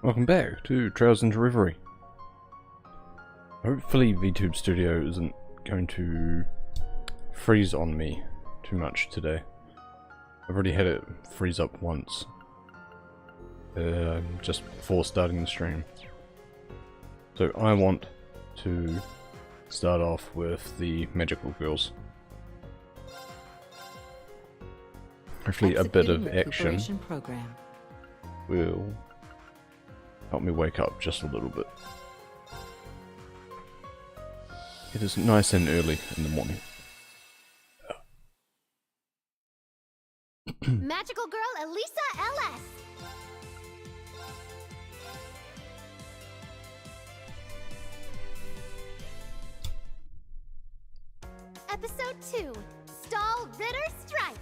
Welcome back to Trails into Reverie. Hopefully VTube Studio isn't going to freeze on me too much today. I've already had it freeze up once, just before starting the stream. So I want to start off with the magical girls. Hopefully a bit of action will help me wake up just a little bit. It is nice and early in the morning. Magical girl Elisa LS. Episode 2, Stall Ritter Strike.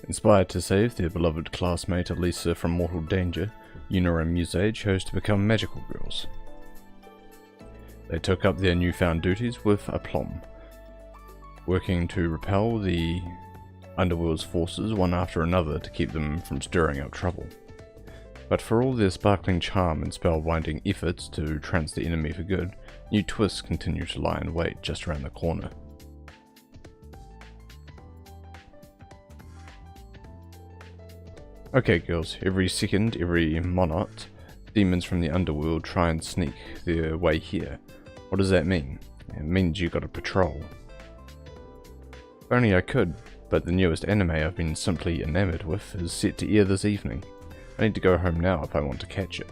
Inspired to save their beloved classmate Elisa from mortal danger, Yuna and Muse chose to become magical girls. They took up their newfound duties with aplomb, working to repel the underworld's forces one after another to keep them from stirring up trouble. But for all their sparkling charm and spellbinding efforts to trance the enemy for good, new twists continue to lie in wait just around the corner. Okay girls, every second, every monarch, demons from the underworld try and sneak their way here. What does that mean? It means you gotta patrol. If only I could, but the newest anime I've been simply enamored with is set to air this evening. I need to go home now if I want to catch it.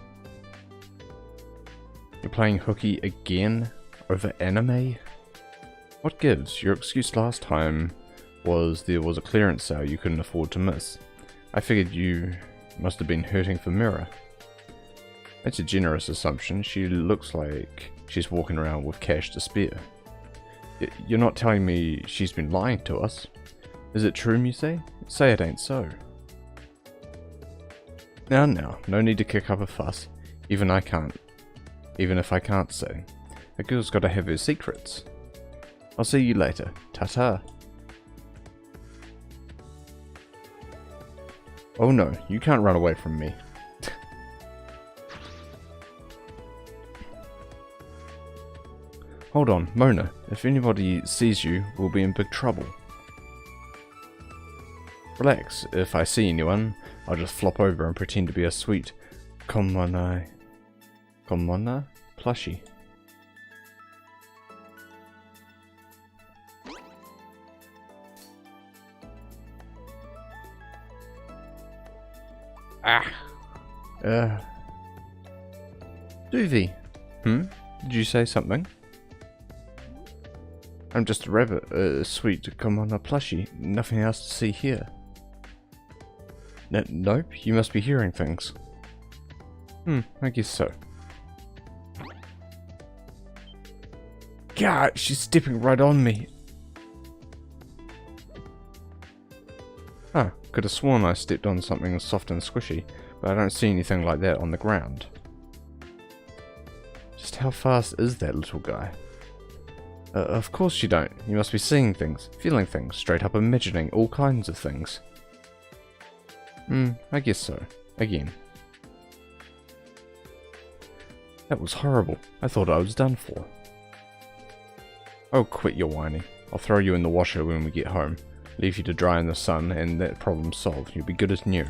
You're playing hooky again? Over anime? What gives? Your excuse last time was there was a clearance sale you couldn't afford to miss. I figured you must have been hurting for Mira. That's a generous assumption. She looks like she's walking around with cash to spare. You're not telling me she's been lying to us? Is it true, Muse? Say it ain't so. Now, no need to kick up a fuss. Even if I can't say. A girl's gotta have her secrets. I'll see you later. Ta-ta. Oh no, you can't run away from me. Hold on, Mona. If anybody sees you, we'll be in big trouble. Relax. If I see anyone, I'll just flop over and pretend to be a sweet Komona plushie. Doovie. Did you say something? I'm just a rabbit, sweet Komona plushie. Nothing else to see here. Nope, you must be hearing things. I guess so. God, she's stepping right on me. Could have sworn I stepped on something soft and squishy, but I don't see anything like that on the ground. Just how fast is that little guy? Of course you don't. You must be seeing things, feeling things, straight up imagining all kinds of things. I guess so. Again. That was horrible. I thought I was done for. Oh, quit your whining. I'll throw you in the washer when we get home. Leave you to dry in the sun, and that problem's solved. You'll be good as new.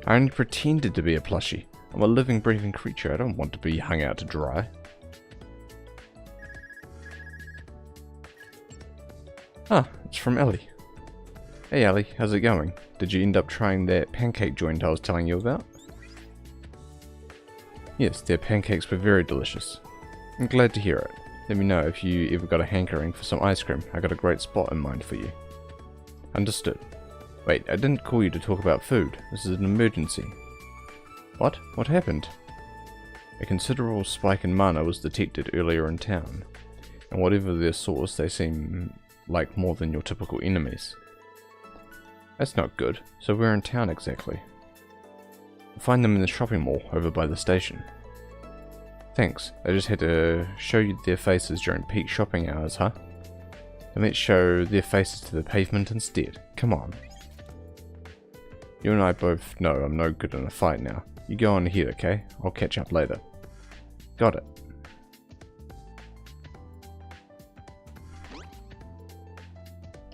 I only pretended to be a plushie. I'm a living, breathing creature. I don't want to be hung out to dry. It's from Ellie. Hey Ellie, how's it going? Did you end up trying that pancake joint I was telling you about? Yes, their pancakes were very delicious. I'm glad to hear it. Let me know if you ever got a hankering for some ice cream. I got a great spot in mind for you. Understood. Wait, I didn't call you to talk about food. This is an emergency. What? What happened? A considerable spike in mana was detected earlier in town, and whatever their source, they seem like more than your typical enemies. That's not good. So where in town exactly? We'll find them in the shopping mall over by the station. Thanks. I just had to show you their faces during peak shopping hours, huh? and let's show their faces to the pavement instead. Come on. You and I both know I'm no good in a fight now. You go on ahead, okay? I'll catch up later. Got it.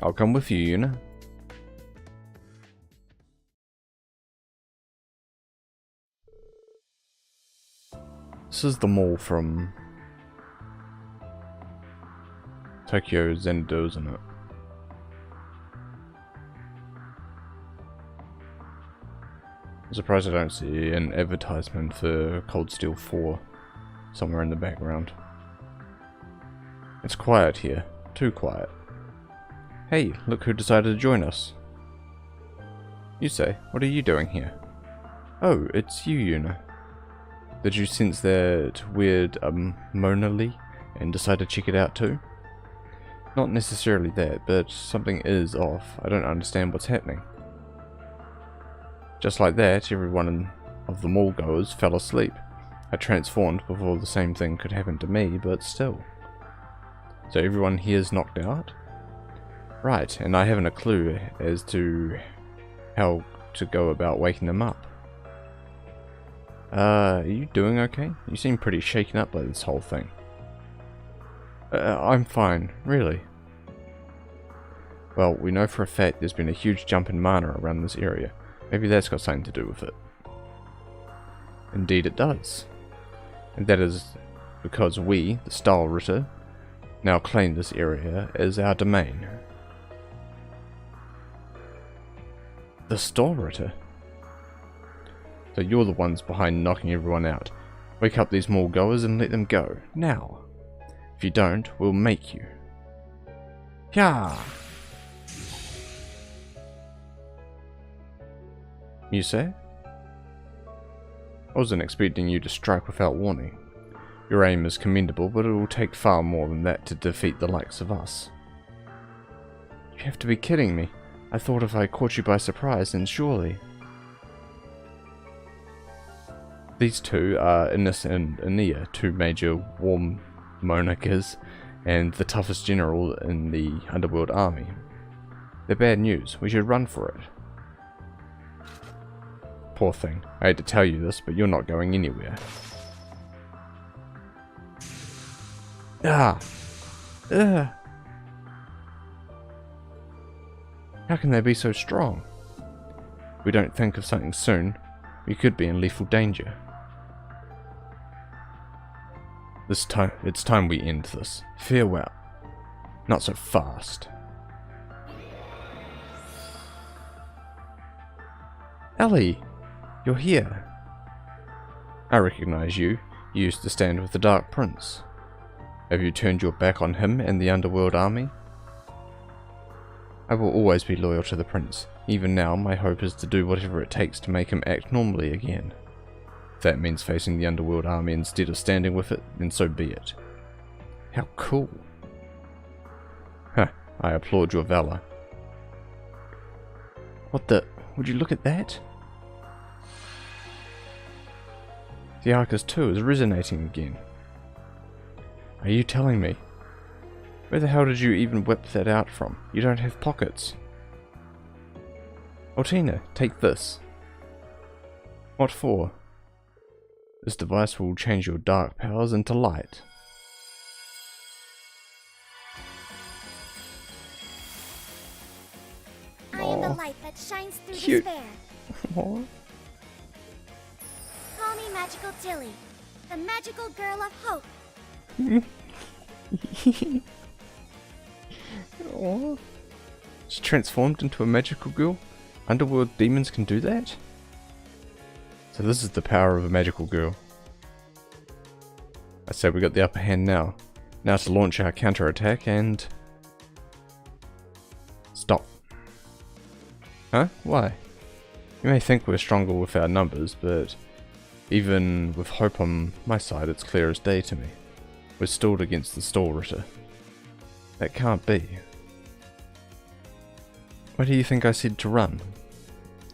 I'll come with you, Yuna. This is the mall from Tokyo Zendo, isn't it? I'm surprised I don't see an advertisement for Cold Steel 4 somewhere in the background. It's quiet here. Too quiet. Hey, look who decided to join us. You say, what are you doing here? Oh, it's you, Yuna. Did you sense that weird Monali and decide to check it out too? Not necessarily that, but something is off. I don't understand what's happening. Just like that, everyone of the mall goers fell asleep. I transformed before the same thing could happen to me, but still. So everyone here's knocked out? Right, and I haven't a clue as to how to go about waking them up. Are you doing okay? You seem pretty shaken up by this whole thing. I'm fine, really. Well, we know for a fact there's been a huge jump in mana around this area. Maybe that's got something to do with it. Indeed it does. And that is because we, the Style Ritter, now claim this area as our domain. The Style Ritter? So you're the ones behind knocking everyone out. Wake up these mall goers and let them go. Now. If you don't, we'll make you. Yeah. You say? I wasn't expecting you to strike without warning. Your aim is commendable, but it will take far more than that to defeat the likes of us. You have to be kidding me. I thought if I caught you by surprise, then surely... These two are Innis and Ania, two major war monarchs and the toughest general in the underworld army. They're bad news. We should run for it. Poor thing. I hate to tell you this, but you're not going anywhere. Ah! Ugh! How can they be so strong? If we don't think of something soon, we could be in lethal danger. It's time we end this. Farewell. Not so fast. Ellie! You're here. I recognize you. You used to stand with the Dark Prince. Have you turned your back on him and the Underworld army? I will always be loyal to the Prince. Even now, my hope is to do whatever it takes to make him act normally again. If that means facing the Underworld army instead of standing with it, then so be it. How cool. Huh, I applaud your valor. What the... Would you look at that? The Arcus 2 is resonating again. Are you telling me? Where the hell did you even whip that out from? You don't have pockets. Altina, take this. What for? This device will change your dark powers into light. I am the light that shines through Cute. despair. Aww. Call me Magical Tilly, the magical girl of hope. Aww. She transformed into a magical girl? Underworld demons can do that? So this is the power of a magical girl. I say we got the upper hand now. Now to launch our counterattack and... Stop. Huh? Why? You may think we're stronger with our numbers, but even with hope on my side, it's clear as day to me. We're stalled against the Stall Ritter. That can't be. Why do you think I said to run?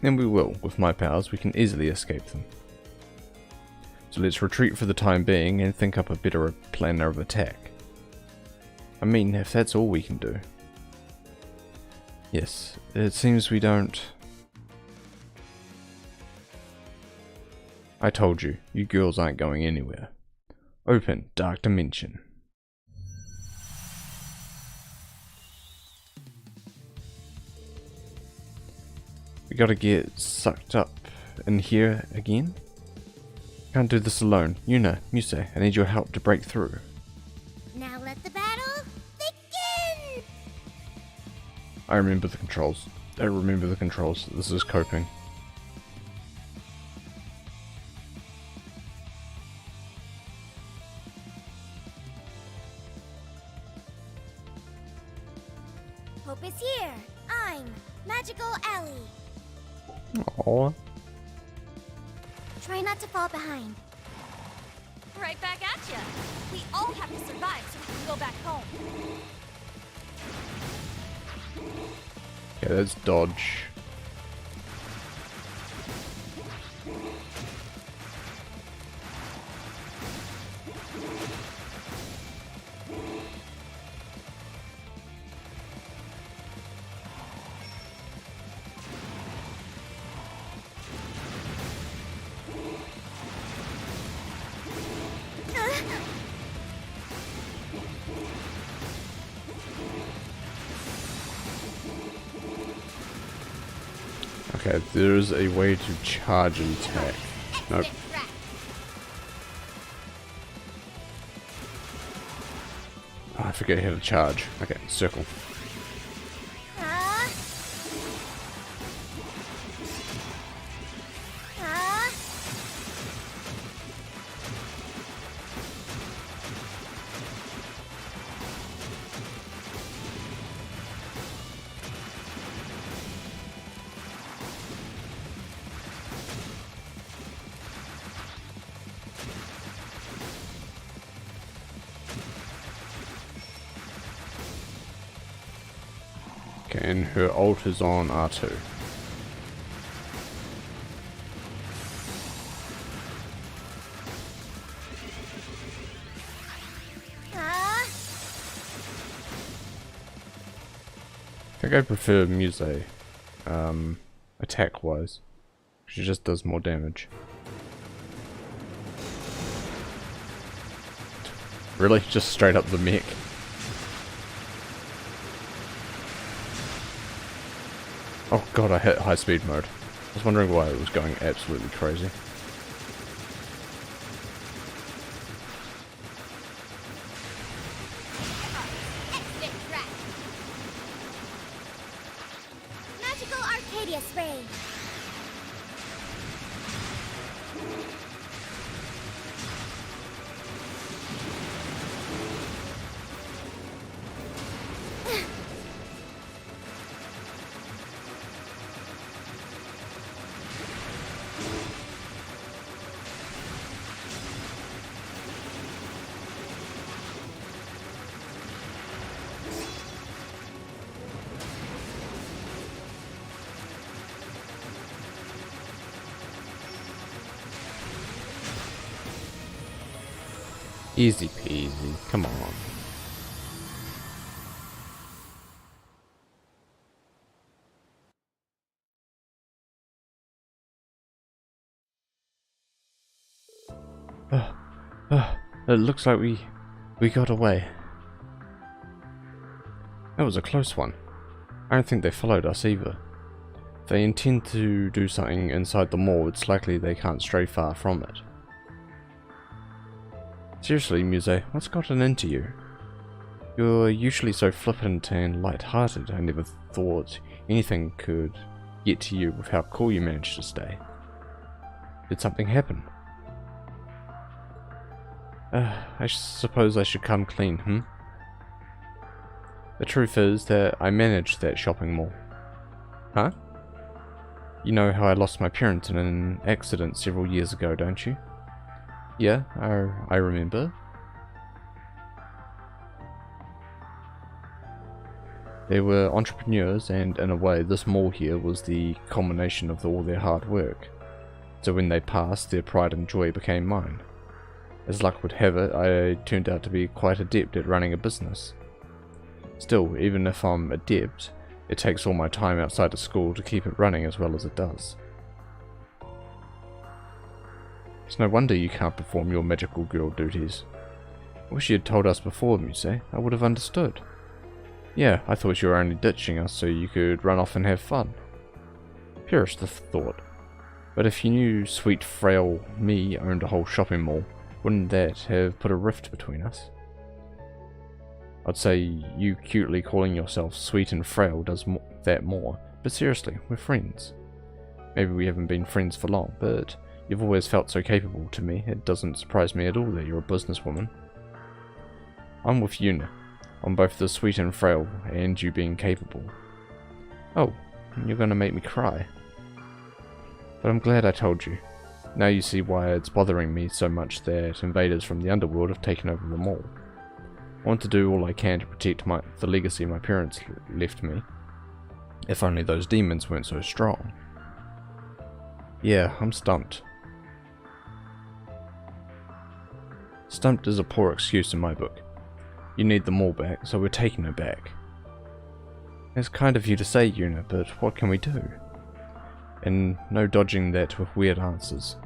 And we will. With my powers, we can easily escape them. So let's retreat for the time being and think up a better plan of attack. I mean, if that's all we can do. Yes, it seems we don't... I told you, you girls aren't going anywhere. Open Dark Dimension. We gotta get sucked up in here again? Can't do this alone. Yuna, Muse, I need your help to break through. Now let the battle begin! I remember the controls. I remember the controls. This is coping. Hope is here. I'm Magical Alley. Aww. Try not to fall behind. Right back at ya. We all have to survive so we can go back home. Okay, let's dodge. Okay, there's a way to charge and attack. Nope. Oh, I forget how to charge. Okay, circle. Okay, and her ult is on R2. I think I prefer Muse, attack-wise. She just does more damage. Really? Just straight up the mech? Oh god, I hit high speed mode. I was wondering why it was going absolutely crazy. Magical Arcadia Spray. Easy peasy, come on. It looks like we got away. That was a close one. I don't think they followed us either. If they intend to do something inside the mall, it's likely they can't stray far from it. Seriously, Muse, what's gotten into you? You're usually so flippant and light-hearted. I never thought anything could get to you with how cool you managed to stay. Did something happen? I suppose I should come clean, The truth is that I managed that shopping mall. Huh? You know how I lost my parents in an accident several years ago, don't you? Yeah, I remember. They were entrepreneurs, and in a way this mall here was the culmination of all their hard work. So when they passed, their pride and joy became mine. As luck would have it, I turned out to be quite adept at running a business. Still, even if I'm adept, It takes all my time outside of school to keep it running as well as it does. It's no wonder you can't perform your magical girl duties. I wish you had told us before, Muse. I would have understood. Yeah, I thought you were only ditching us so you could run off and have fun. Purest of thought. But if you knew sweet, frail me owned a whole shopping mall, wouldn't that have put a rift between us? I'd say you cutely calling yourself sweet and frail does that more, but seriously, we're friends. Maybe we haven't been friends for long, but you've always felt so capable to me, it doesn't surprise me at all that you're a businesswoman. I'm with you now, on both the sweet and frail and you being capable. Oh, you're gonna make me cry. But I'm glad I told you. Now you see why it's bothering me so much that invaders from the underworld have taken over the mall. I want to do all I can to protect the legacy my parents left me. If only those demons weren't so strong. Yeah, I'm stumped. Stumped is a poor excuse in my book. You need the mall back, so we're taking it back. It's kind of you to say, Yuna, but what can we do? And no dodging that with weird answers.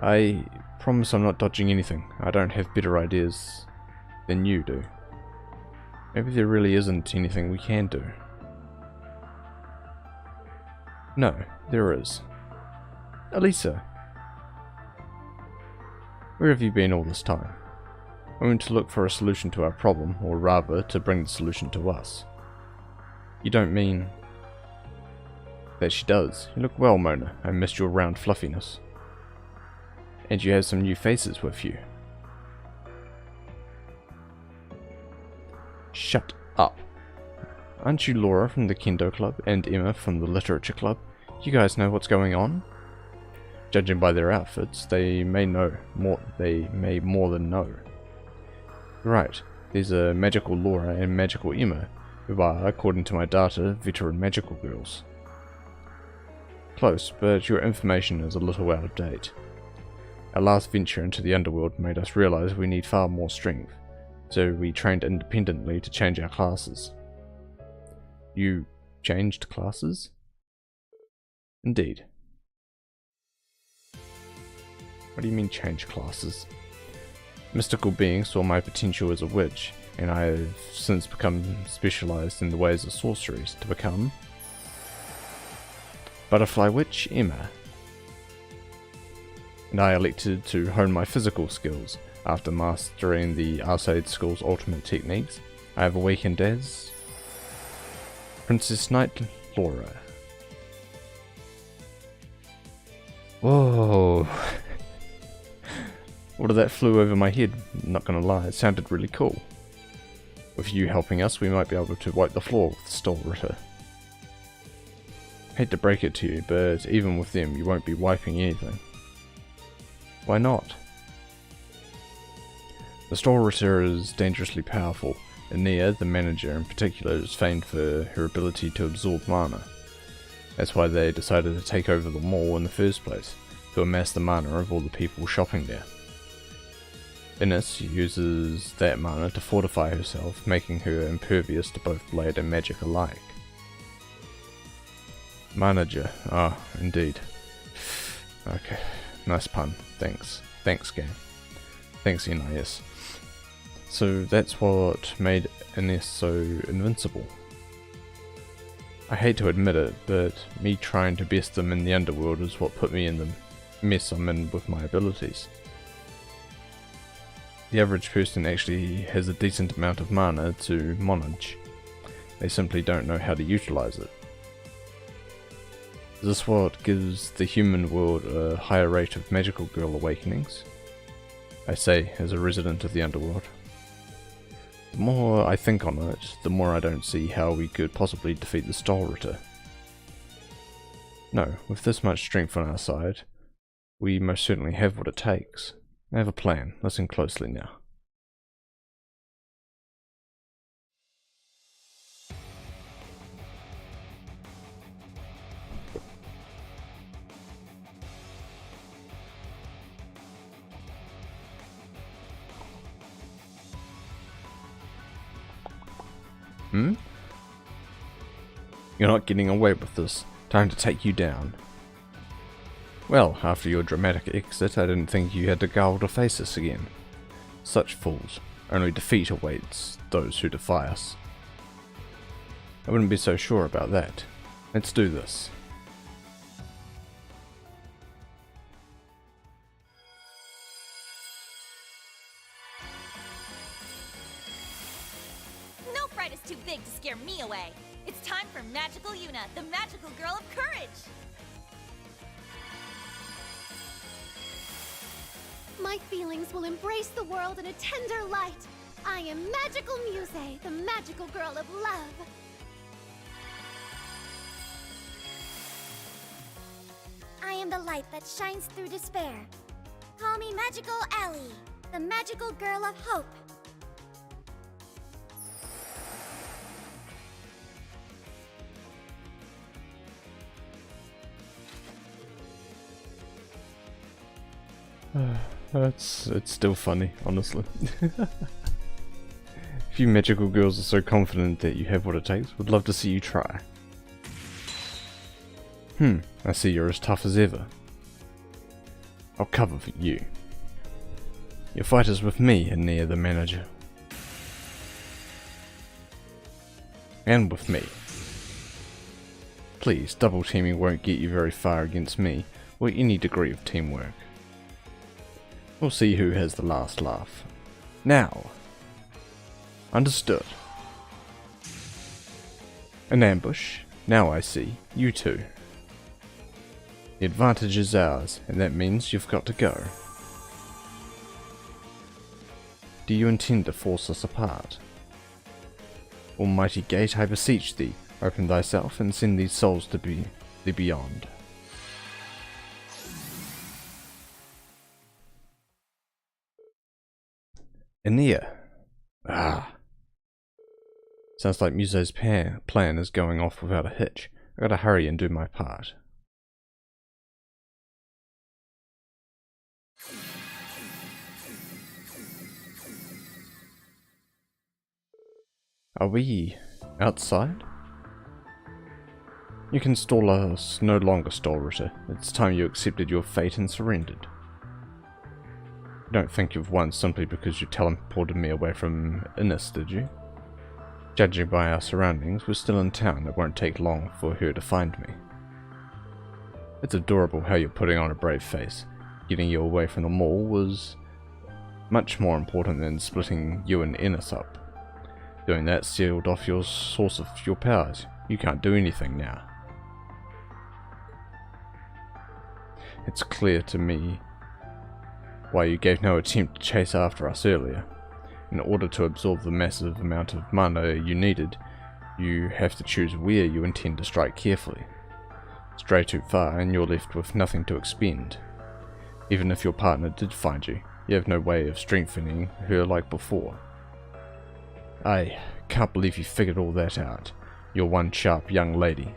I promise I'm not dodging anything. I don't have better ideas than you do. Maybe there really isn't anything we can do. No, there is. Elisa! Where have you been all this time? I went to look for a solution to our problem, or rather, to bring the solution to us. You don't mean... That she does. You look well, Mona. I missed your round fluffiness. And you have some new faces with you. Shut up. Aren't you Laura from the Kendo Club and Emma from the Literature Club? You guys know what's going on? Judging by their outfits, they may know more. They may more than know. Right. There's a magical Laura and magical Emma, who are, according to my data, veteran magical girls. Close, but your information is a little out of date. Our last venture into the underworld made us realize we need far more strength, so we trained independently to change our classes. You changed classes? Indeed. What do you mean change classes? Mystical beings saw my potential as a witch, and I have since become specialized in the ways of sorceries to become Butterfly Witch Emma. And I elected to hone my physical skills. After mastering the Arcade School's ultimate techniques, I have awakened as Princess Knight Laura. Whoa. All of that flew over my head, not gonna lie, it sounded really cool. With you helping us, we might be able to wipe the floor with the Stole Ritter. Hate to break it to you, but even with them, you won't be wiping anything. Why not? The Stole Ritter is dangerously powerful, and Nia, the manager in particular, is famed for her ability to absorb mana. That's why they decided to take over the mall in the first place, to amass the mana of all the people shopping there. Ines uses that mana to fortify herself, making her impervious to both blade and magic alike. Manager, ah, indeed. Okay, nice pun, thanks. Thanks, game. Thanks, NIS. So that's what made Ines so invincible. I hate to admit it, but me trying to best them in the underworld is what put me in the mess I'm in with my abilities. The average person actually has a decent amount of mana to manage. They simply don't know how to utilize it. Is this what gives the human world a higher rate of magical girl awakenings? I say, as a resident of the underworld. The more I think on it, the more I don't see how we could possibly defeat the Stole Ritter. No, with this much strength on our side, we most certainly have what it takes. I have a plan. Listen closely now. You're not getting away with this. Time to take you down. Well, after your dramatic exit, I didn't think you had the gall to face us again. Such fools. Only defeat awaits those who defy us. I wouldn't be so sure about that. Let's do this. No fright is too big to scare me away. It's time for Magical Yuna, the magical girl of courage. My feelings will embrace the world in a tender light. I am Magical Muse, the magical girl of love. I am the light that shines through despair. Call me Magical Ally, the magical girl of hope. It's still funny, honestly. If you magical girls are so confident that you have what it takes, would love to see you try. I see you're as tough as ever. I'll cover for you. Your fight is with me, Ania the manager. And with me. Please, double teaming won't get you very far against me, or any degree of teamwork. We'll see who has the last laugh. Now. Understood. An ambush. Now I see. You two. The advantage is ours, and that means you've got to go. Do you intend to force us apart? Almighty Gate, I beseech thee, open thyself and send these souls to the beyond. Ania. Sounds like Muse's plan is going off without a hitch. I gotta hurry and do my part. Are we outside? You can stall us no longer, Stallritter. It's time you accepted your fate and surrendered. You don't think you've won simply because you teleported me away from Innis, did you? Judging by our surroundings, we're still in town. It won't take long for her to find me. It's adorable how you're putting on a brave face. Getting you away from the mall was much more important than splitting you and Innis up. Doing that sealed off your source of your powers. You can't do anything now. It's clear to me why you gave no attempt to chase after us earlier. In order to absorb the massive amount of mana you needed, you have to choose where you intend to strike carefully. Stray too far and you're left with nothing to expend. Even if your partner did find you, you have no way of strengthening her like before. I can't believe you figured all that out. You're one sharp young lady.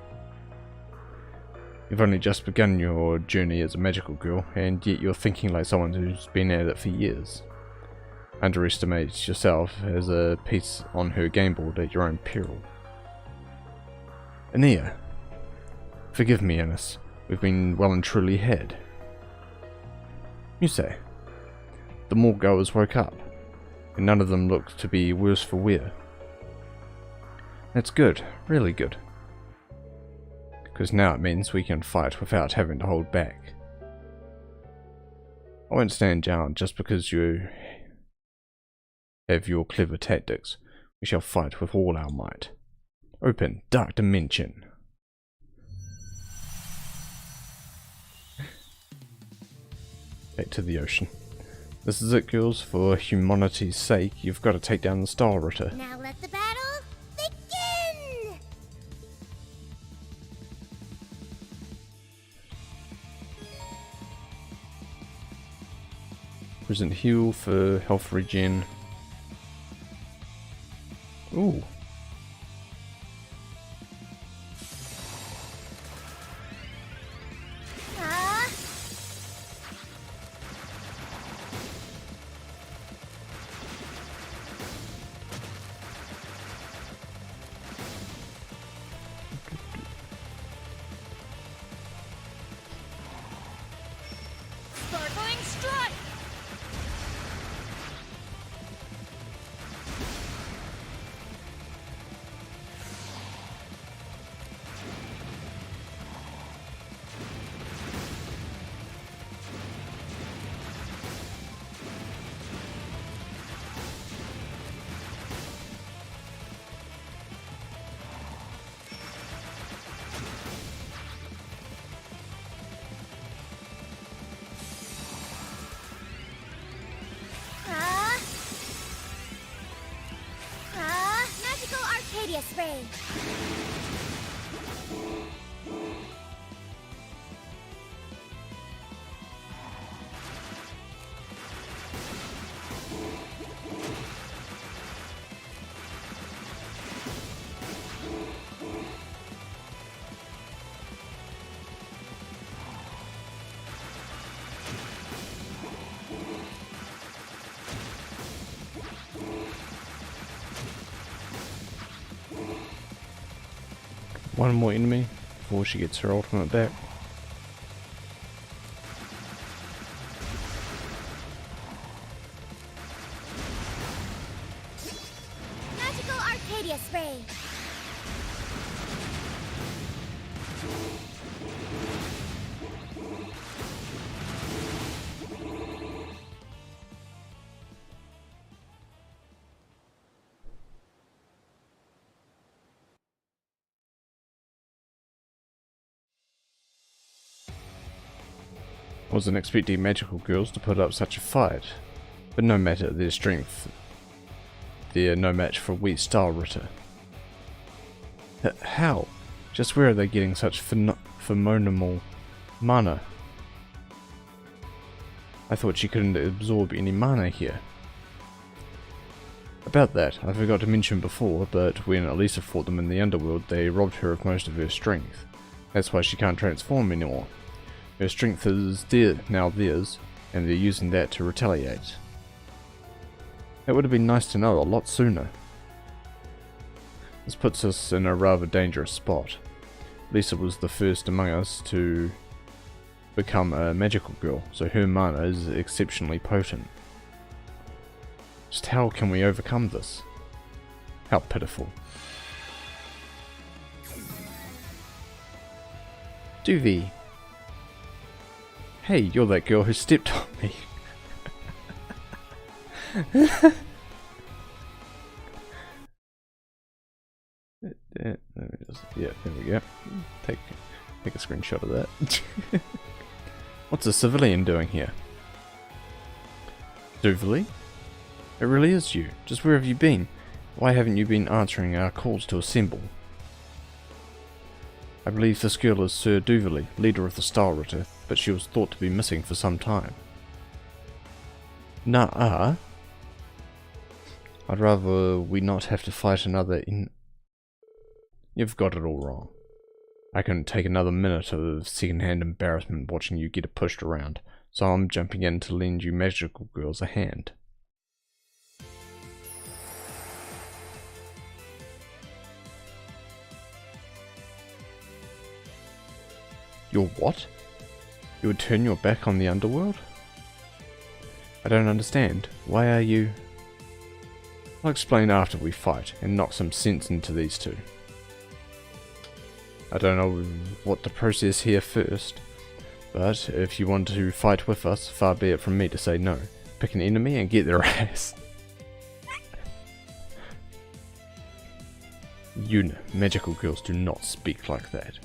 You've only just begun your journey as a magical girl, and yet you're thinking like someone who's been at it for years. Underestimate yourself as a piece on her game board at your own peril. Ania, forgive me, Innis. We've been well and truly had. You say. The mall goers woke up, and none of them looked to be worse for wear. That's good, really good. Because now it means we can fight without having to hold back. I won't stand down just because you have your clever tactics. We shall fight with all our might. Open Dark Dimension. Back to the ocean. This is it, girls. For humanity's sake, you've got to take down the Stallritter. Now let the battle begin! Present heal for health regen. Ooh. Ah! spray. One more enemy before she gets her ultimate back. Magical Arcadia spray. Wasn't expecting magical girls to put up such a fight, but no matter their strength, they're no match for a weak Star Ritter. How? Just where are they getting such phenomenal mana? I thought she couldn't absorb any mana here. About that, I forgot to mention before, but when Elisa fought them in the underworld, they robbed her of most of her strength. That's why she can't transform anymore. Her strength is now theirs, and they're using that to retaliate. That would have been nice to know a lot sooner. This puts us in a rather dangerous spot. Lisa was the first among us to become a magical girl, so her mana is exceptionally potent. Just how can we overcome this? How pitiful. Duvi. Hey, you're that girl who stepped on me. Yeah, there we go. Take a screenshot of that. What's a civilian doing here? Duverly? It really is you. Just where have you been? Why haven't you been answering our calls to assemble? I believe this girl is Sir Duverly, leader of the Star Ritter, but she was thought to be missing for some time. Nah. I'd rather we not have to fight another in... You've got it all wrong. I couldn't take another minute of second-hand embarrassment watching you get pushed around, so I'm jumping in to lend you magical girls a hand. Your what? You would turn your back on the underworld? I don't understand. Why are you... I'll explain after we fight, and knock some sense into these two. I don't know what to process here first, but if you want to fight with us, far be it from me to say no. Pick an enemy and get their ass. You know, magical girls do not speak like that.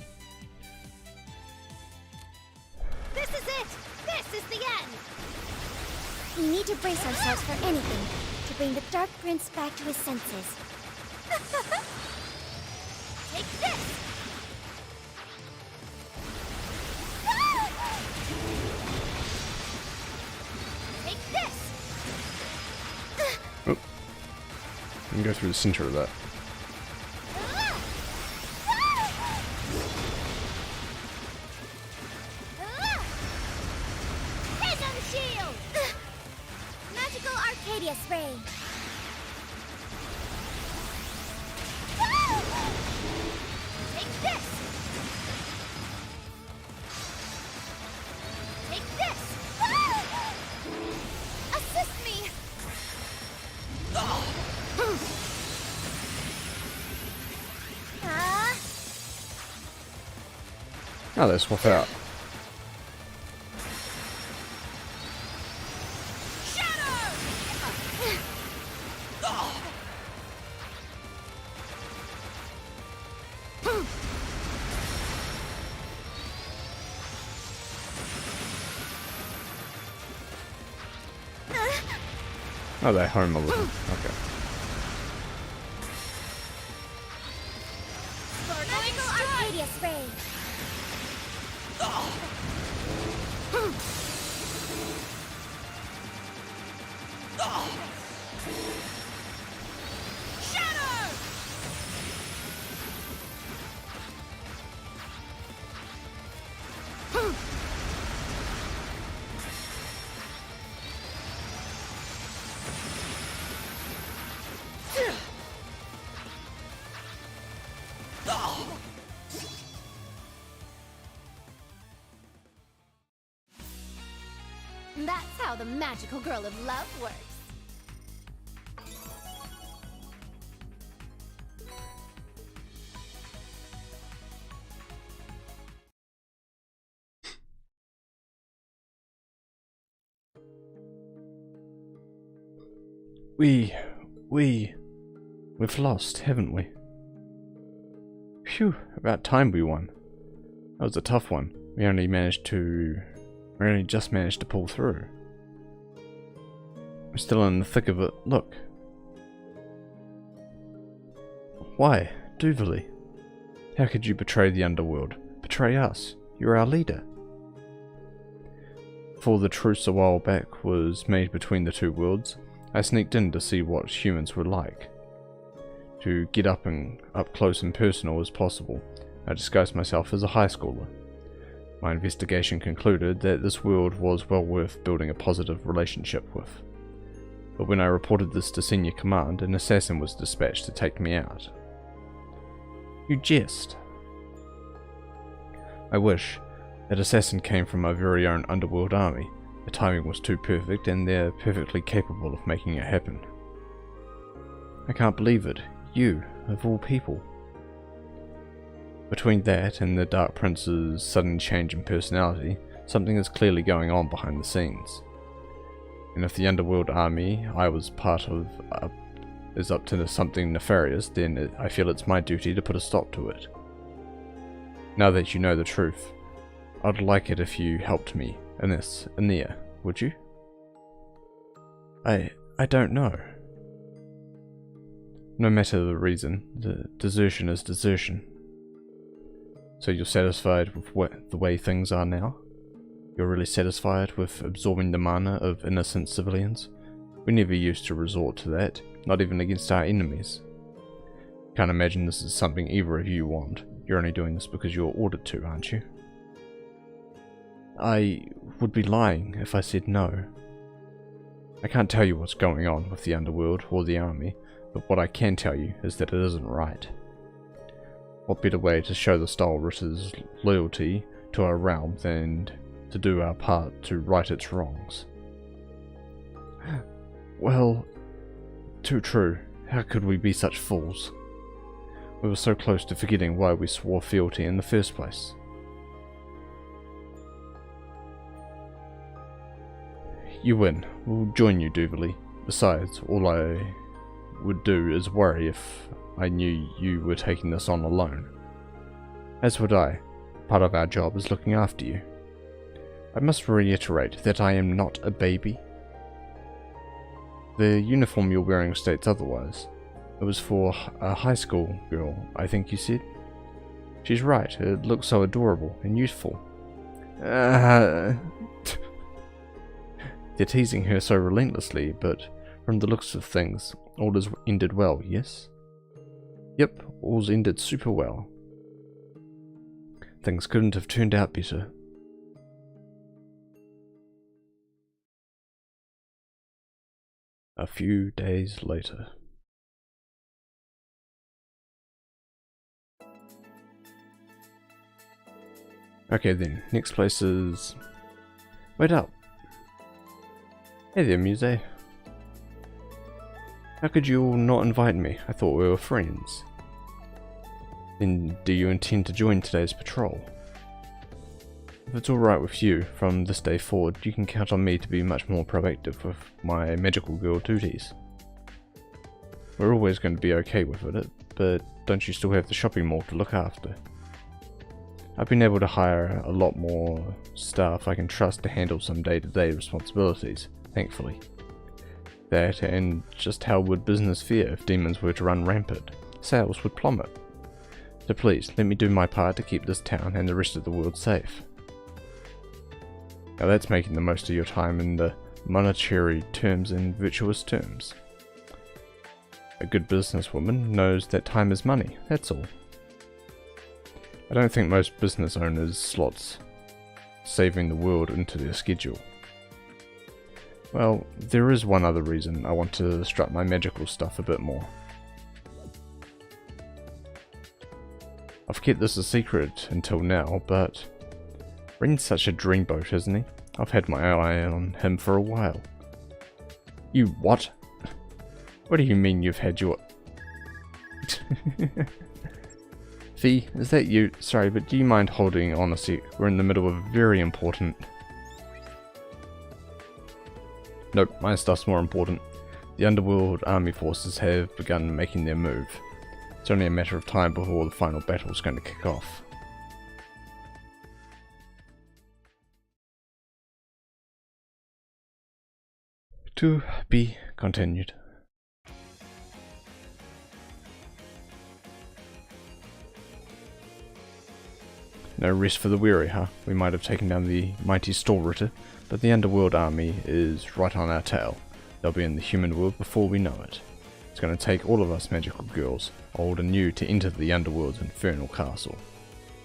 This is it! This is the end! We need to brace ourselves for anything to bring the Dark Prince back to his senses. Take this! Take this! Oh. You can go through the center of that. Magical Arcadia spray. Take this. Take this. Assist me. Oh, they swap out. Oh, they're home a little. Okay. Darkness Ray! That's how the magical girl of love works. We've lost, haven't we? Phew, about time we won. That was a tough one. We only just managed to pull through. We're still in the thick of it. Look. Why, Reverie? How could you betray the underworld? Betray us? You're our leader. Before the truce a while back was made between the two worlds, I sneaked in to see what humans were like. To get up close and personal as possible, I disguised myself as a high schooler. My investigation concluded that this world was well worth building a positive relationship with. But when I reported this to senior command, an assassin was dispatched to take me out. You jest. I wish. That assassin came from my very own underworld army. The timing was too perfect, and they're perfectly capable of making it happen. I can't believe it. You, of all people. Between that and the Dark Prince's sudden change in personality, something is clearly going on behind the scenes. And if the underworld army I was part of is up to something nefarious, then I feel it's my duty to put a stop to it. Now that you know the truth, I'd like it if you helped me in this, Ania, would you? I don't know. No matter the reason, the desertion is desertion. So you're satisfied with the way things are now? You're really satisfied with absorbing the mana of innocent civilians? We never used to resort to that, not even against our enemies. Can't imagine this is something either of you want. You're only doing this because you're ordered to, aren't you? I would be lying if I said no. I can't tell you what's going on with the underworld or the army, but what I can tell you is that it isn't right. What better way to show the Stalwriters' loyalty to our realm than to do our part to right its wrongs? Well, too true. How could we be such fools? We were so close to forgetting why we swore fealty in the first place. You win. We'll join you, Reverie. Besides, all I would do is worry if I knew you were taking this on alone. As would I. Part of our job is looking after you. I must reiterate that I am not a baby. The uniform you're wearing states otherwise. It was for a high school girl, I think you said? She's right, it looks so adorable and youthful. They're teasing her so relentlessly, but from the looks of things, all has ended well, yes? Yep, all's ended super well. Things couldn't have turned out better. A few days later. Okay then, next place is... Wait up! Hey there, Muse. How could you all not invite me? I thought we were friends. Then do you intend to join today's patrol? If it's alright with you, from this day forward, you can count on me to be much more proactive with my magical girl duties. We're always going to be okay with it, but don't you still have the shopping mall to look after? I've been able to hire a lot more staff I can trust to handle some day-to-day responsibilities, thankfully. That, and just how would business fare if demons were to run rampant? Sales would plummet. So please, let me do my part to keep this town and the rest of the world safe. Now that's making the most of your time in the monetary terms and virtuous terms. A good businesswoman knows that time is money, that's all. I don't think most business owners slots saving the world into their schedule. Well, there is one other reason I want to strut my magical stuff a bit more. I've kept this a secret until now, but Ren's such a dreamboat, isn't he? I've had my eye on him for a while. You what? What do you mean you've had your... Fee, is that you? Sorry, but do you mind holding on a sec? We're in the middle of a very important... Nope, my stuff's more important. The underworld army forces have begun making their move. It's only a matter of time before the final battle's going to kick off. To be continued. No rest for the weary, huh? We might have taken down the mighty Storritter, but the underworld army is right on our tail. They'll be in the human world before we know it. It's going to take all of us magical girls, old and new, to enter the underworld's infernal castle.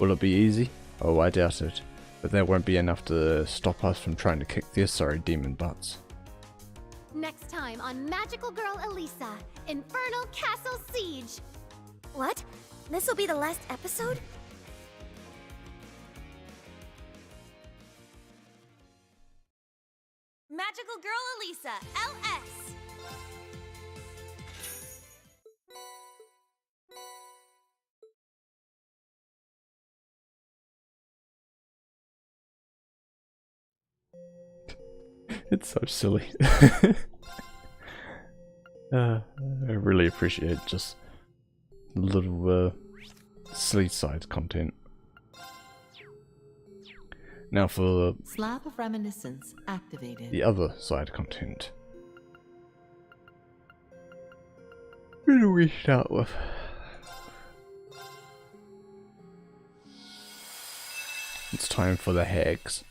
Will it be easy? Oh, I doubt it. But that won't be enough to stop us from trying to kick their sorry demon butts. Next time on Magical Girl Elisa, Infernal Castle Siege. What? This'll be the last episode? Magical Girl Elisa, LS! It's so silly. I really appreciate just little silly side content. Now for Slab of Reminiscence activated. the other side content. Where do we start with? It's time for the hags.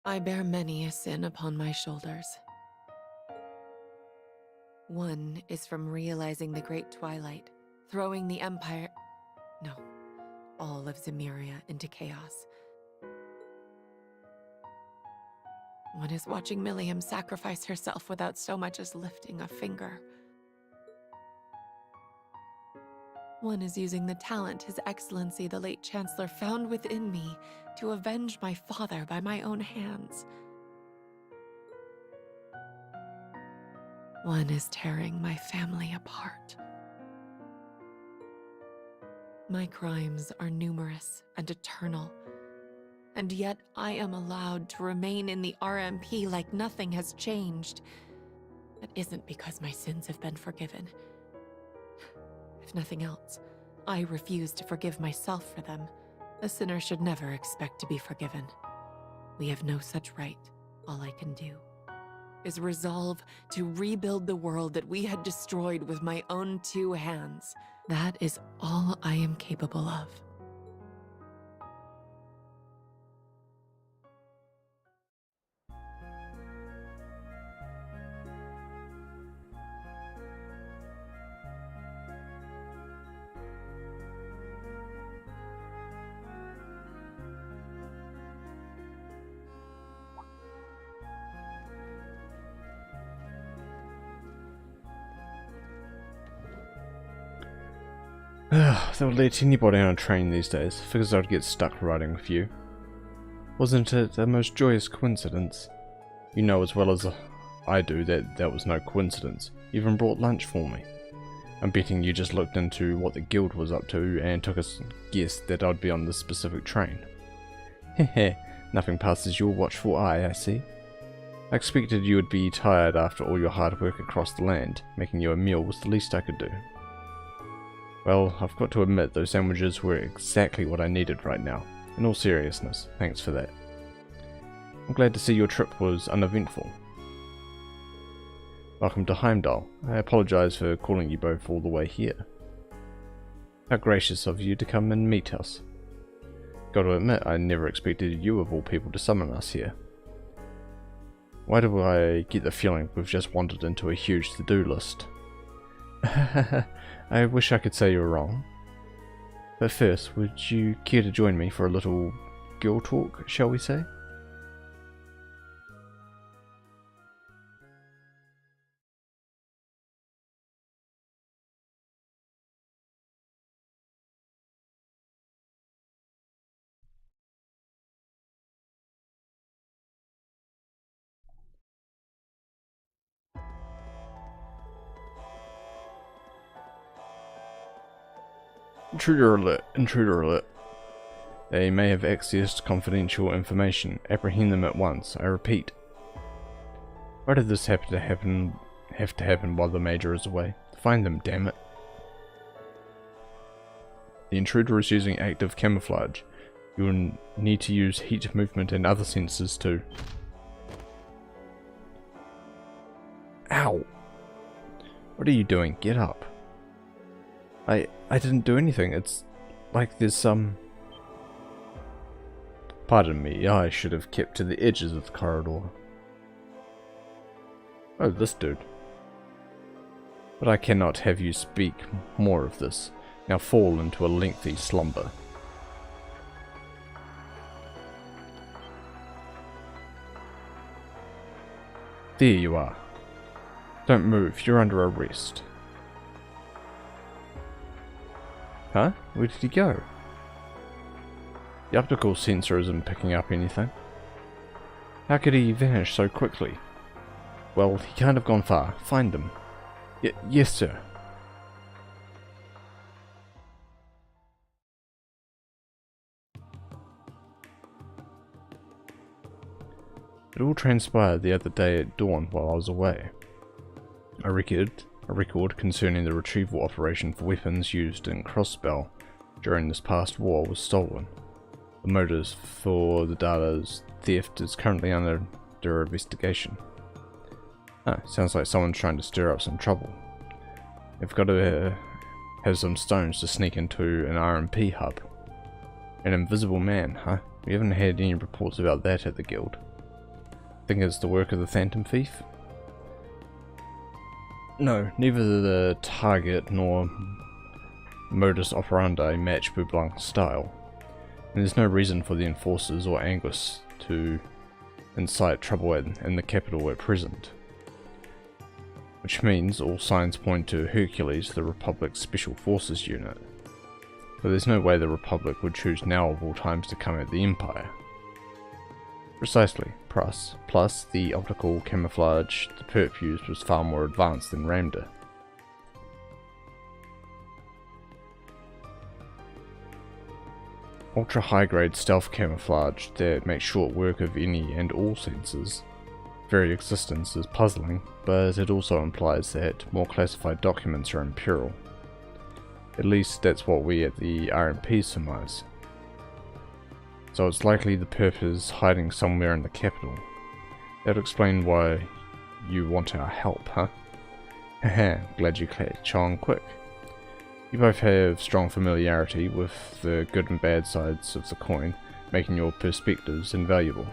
I bear many a sin upon my shoulders. One is from realizing the Great Twilight, throwing the Empire... no, all of Zemuria into chaos. One is watching Milliam sacrifice herself without so much as lifting a finger. One is using the talent His Excellency the late Chancellor found within me to avenge my father by my own hands. One is tearing my family apart. My crimes are numerous and eternal, and yet I am allowed to remain in the RMP like nothing has changed. That isn't because my sins have been forgiven. If nothing else, I refuse to forgive myself for them. A sinner should never expect to be forgiven. We have no such right. All I can do is resolve to rebuild the world that we had destroyed with my own two hands. That is all I am capable of. They'll let anybody on a train these days. Figures I'd get stuck riding with you. Wasn't it a most joyous coincidence? You know as well as I do that that was no coincidence. You even brought lunch for me. I'm betting you just looked into what the guild was up to and took a guess that I'd be on this specific train. Heh, nothing passes your watchful eye, I see. I expected you would be tired after all your hard work across the land. Making you a meal was the least I could do. Well, I've got to admit those sandwiches were exactly what I needed right now. In all seriousness, thanks for that. I'm glad to see your trip was uneventful. Welcome to Heimdall. I apologize for calling you both all the way here. How gracious of you to come and meet us. Got to admit, I never expected you of all people to summon us here. Why do I get the feeling we've just wandered into a huge to-do list? I wish I could say you were wrong. But first, would you care to join me for a little girl talk, shall we say? Intruder alert, intruder alert. They may have accessed confidential information. Apprehend them at once. I repeat. Why did this have to happen while the Major is away? Find them, damn it. The intruder is using active camouflage. You will need to use heat, movement, and other sensors too. Ow! What are you doing? Get up. I didn't do anything. It's like there's some... Pardon me, I should have kept to the edges of the corridor. Oh, this dude. But I cannot have you speak more of this. Now fall into a lengthy slumber. There you are. Don't move, you're under arrest. Huh? Where did he go? The optical sensor isn't picking up anything. How could he vanish so quickly? Well, he can't have gone far. Find him. Yes, sir. It all transpired the other day at dawn while I was away. A record concerning the retrieval operation for weapons used in Crossbell during this past war was stolen. The motives for the data's theft is currently under investigation. Ah, sounds like someone's trying to stir up some trouble. They've got to have some stones to sneak into an RMP hub. An invisible man, huh? We haven't had any reports about that at the guild. Think it's the work of the Phantom Thief? No, neither the target nor modus operandi match Bublanc's style, and there's no reason for the enforcers or Angus to incite trouble in the capital at present. Which means all signs point to Hercules, the Republic's Special Forces unit. But there's no way the Republic would choose now of all times to come at the Empire. Precisely. Plus, the optical camouflage the perp used was far more advanced than Ramda. Ultra high-grade stealth camouflage that makes short work of any and all sensors. Very existence is puzzling, but it also implies that more classified documents are in peril. At least that's what we at the RMP surmise. So it's likely the perp is hiding somewhere in the capital. That would explain why you want our help, huh? Haha, glad you catch on quick. You both have strong familiarity with the good and bad sides of the coin, making your perspectives invaluable.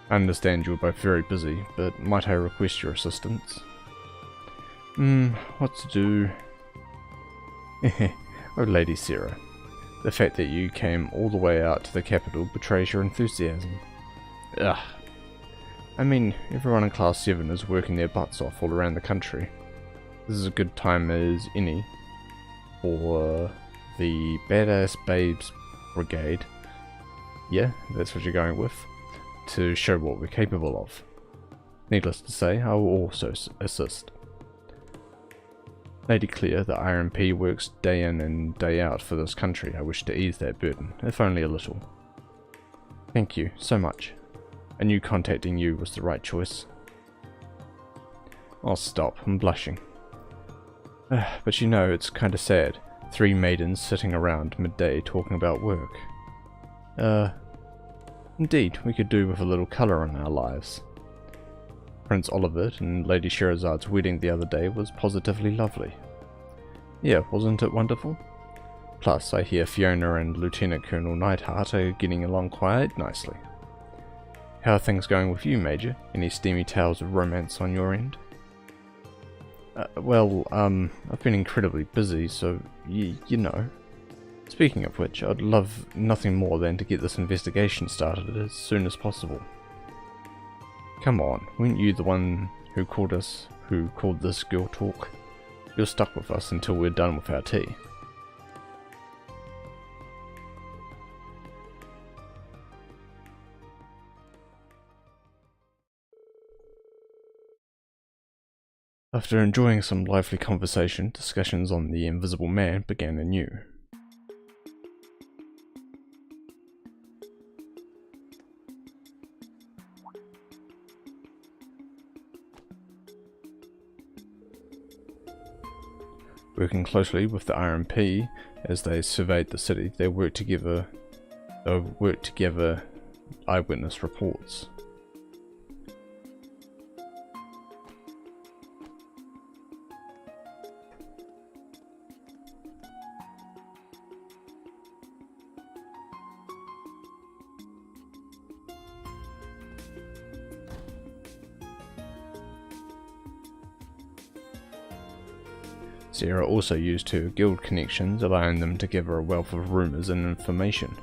I understand you're both very busy, but might I request your assistance? What to do? Oh, Lady Sarah. The fact that you came all the way out to the capital betrays your enthusiasm. Ugh. I mean, everyone in Class 7 is working their butts off all around the country. This is a good time as any for the Badass Babes Brigade, yeah, that's what you're going with, to show what we're capable of. Needless to say, I will also assist. Lady Claire, the RMP works day in and day out for this country. I wish to ease that burden, if only a little. Thank you so much. I knew contacting you was the right choice. I'll stop, I'm blushing. But you know, it's kinda sad. 3 maidens sitting around midday talking about work. Indeed, we could do with a little colour in our lives. Prince Olivet and Lady Sherazad's wedding the other day was positively lovely. Yeah, wasn't it wonderful? Plus, I hear Fiona and Lieutenant Colonel Neidhart are getting along quite nicely. How are things going with you, Major? Any steamy tales of romance on your end? I've been incredibly busy, so you know. Speaking of which, I'd love nothing more than to get this investigation started as soon as possible. Come on, weren't you the one who called this girl talk? You're stuck with us until we're done with our tea. After enjoying some lively conversation, discussions on the Invisible Man began anew. Working closely with the RMP as they surveyed the city, they worked together eyewitness reports. Sarah also used her guild connections, allowing them to gather a wealth of rumours and information.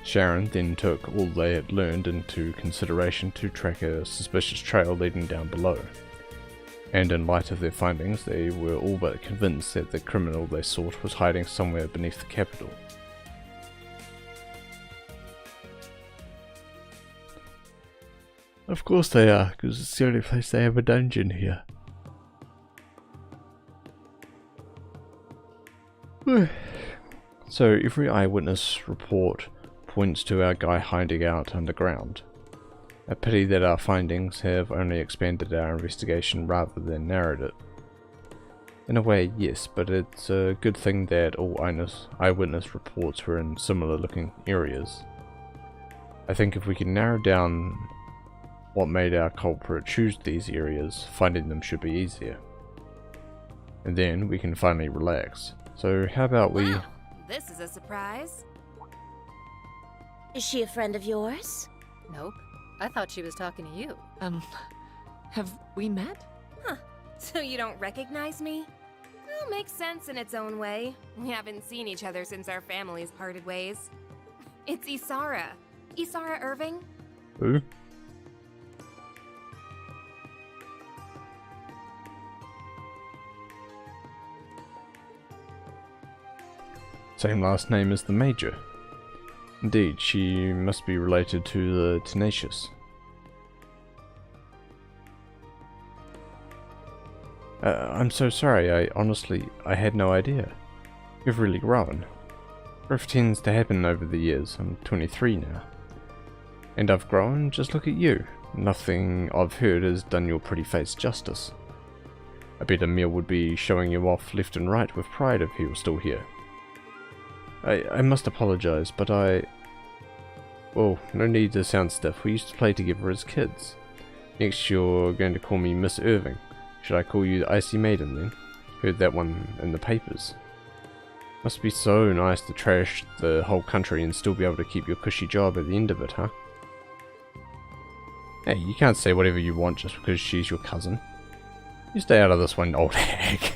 Sharon then took all they had learned into consideration to track a suspicious trail leading down below. And in light of their findings, they were all but convinced that the criminal they sought was hiding somewhere beneath the capital. Of course they are, because it's the only place they have a dungeon here. So every eyewitness report points to our guy hiding out underground. A pity that our findings have only expanded our investigation rather than narrowed it. In a way, yes, but it's a good thing that all eyewitness reports were in similar looking areas. I think if we can narrow down what made our culprit choose these areas, finding them should be easier. And then we can finally relax. So how about we... Wow, this is a surprise. Is she a friend of yours? Nope. I thought she was talking to you. Have we met? Huh. So you don't recognize me? Well, makes sense in its own way. We haven't seen each other since our families parted ways. It's Isara. Isara Irving? Who? Same last name as the Major. Indeed, she must be related to the Tenacious. I'm so sorry, I had no idea. You've really grown. Growth tends to happen over the years. I'm 23 now. And I've grown, just look at you. Nothing I've heard has done your pretty face justice. I bet Emil would be showing you off left and right with pride if he was still here. I must apologize, but well, no need to sound stiff. We used to play together as kids. Next you're going to call me Miss Irving. Should I call you the Icy Maiden then? Heard that one in the papers. Must be so nice to trash the whole country and still be able to keep your cushy job at the end of it, huh? Hey, you can't say whatever you want just because she's your cousin. You stay out of this one, old hag.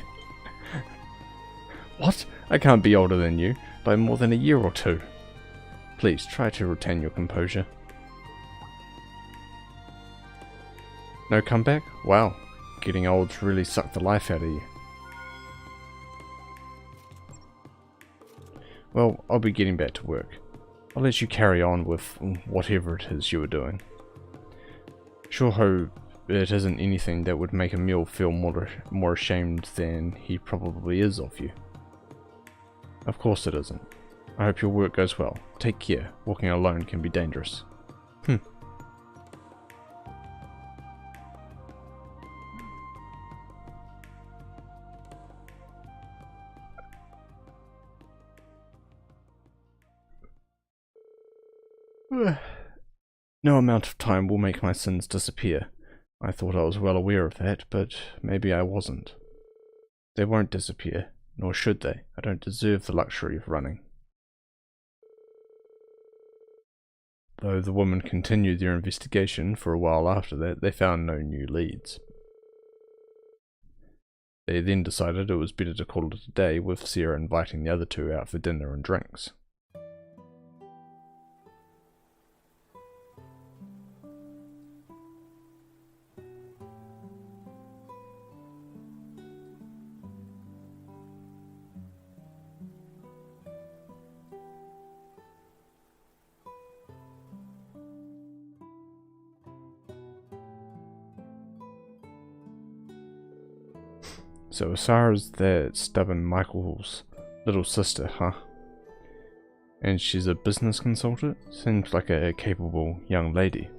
What? I can't be older than you by more than a year or two. Please try to retain your composure. No comeback? Wow, getting old's really sucked the life out of you. Well, I'll be getting back to work. I'll let you carry on with whatever it is you were doing. Sure hope it isn't anything that would make Emil feel more ashamed than he probably is of you. Of course it isn't. I hope your work goes well. Take care. Walking alone can be dangerous. No amount of time will make my sins disappear. I thought I was well aware of that, but maybe I wasn't. They won't disappear, nor should they. I don't deserve the luxury of running. Though the women continued their investigation for a while after that, they found no new leads. They then decided it was better to call it a day, with Sarah inviting the other two out for dinner and drinks. So Sarah's that stubborn Michael's little sister, huh? And she's a business consultant? Seems like a capable young lady.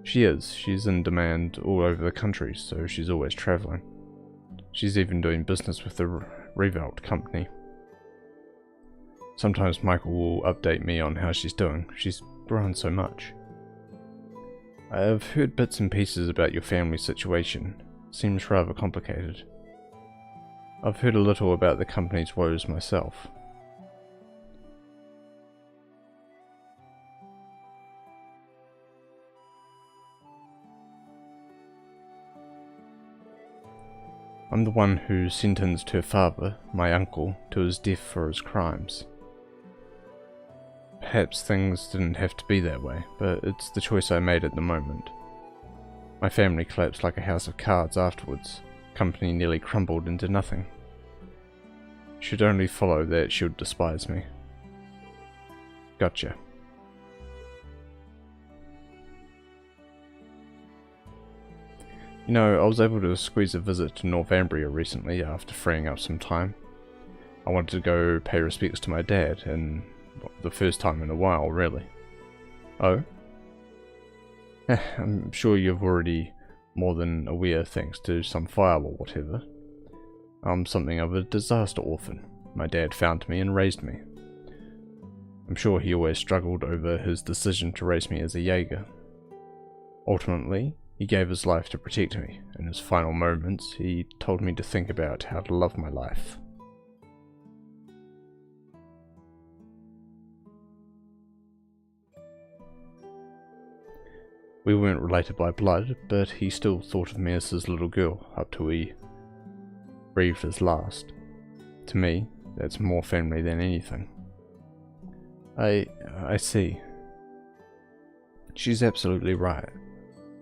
She is. She's in demand all over the country, so she's always travelling. She's even doing business with the Reverie company. Sometimes Michael will update me on how she's doing. She's grown so much. I've heard bits and pieces about your family situation. Seems rather complicated. I've heard a little about the company's woes myself. I'm the one who sentenced her father, my uncle, to his death for his crimes. Perhaps things didn't have to be that way, but it's the choice I made at the moment. My family collapsed like a house of cards afterwards. Company nearly crumbled into nothing. Should only follow that she'll despise me. Gotcha. You know, I was able to squeeze a visit to Northumbria recently after freeing up some time. I wanted to go pay respects to my dad, and the first time in a while, really. Oh? I'm sure you've already more than aware thanks to some file or whatever. I'm something of a disaster orphan. My dad found me and raised me. I'm sure he always struggled over his decision to raise me as a Jaeger. Ultimately, he gave his life to protect me. In his final moments, he told me to think about how to love my life. We weren't related by blood, but he still thought of me as his little girl up till he breathed his last. To me, that's more family than anything. I see. She's absolutely right.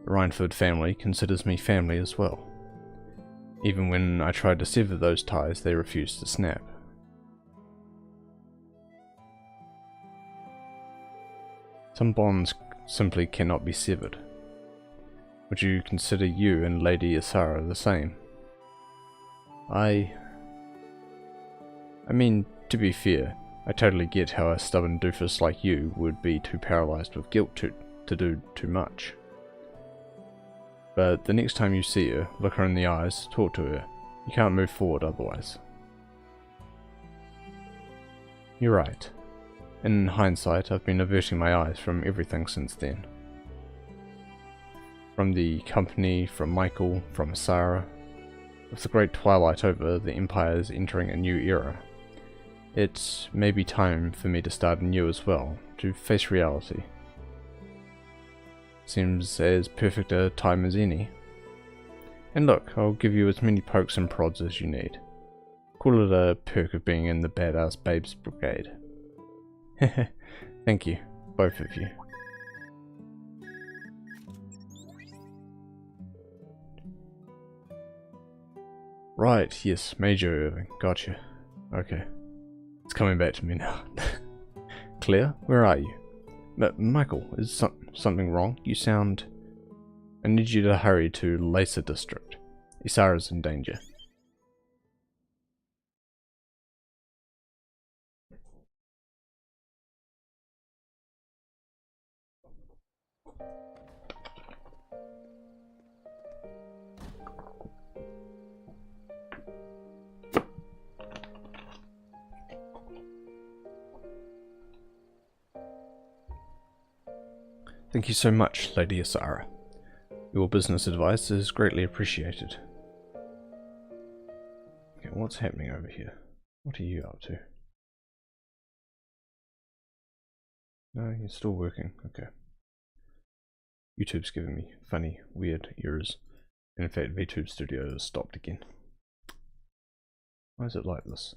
The Rhineford family considers me family as well. Even when I tried to sever those ties, they refused to snap. Some bonds simply cannot be severed. Would you consider you and Lady Isara the same? I mean, to be fair, I totally get how a stubborn doofus like you would be too paralyzed with guilt to do too much. But the next time you see her, look her in the eyes, talk to her. You can't move forward otherwise. You're right. In hindsight, I've been averting my eyes from everything since then. From the company, from Michael, from Sarah. With the great twilight over, the Empire is entering a new era. It may be time for me to start anew as well, to face reality. Seems as perfect a time as any. And look, I'll give you as many pokes and prods as you need. Call it a perk of being in the Badass Babes Brigade. Thank you, both of you. Right, yes, Major Irving, gotcha. Okay. It's coming back to me now. Claire, where are you? Michael, is something wrong? You sound... I need you to hurry to Lacer District. Isara's in danger. Thank you so much, Lady Isara. Your business advice is greatly appreciated. Okay, what's happening over here? What are you up to? No, you're still working. Okay. YouTube's giving me funny, weird errors. And in fact, VTube Studio has stopped again. Why is it like this?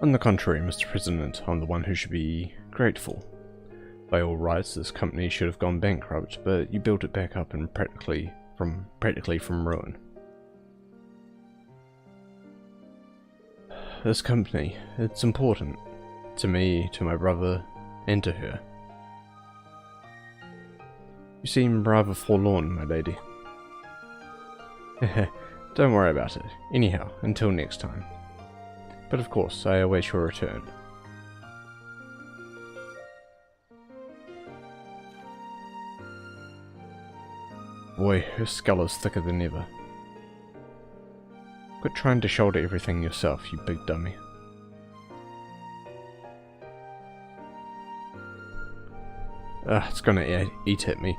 On the contrary, Mr. President, I'm the one who should be grateful. By all rights, this company should have gone bankrupt, but you built it back up and practically from ruin. This company, it's important. To me, to my brother, and to her. You seem rather forlorn, my lady. Don't worry about it. Anyhow, until next time. But of course, I await your return. Boy, her skull is thicker than ever. Quit trying to shoulder everything yourself, you big dummy. It's gonna eat at me.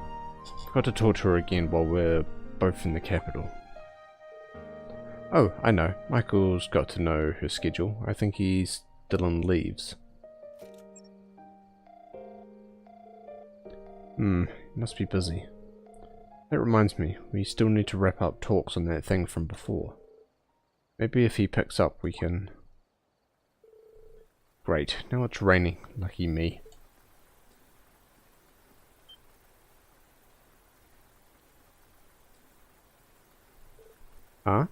Got to talk to her again while we're both in the capital. Oh, I know. Michael's got to know her schedule. I think he's still on leaves. Must be busy. That reminds me, we still need to wrap up talks on that thing from before. Maybe if he picks up we can... Great, now it's raining. Lucky me. Huh?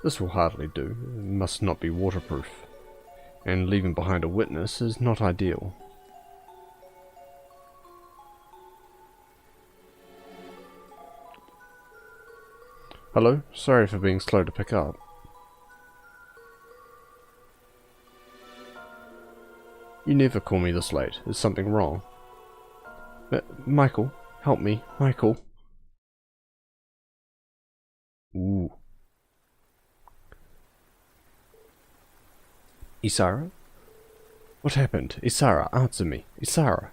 This will hardly do. It must not be waterproof. And leaving behind a witness is not ideal. Hello? Sorry for being slow to pick up. You never call me this late. Is something wrong? Michael, help me. Michael. Ooh. Isara? What happened? Isara, answer me. Isara.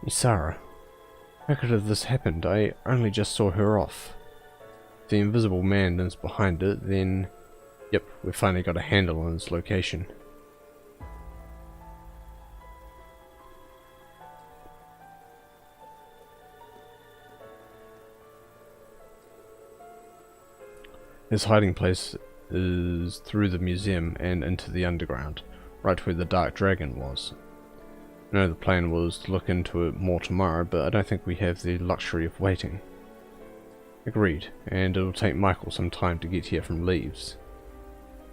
Isara. How could have this happened? I only just saw her off. If the invisible man is behind it, then... Yep, we've finally got a handle on its location. His hiding place is through the museum and into the underground, right where the Dark Dragon was. I know the plan was to look into it more tomorrow, but I don't think we have the luxury of waiting. Agreed, and it'll take Michael some time to get here from Leaves.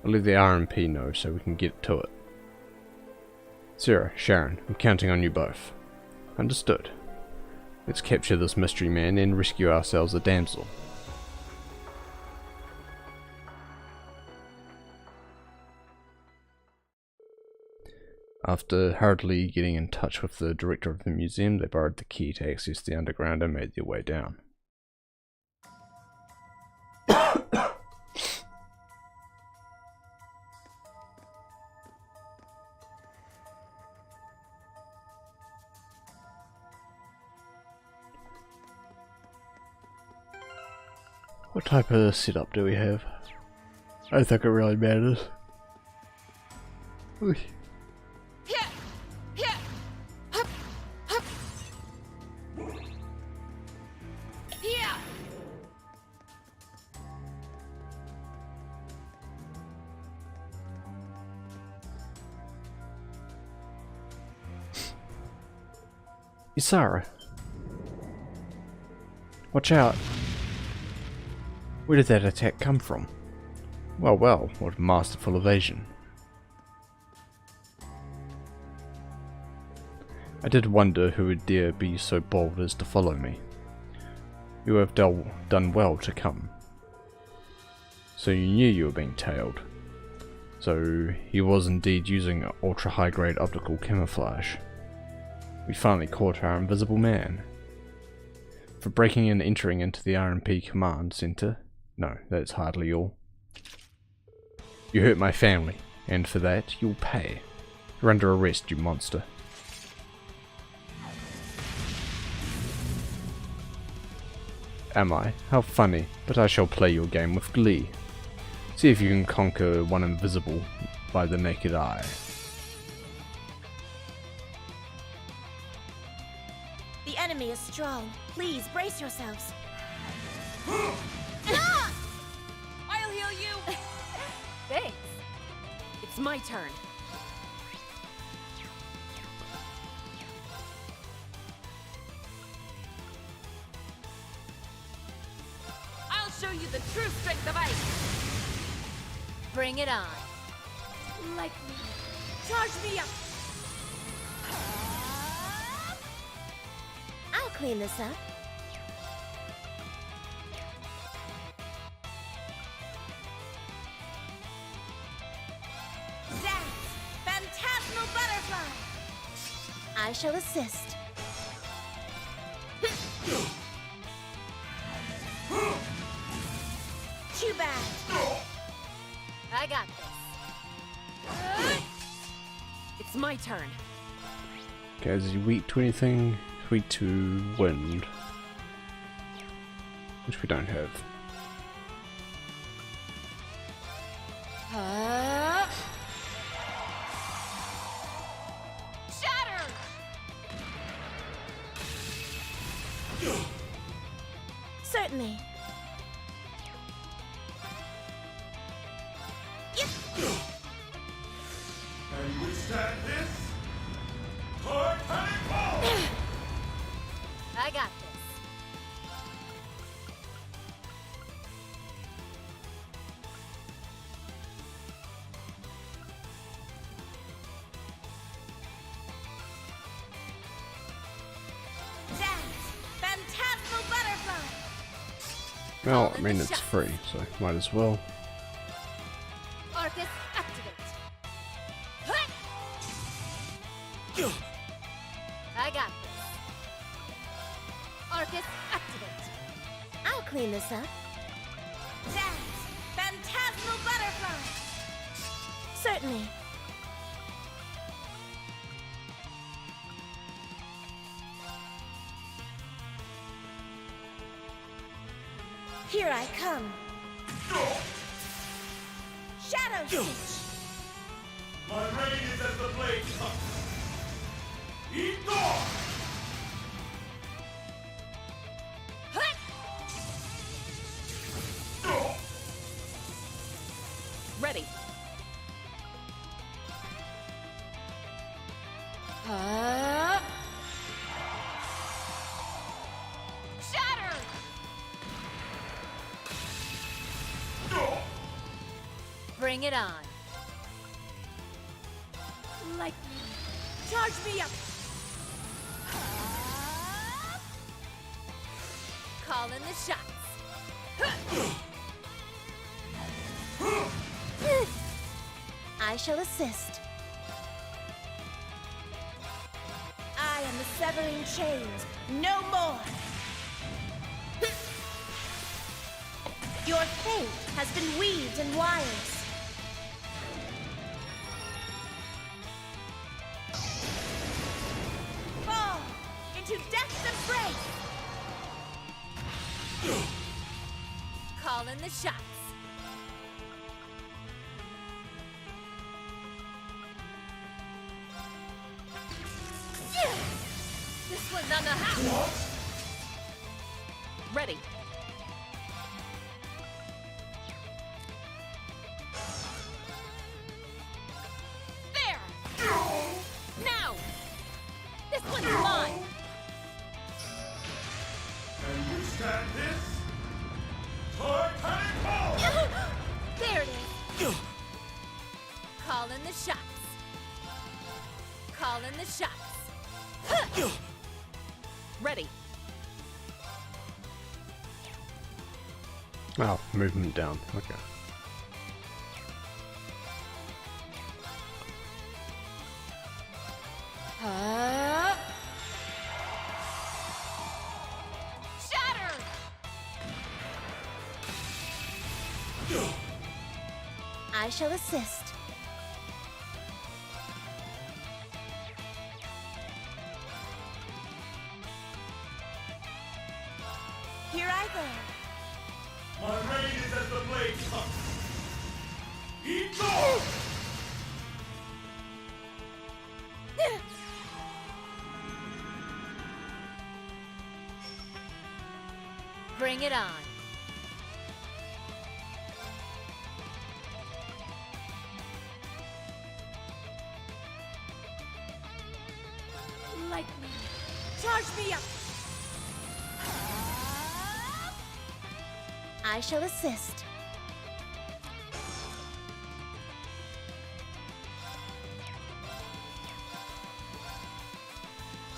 I'll let the RMP know so we can get to it. Sarah, Sharon, I'm counting on you both. Understood. Let's capture this mystery man and rescue ourselves a damsel. After hurriedly getting in touch with the director of the museum, they borrowed the key to access the underground and made their way down. What type of setup do we have? I don't think it really matters. Ooh. Isara. Watch out. Where did that attack come from? Well, well, what masterful evasion. I did wonder who would dare be so bold as to follow me. You have done well to come. So you knew you were being tailed. So he was indeed using ultra high grade optical camouflage. We finally caught our invisible man. For breaking and entering into the RMP command center? No, that's hardly all. You hurt my family, and for that, you'll pay. You're under arrest, you monster. Am I? How funny, but I shall play your game with glee. See if you can conquer one invisible by the naked eye. The enemy is strong. Please brace yourselves. I'll heal you! Thanks. It's my turn. I'll show you the true strength of ice! Bring it on. Like me. Charge me up. I'll clean this up. Dance! Phantasmal butterfly! I shall assist. Too bad. I got this. It's my turn. Guys, is he weak to anything? Weak to wind. Which we don't have. Shatter! Certainly. Can you withstand this? Titanic ball! I got this. Dance! Phantasmal butterfly! Well, I mean, it's free, so might as well. Arcus, activate! I got this. Arcus, activate! I'll clean this up. Dance! Phantasmal butterfly! Certainly. Here I come. Shadow Stitch. My reign is as the blade comes. Eat dawn! Ready. Shatter! Bring it on. Like me. Charge me up. Call in the shots. I shall assist. I am the severing chains. No more. Your fate has been weaved in wires. Fall into death's embrace. Call in the shots. This one's on the house. Ready. There! Now! This one's mine! Can you withstand this? Titanic ball! There it is! Call in the shots. Call in the shots. Ready. Oh, movement down. Okay. I shall assist. Here I go. My reign is as the blade comes. Ito! Bring it on. Lightning, charge me up. I shall assist.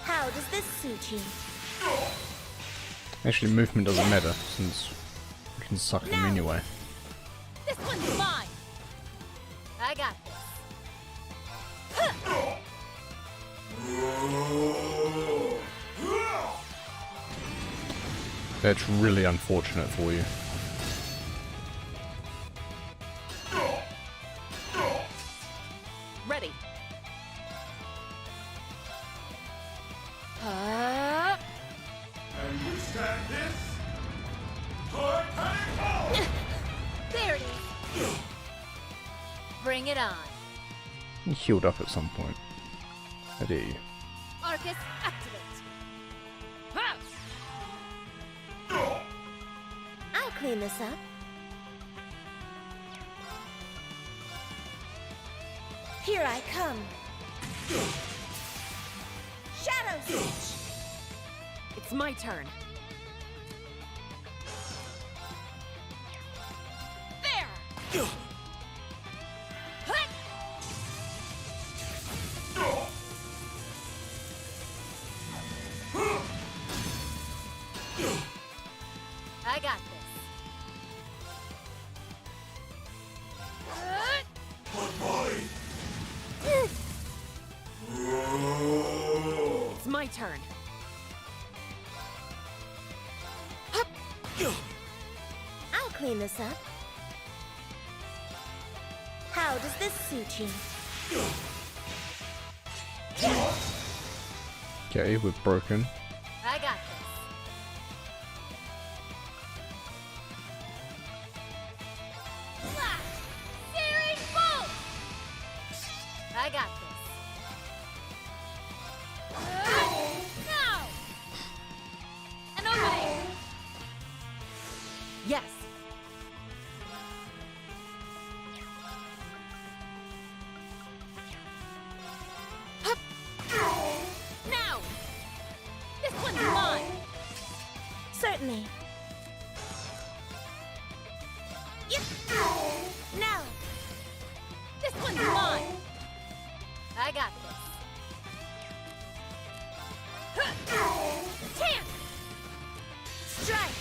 How does this suit you? Actually, movement doesn't matter since we can suck him anyway. This one's mine. I got this. That's really unfortunate for you. Ready. And you stand this? Titanic Ball! There it is. Bring it on. He healed up at some point. How dare you? Arcus, activate. Ha! I'll clean this up. Here I come. Shadow Siege! It's my turn. There! Hut! I got this. Hut! But mine! It's my turn. I'll clean this up. How does this suit you? Okay, we're broken. I got this. Flash! Searing bolt! I got this. Now! An opening! Yes. Now! This one's mine! Certainly. Yep. Now. This one's mine! I got this. Chance! Strike.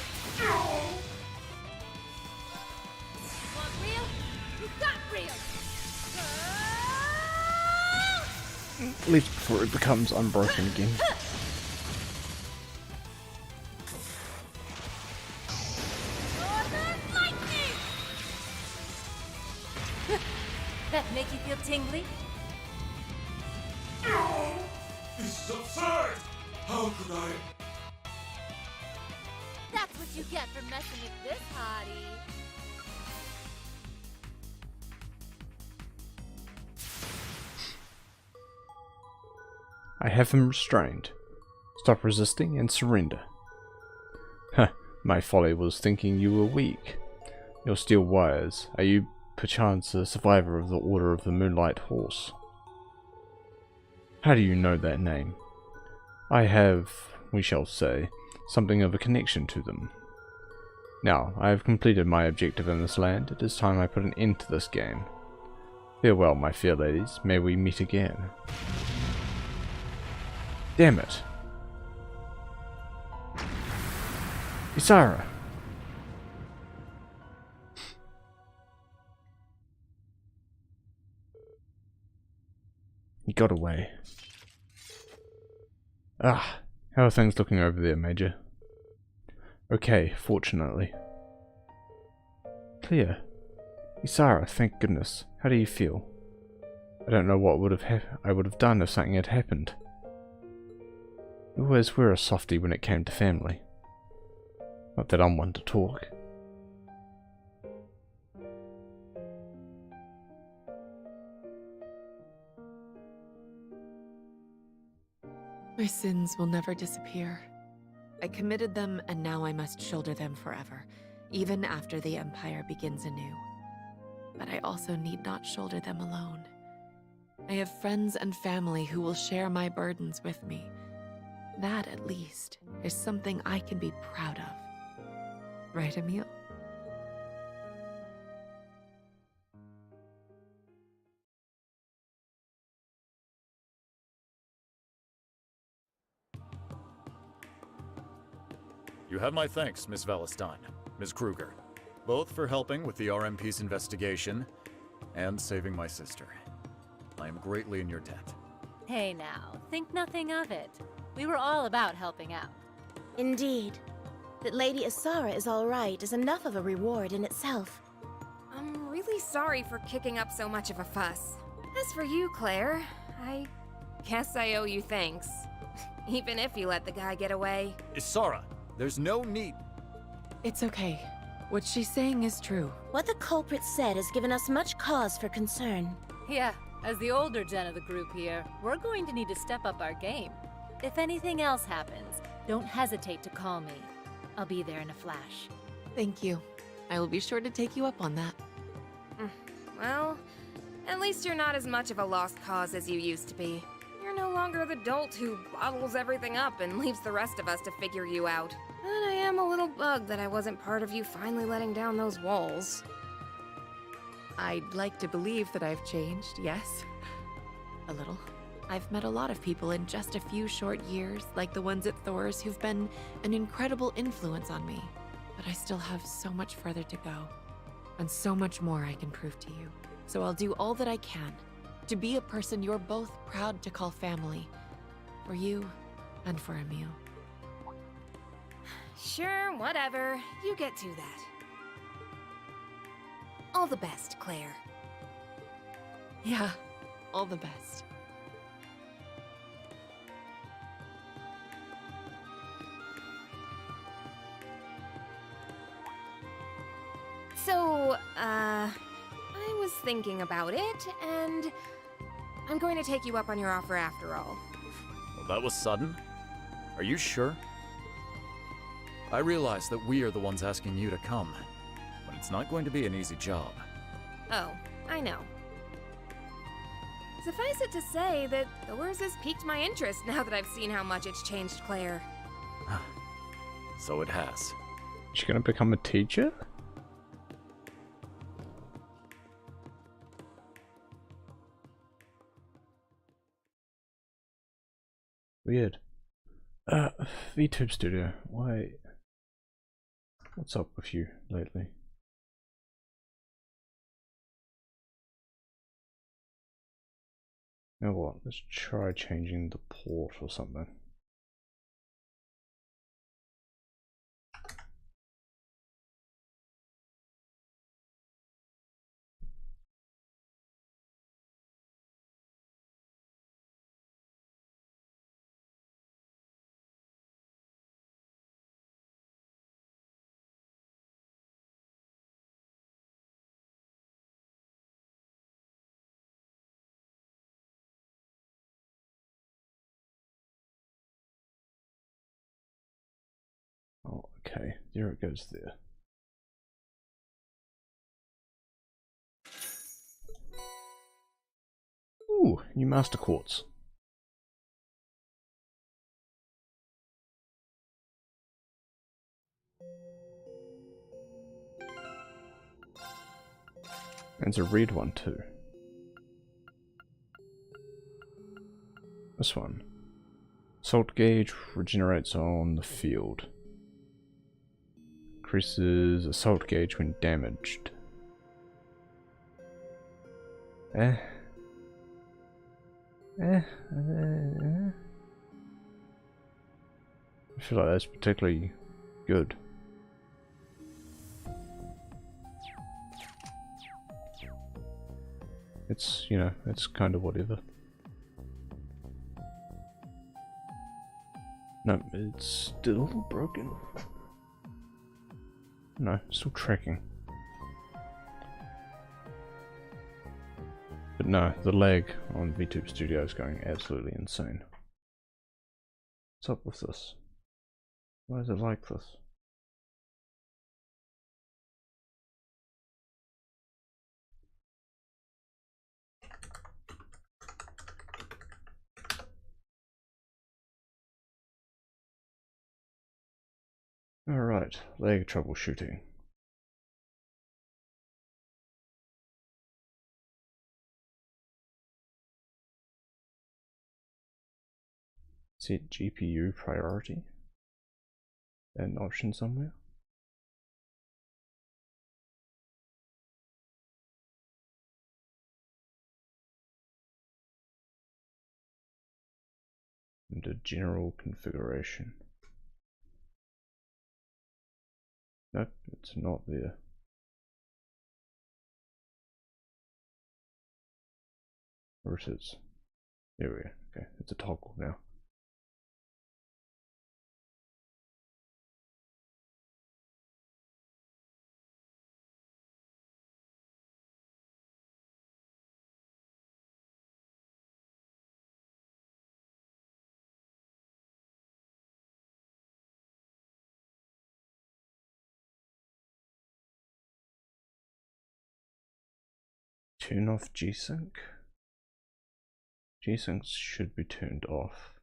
Want real? You got real! At least before it becomes unbroken again. Northern lightning! That make you feel tingly? This is absurd! How could I? That's what you get for messing with this hottie. I have him restrained. Stop resisting and surrender. Huh, my folly was thinking you were weak. Your steel wires. Are you perchance a survivor of the Order of the Moonlight Horse? How do you know that name? I have, we shall say, something of a connection to them. Now, I have completed my objective in this land. It is time I put an end to this game. Farewell, my fair ladies. May we meet again. Damn it. Isara! He got away. Ah, how are things looking over there, Major? Okay, fortunately. Clear. Isara, thank goodness. How do you feel? I don't know what I would have done if something had happened. You always were a softie when it came to family. Not that I'm one to talk. My sins will never disappear. I committed them, and now I must shoulder them forever, even after the Empire begins anew. But I also need not shoulder them alone. I have friends and family who will share my burdens with me. That, at least, is something I can be proud of. Right, Emil? You have my thanks, Miss Valestine, Ms. Kruger, both for helping with the RMP's investigation and saving my sister. I am greatly in your debt. Hey now, think nothing of it. We were all about helping out. Indeed. That Lady Isara is all right is enough of a reward in itself. I'm really sorry for kicking up so much of a fuss. As for you, Claire, I guess I owe you thanks. Even if you let the guy get away. Isara, there's no need. It's okay. What she's saying is true. What the culprit said has given us much cause for concern. Yeah, as the older gen of the group here, we're going to need to step up our game. If anything else happens, don't hesitate to call me. I'll be there in a flash. Thank you. I will be sure to take you up on that. Well, at least you're not as much of a lost cause as you used to be. You're no longer the dolt who bottles everything up and leaves the rest of us to figure you out. But I am a little bugged that I wasn't part of you finally letting down those walls. I'd like to believe that I've changed, yes. A little. I've met a lot of people in just a few short years, like the ones at Thor's, who've been an incredible influence on me. But I still have so much further to go, and so much more I can prove to you. So I'll do all that I can to be a person you're both proud to call family. For you, and for Emil. Sure, whatever. You get to that. All the best, Claire. Yeah, all the best. So, I was thinking about it, and I'm going to take you up on your offer after all. Well, that was sudden. Are you sure? I realize that we are the ones asking you to come, but it's not going to be an easy job. Oh, I know. Suffice it to say that Thor's has piqued my interest now that I've seen how much it's changed Claire. So it has. Is she gonna become a teacher? Weird. VTube Studio, why? What's up with you lately? You know what? Let's try changing the port or something. Oh, okay. There it goes there. Ooh, new master quartz. And it's a red one too. This one. Salt gauge regenerates on the field. Increases assault gauge when damaged. I feel like that's particularly good. It's, you know, it's kind of whatever. No, it's still broken. No, still tracking. But no, the lag on VTube Studio is going absolutely insane. What's up with this? Why is it like this? Alright, lag troubleshooting. Set GPU priority? An option somewhere? Into general configuration. Nope, it's not there. Or it is. There we go. Okay, it's a toggle now. Turn off G-Sync? G-Sync should be turned off.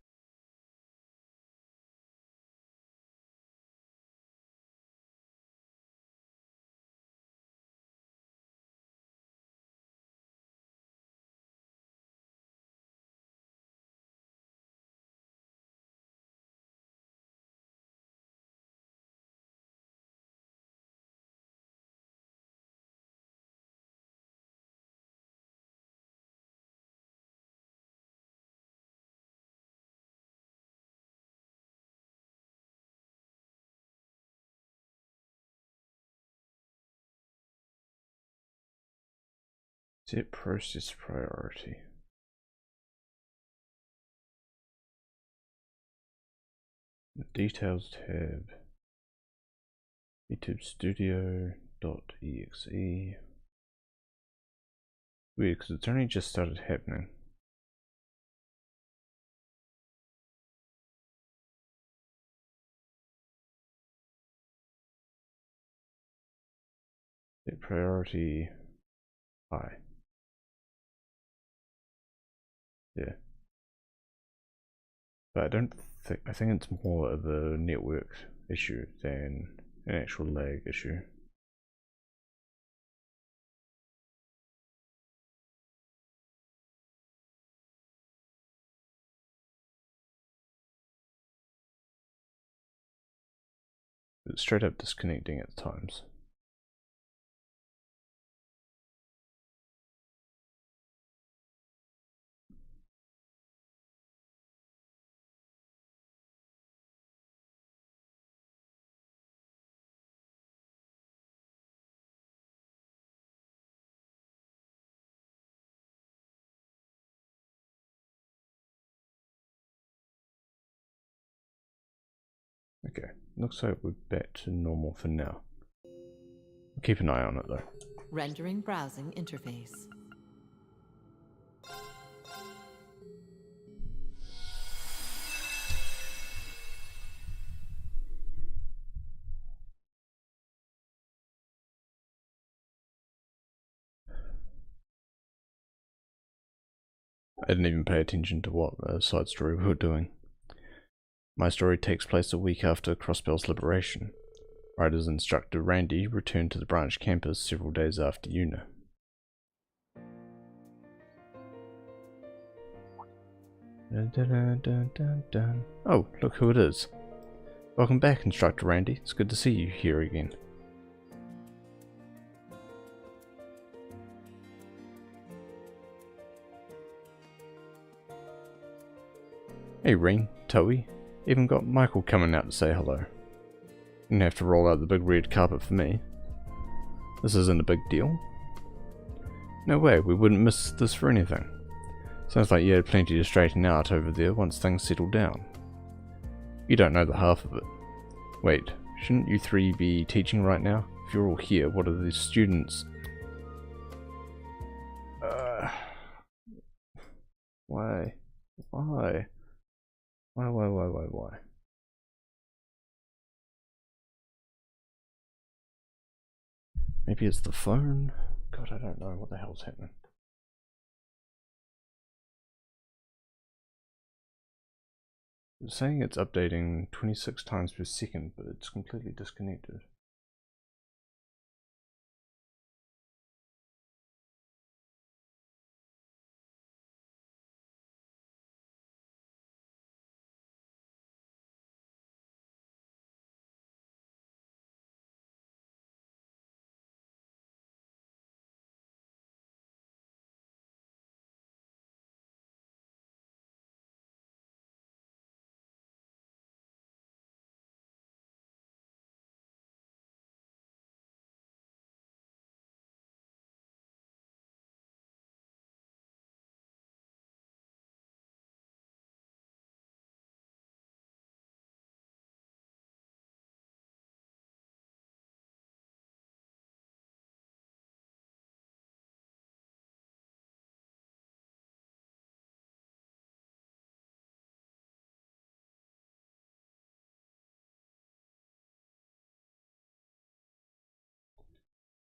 Set process priority. The details tab. YouTube Studio.exe. Weird, because it's only just started happening. Set priority high. Yeah. But I don't think, I think it's more of a network issue than an actual lag issue. It's straight up disconnecting at times. Okay, looks like we're back to normal for now. Keep an eye on it though. Rendering browsing interface. I didn't even pay attention to what side story we were doing. My story takes place a week after Crossbell's liberation. Ryder's instructor Randy returned to the branch campus several days after Una. Oh, look who it is. Welcome back, Instructor Randy. It's good to see you here again. Hey Ring, Toey. Even got Michael coming out to say hello. Didn't have to roll out the big red carpet for me. This isn't a big deal. No way, we wouldn't miss this for anything. Sounds like you had plenty to straighten out over there once things settled down. You don't know the half of it. Wait, shouldn't you three be teaching right now? If you're all here, what are the students? Why? Why? Why? Maybe it's the phone? God, I don't know what the hell's happening. It's saying it's updating 26 times per second, but it's completely disconnected.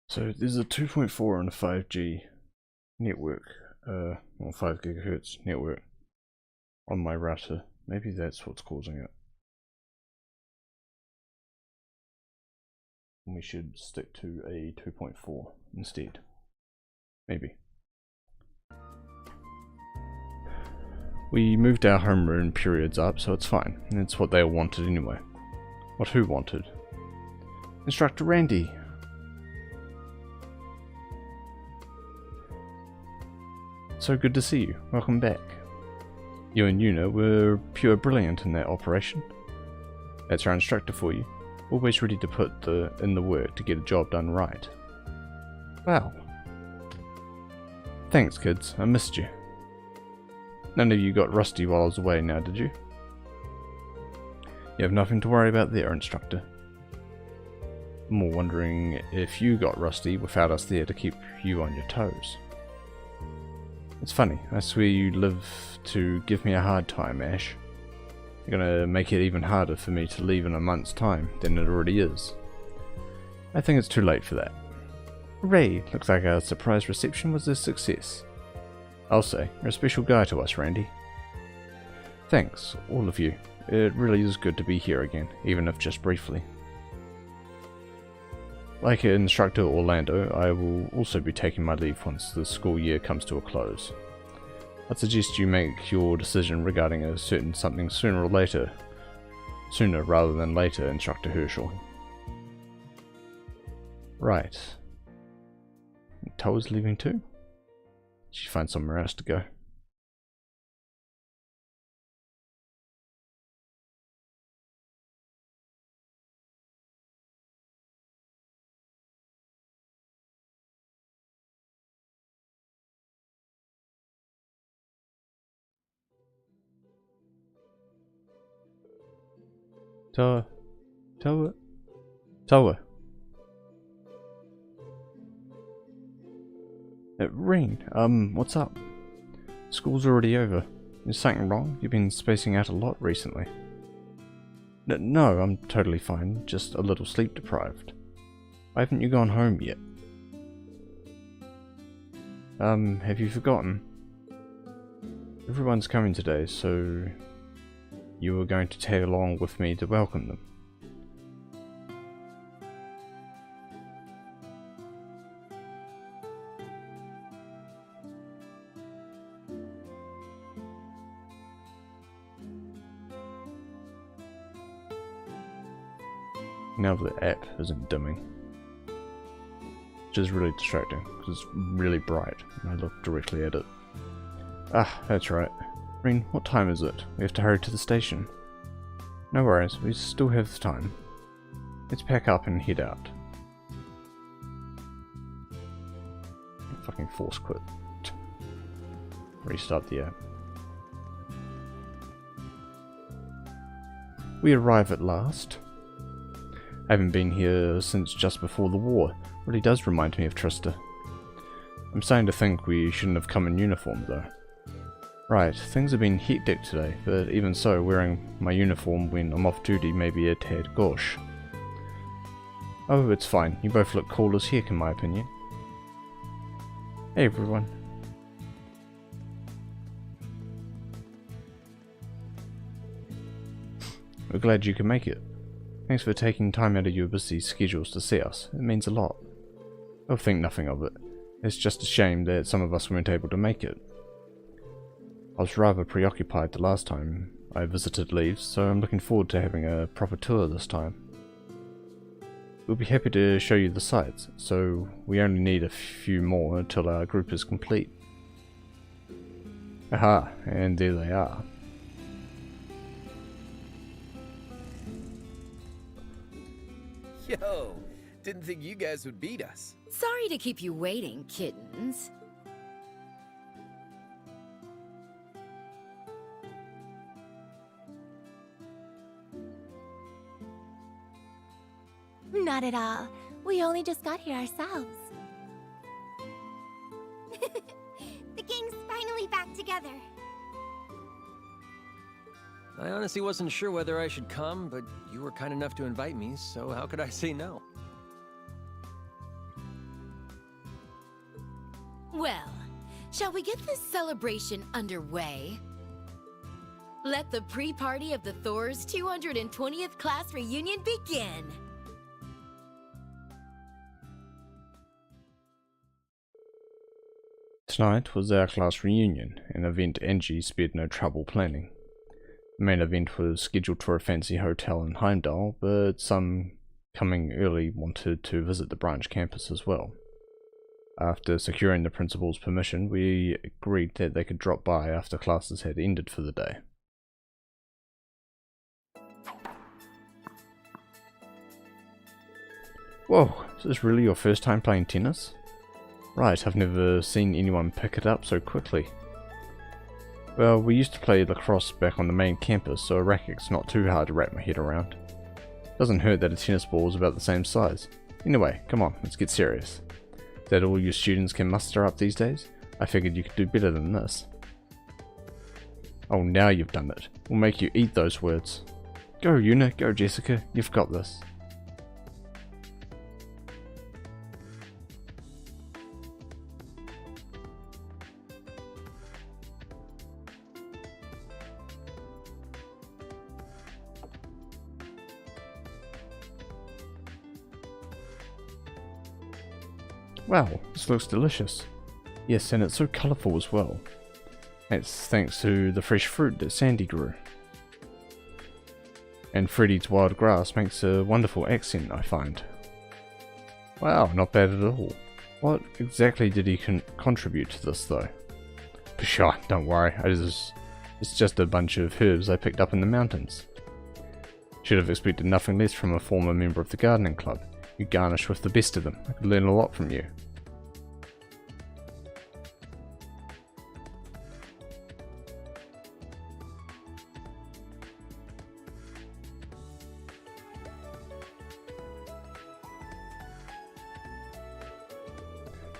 So there's a 2.4 and a 5G network, or 5 gigahertz network on my router. Maybe that's what's causing it. And we should stick to a 2.4 instead. Maybe. We moved our homeroom periods up, so it's fine. And it's what they all wanted anyway. What who wanted? Instructor Randy! So good to see you. Welcome back. You and Yuna were pure brilliant in that operation. That's our instructor for you. Always ready to put in the work to get a job done right. Wow. Thanks, kids. I missed you. None of you got rusty while I was away now, did you? You have nothing to worry about there, instructor. I'm more wondering if you got rusty without us there to keep you on your toes. It's funny, I swear you live to give me a hard time, Ash. You're gonna make it even harder for me to leave in a month's time than it already is. I think it's too late for that. Hooray! Looks like our surprise reception was a success. I'll say, you're a special guy to us, Randy. Thanks, all of you. It really is good to be here again, even if just briefly. Like Instructor Orlando, I will also be taking my leave once the school year comes to a close. I'd suggest you make your decision regarding a certain something sooner rather than later, Instructor Herschel. Right. Toa's leaving too? She find somewhere else to go. Toa. Rean, what's up? School's already over. Is something wrong? You've been spacing out a lot recently. No, I'm totally fine, just a little sleep deprived. Why haven't you gone home yet? Have you forgotten? Everyone's coming today, so you were going to tag along with me to welcome them. Now the app isn't dimming, which is really distracting because it's really bright and I look directly at it. Ah, that's right. Rean, what time is it? We have to hurry to the station. No worries, we still have time. Let's pack up and head out. Fucking force quit. Restart the app. We arrive at last. I haven't been here since just before the war. Really does remind me of Trista. I'm starting to think we shouldn't have come in uniform though. Right, things have been hectic today, but even so, wearing my uniform when I'm off duty may be a tad gauche. Oh, it's fine. You both look cool as heck in my opinion. Hey everyone. We're glad you could make it. Thanks for taking time out of your busy schedules to see us. It means a lot. Oh, think nothing of it. It's just a shame that some of us weren't able to make it. I was rather preoccupied the last time I visited Leaves, so I'm looking forward to having a proper tour this time. We'll be happy to show you the sights, so we only need a few more until our group is complete. Aha, and there they are. Yo, didn't think you guys would beat us. Sorry to keep you waiting, kittens. Not at all. We only just got here ourselves. The gang's finally back together. I honestly wasn't sure whether I should come, but you were kind enough to invite me, so how could I say no? Well, shall we get this celebration underway? Let the pre-party of the Thor's 220th class reunion begin! Tonight was our class reunion, an event Angie spared no trouble planning. The main event was scheduled for a fancy hotel in Heimdall, but some coming early wanted to visit the branch campus as well. After securing the principal's permission, we agreed that they could drop by after classes had ended for the day. Whoa, is this really your first time playing tennis? Right, I've never seen anyone pick it up so quickly. Well, we used to play lacrosse back on the main campus, so a racket's not too hard to wrap my head around. Doesn't hurt that a tennis ball is about the same size. Anyway, come on, let's get serious. Is that all your students can muster up these days? I figured you could do better than this. Oh, now you've done it. We'll make you eat those words. Go, Una, go, Jessica, you've got this. Wow, this looks delicious. Yes, and it's so colourful as well. That's thanks to the fresh fruit that Sandy grew. And Freddy's wild grass makes a wonderful accent, I find. Wow, not bad at all. What exactly did he contribute to this though? Pshaw, don't worry, it's just a bunch of herbs I picked up in the mountains. Should have expected nothing less from a former member of the gardening club. You garnish with the best of them. I could learn a lot from you.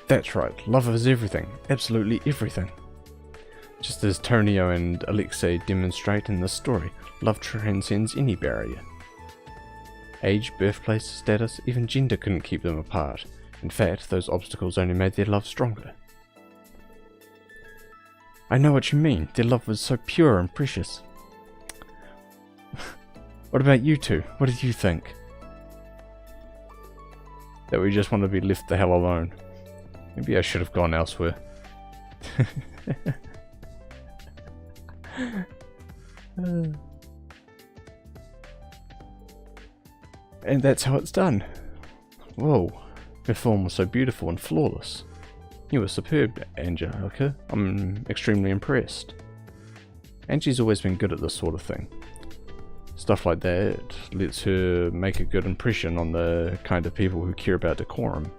That's right, love is everything, absolutely everything. Just as Tonio and Alexei demonstrate in this story, love transcends any barrier. Age, birthplace, status, even gender couldn't keep them apart. In fact, those obstacles only made their love stronger. I know what you mean, their love was so pure and precious. What about you two? What did you think? That we just want to be left the hell alone. Maybe I should have gone elsewhere. And that's how it's done. Whoa, her form was so beautiful and flawless. You were superb, Angelica. I'm extremely impressed. Angie's always been good at this sort of thing. Stuff like that lets her make a good impression on the kind of people who care about decorum.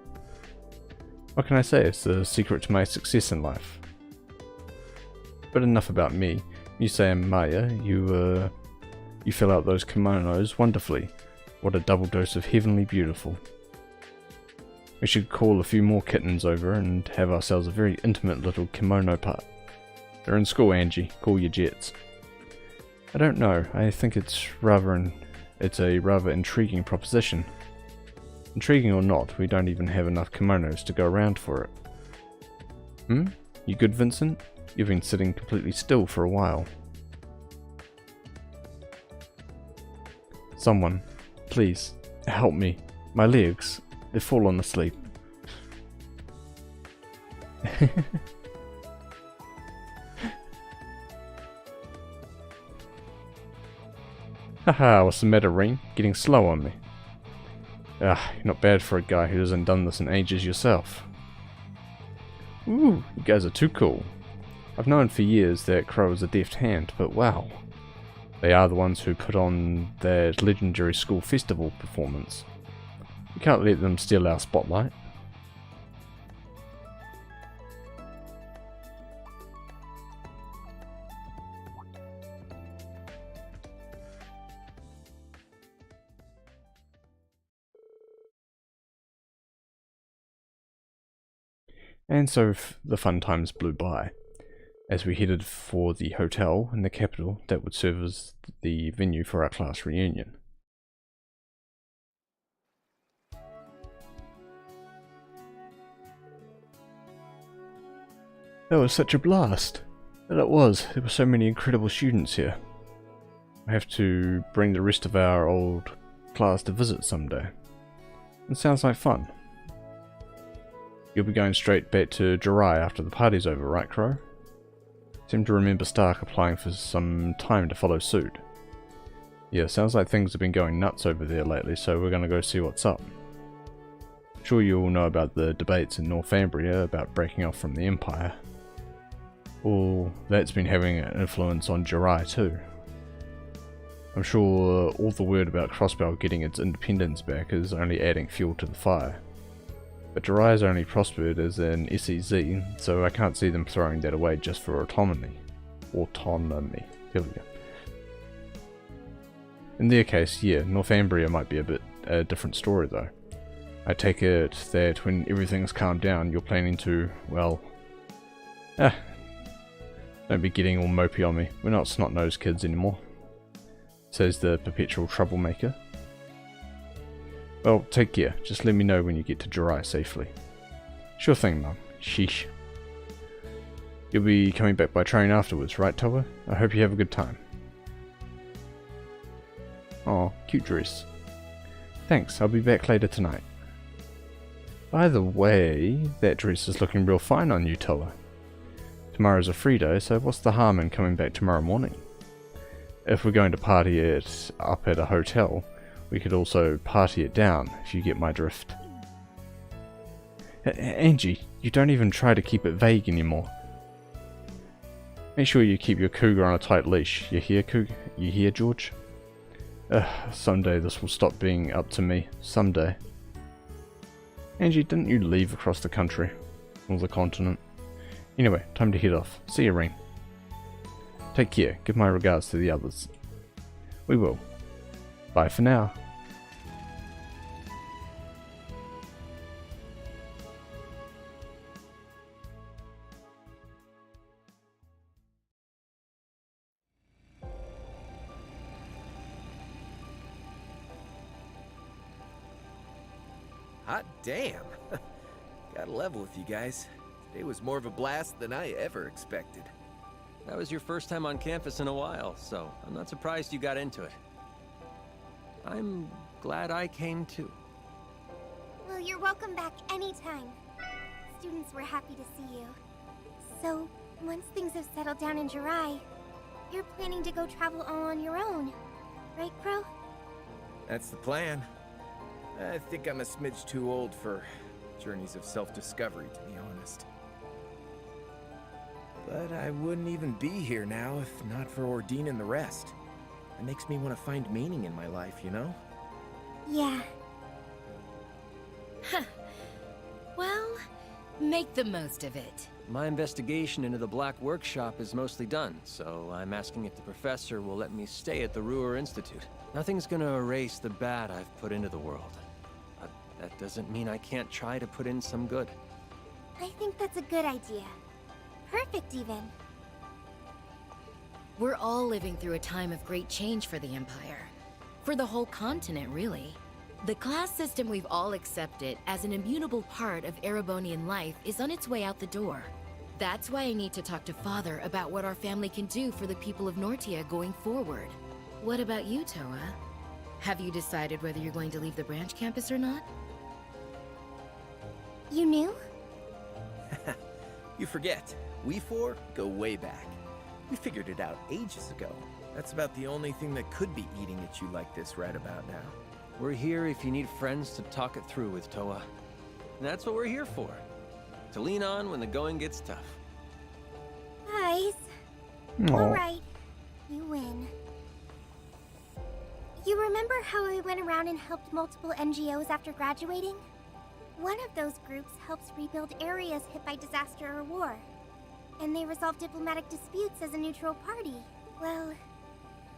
What can I say? It's the secret to my success in life. But enough about me. Misei and Maya, you fill out those kimonos wonderfully. What a double dose of heavenly beautiful. We should call a few more kittens over and have ourselves a very intimate little kimono part. They're in school, Angie. Call your jets. I don't know. I think it's a rather intriguing proposition. Intriguing or not, we don't even have enough kimonos to go around for it. You good, Vincent? You've been sitting completely still for a while. Someone, please, help me. My legs, they've fallen asleep. Haha, what's the matter, Ring? Getting slow on me. You're not bad for a guy who hasn't done this in ages yourself. Ooh, you guys are too cool. I've known for years that Crow is a deft hand, but wow. They are the ones who put on that legendary school festival performance. You can't let them steal our spotlight. And so the fun times blew by, as we headed for the hotel in the capital that would serve as the venue for our class reunion. That was such a blast! That it was. There were so many incredible students here. I have to bring the rest of our old class to visit someday. It sounds like fun. You'll be going straight back to Jirai after the party's over, right, Crow? Seem to remember Stark applying for some time to follow suit. Yeah, sounds like things have been going nuts over there lately, so we're gonna go see what's up. Sure, you all know about the debates in Northumbria about breaking off from the Empire. Well, that's been having an influence on Jirai too. I'm sure all the word about Crossbell getting its independence back is only adding fuel to the fire. But Jirai has only prospered as an SEZ, so I can't see them throwing that away just for autonomy. Autonomy. Here we go. In their case, yeah, Northumbria might be a different story though. I take it that when everything's calmed down, you're planning to, well... don't be getting all mopey on me. We're not snot-nosed kids anymore, says the perpetual troublemaker. Well, take care. Just let me know when you get to Jirai safely. Sure thing, Mum. Sheesh. You'll be coming back by train afterwards, right, Toa? I hope you have a good time. Aw, cute dress. Thanks, I'll be back later tonight. By the way, that dress is looking real fine on you, Toa. Tomorrow's a free day, so what's the harm in coming back tomorrow morning? If we're going to party it up at a hotel, we could also party it down, if you get my drift. Angie, you don't even try to keep it vague anymore. Make sure you keep your cougar on a tight leash. You hear, cougar? You hear, George? Someday this will stop being up to me. Someday. Angie, didn't you leave across the country? Or the continent? Anyway, time to head off. See you, Ring. Take care. Give my regards to the others. We will. Bye for now. Hot damn. Gotta level with you guys. Today was more of a blast than I ever expected. That was your first time on campus in a while, so I'm not surprised you got into it. I'm glad I came too. Well, you're welcome back anytime. Students were happy to see you. So, once things have settled down in Jirai, you're planning to go travel all on your own, right, Crow? That's the plan. I think I'm a smidge too old for journeys of self-discovery, to be honest. But I wouldn't even be here now if not for Ordine and the rest. It makes me want to find meaning in my life, you know? Yeah. Well, Make the most of it. My investigation into the Black Workshop is mostly done, so I'm asking if the professor will let me stay at the Ruhr Institute. Nothing's gonna erase the bad I've put into the world. But that doesn't mean I can't try to put in some good. I think that's a good idea. Perfect, even. We're all living through a time of great change for the Empire. For the whole continent, really. The class system we've all accepted as an immutable part of Erebonian life is on its way out the door. That's why I need to talk to Father about what our family can do for the people of Nortia going forward. What about you, Toa? Have you decided whether you're going to leave the branch campus or not? You knew? You forget, we four go way back. We figured it out ages ago. That's about the only thing that could be eating at you like this right about now. We're here if you need friends to talk it through with, Toa. And that's what we're here for. To lean on when the going gets tough. Guys. Alright, you win. You remember how I went around and helped multiple NGOs after graduating? One of those groups helps rebuild areas hit by disaster or war. And they resolve diplomatic disputes as a neutral party. Well,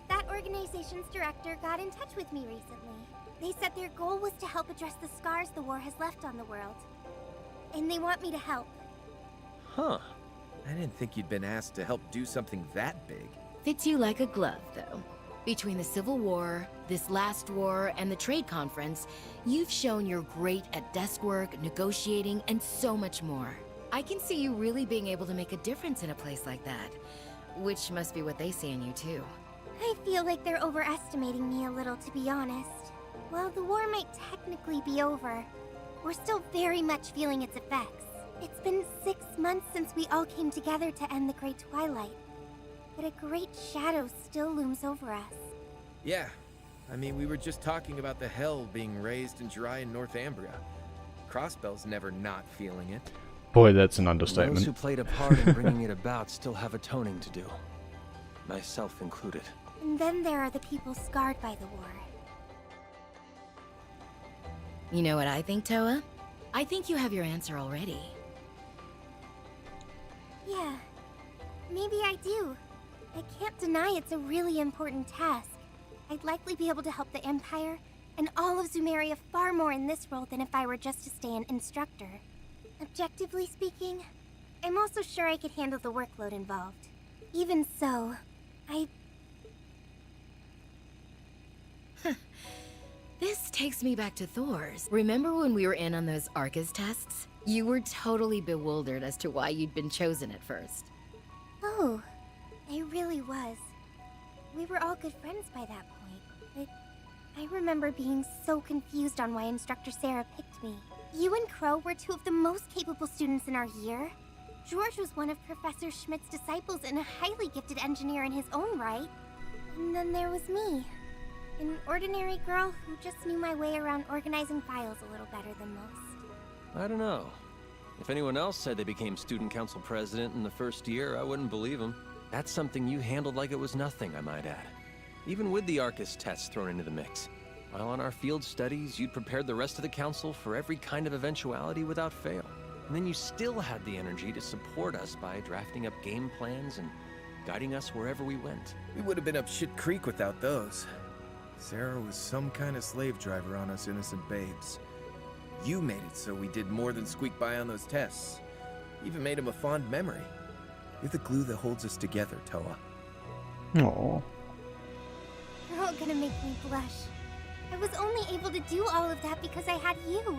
that organization's director got in touch with me recently. They said their goal was to help address the scars the war has left on the world. And they want me to help. Huh. I didn't think you'd been asked to help do something that big. Fits you like a glove, though. Between the Civil War, this last war, and the trade conference, you've shown you're great at desk work, negotiating, and so much more. I can see you really being able to make a difference in a place like that. Which must be what they see in you, too. I feel like they're overestimating me a little, to be honest. While the war might technically be over, we're still very much feeling its effects. It's been 6 months since we all came together to end the Great Twilight. But a great shadow still looms over us. Yeah. I mean, we were just talking about the hell being raised in Jirai and Northumbria. Crossbell's never not feeling it. Boy, that's an Those understatement. who played a part in bringing it about still have atoning to do. Myself included. And then there are the people scarred by the war. You know what I think, Toa? I think you have your answer already. Yeah, maybe I do. I can't deny it's a really important task. I'd likely be able to help the Empire and all of Zumeria far more in this role than if I were just to stay an instructor. Objectively speaking, I'm also sure I could handle the workload involved. Even so, This takes me back to Thor's. Remember when we were in on those Arcus tests? You were totally bewildered as to why you'd been chosen at first. Oh, I really was. We were all good friends by that point, but I remember being so confused on why Instructor Sarah picked me. You and Crow were two of the most capable students in our year. George was one of Professor Schmidt's disciples and a highly gifted engineer in his own right. And then there was me, an ordinary girl who just knew my way around organizing files a little better than most. I don't know. If anyone else said they became student council president in the first year, I wouldn't believe them. That's something you handled like it was nothing, I might add. Even with the Arcus tests thrown into the mix. While on our field studies, you'd prepared the rest of the council for every kind of eventuality without fail. And then you still had the energy to support us by drafting up game plans and guiding us wherever we went. We would have been up shit creek without those. Sarah was some kind of slave driver on us innocent babes. You made it so we did more than squeak by on those tests. Even made him a fond memory. You're the glue that holds us together, Toa. Aww. You're all gonna make me blush. I was only able to do all of that because I had you.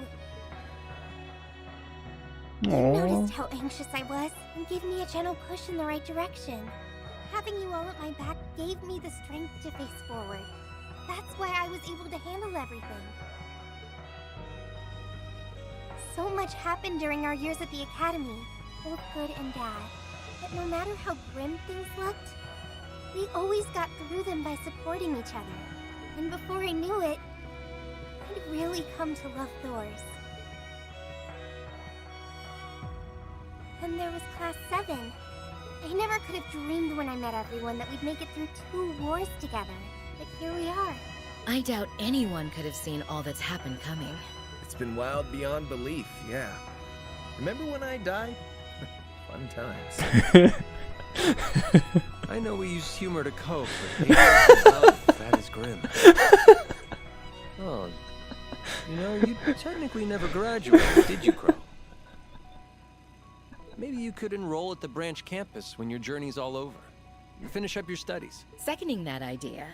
You noticed how anxious I was and gave me a gentle push in the right direction. Having you all at my back gave me the strength to face forward. That's why I was able to handle everything. So much happened during our years at the Academy, both good and bad. But no matter how grim things looked, we always got through them by supporting each other. And before I knew it, I'd really come to love Thor's. Then there was Class 7. I never could have dreamed when I met everyone that we'd make it through 2 wars together. But here we are. I doubt anyone could have seen all that's happened coming. It's been wild beyond belief, yeah. Remember when I died? Fun times. I know we use humor to cope, but that is grim. Oh, you know, you technically never graduated, did you, Crow? Maybe you could enroll at the branch campus when your journey's all over. You finish up your studies. Seconding that idea.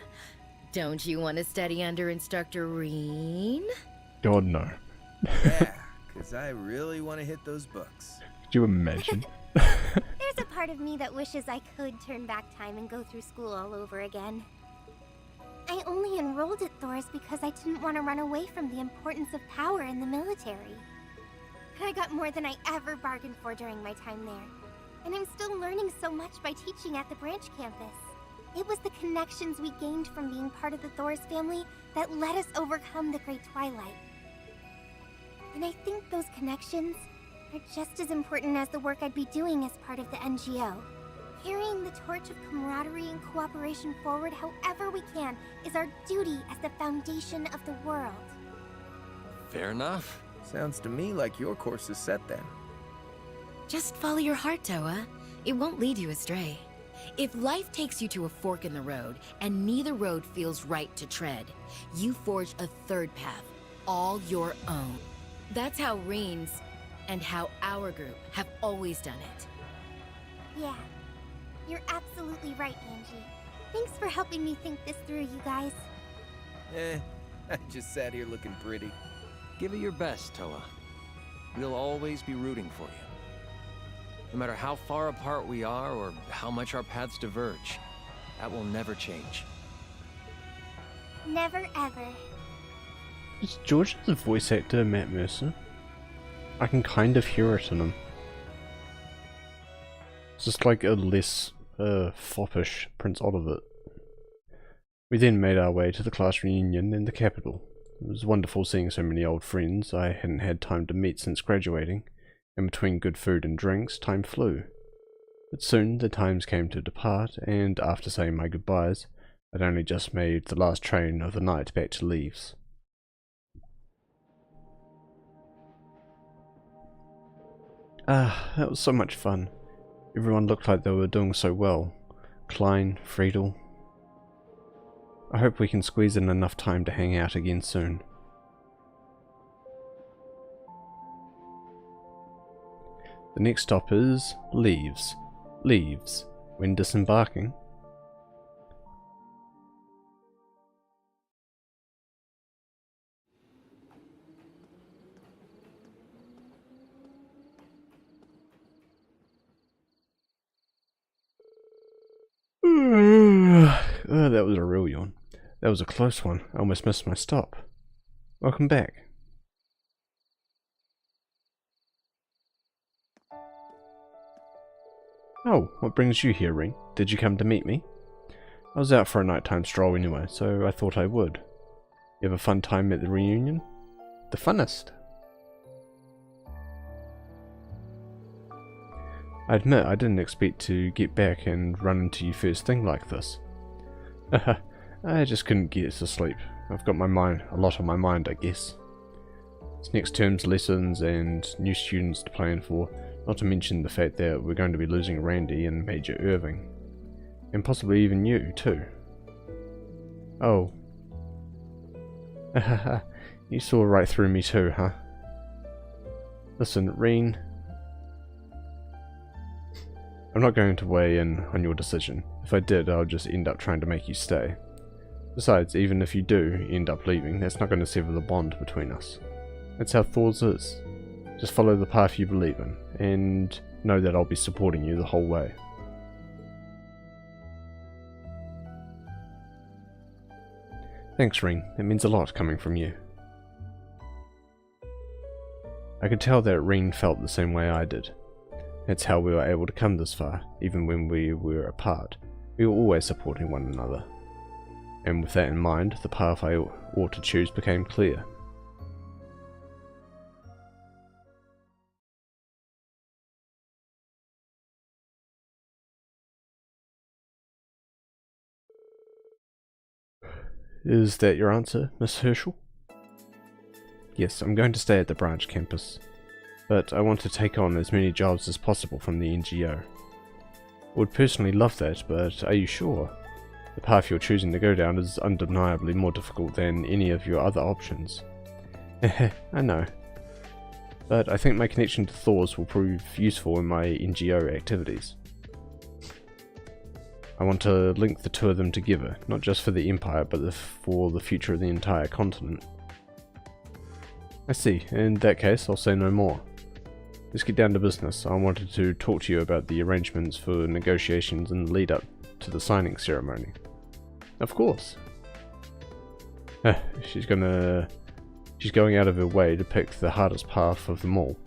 Don't you want to study under Instructor Reen? God, no. Yeah, because I really want to hit those books. Could you imagine? There's a part of me that wishes I could turn back time and go through school all over again. I only enrolled at Thor's because I didn't want to run away from the importance of power in the military. I got more than I ever bargained for during my time there. And I'm still learning so much by teaching at the branch campus. It was the connections we gained from being part of the Thor's family that let us overcome the Great Twilight. And I think those connections are just as important as the work I'd be doing as part of the NGO. Carrying the torch of camaraderie and cooperation forward however we can is our duty as the foundation of the world. Fair enough. Sounds to me like your course is set then. Just follow your heart, Toa. It won't lead you astray. If life takes you to a fork in the road, and neither road feels right to tread, you forge a third path, all your own. That's how Reen's, and how our group, have always done it. Yeah, you're absolutely right, Angie. Thanks for helping me think this through, you guys. I just sat here looking pretty. Give it your best, Toa. We'll always be rooting for you. No matter how far apart we are or how much our paths diverge, that will never change. Never ever. Is George the voice actor Matt Mercer? I can kind of hear it in him. It's just like a less foppish Prince Oliver. We then made our way to the class reunion in the capital. It was wonderful seeing so many old friends I hadn't had time to meet since graduating, and between good food and drinks, time flew. But soon the times came to depart, and after saying my goodbyes, I'd only just made the last train of the night back to Leaves. That was so much fun. Everyone looked like they were doing so well. Klein, Friedel. I hope we can squeeze in enough time to hang out again soon. The next stop is Leaves. Leaves. When disembarking. That was a real yawn. That was a close one. I almost missed my stop. Welcome back. Oh, what brings you here, Ring? Did you come to meet me? I was out for a nighttime stroll anyway, so I thought I would. You have a fun time at the reunion? The funnest. I admit I didn't expect to get back and run into you first thing like this. I just couldn't get to sleep. I've got a lot on my mind, I guess. It's next term's lessons and new students to plan for, not to mention the fact that we're going to be losing Randy and Major Irving. And possibly even you, too. Oh. You saw right through me too, huh? Listen, Reen. I'm not going to weigh in on your decision. If I did, I'll just end up trying to make you stay. Besides, even if you do end up leaving, that's not going to sever the bond between us. That's how Thor's is. Just follow the path you believe in, and know that I'll be supporting you the whole way. Thanks, Ring. It means a lot coming from you. I could tell that Ring felt the same way I did. That's how we were able to come this far, even when we were apart. We were always supporting one another. And with that in mind, the path I ought to choose became clear. Is that your answer, Miss Herschel? Yes, I'm going to stay at the branch campus. but I want to take on as many jobs as possible from the NGO. Would personally love that, but are you sure? The path you're choosing to go down is undeniably more difficult than any of your other options. I know. But I think my connection to Thors will prove useful in my NGO activities. I want to link the two of them together, not just for the Empire, but for the future of the entire continent. I see. In that case, I'll say no more. Let's get down to business. I wanted to talk to you about the arrangements for negotiations in the lead up to the signing ceremony. Of course. She's going out of her way to pick the hardest path of them all.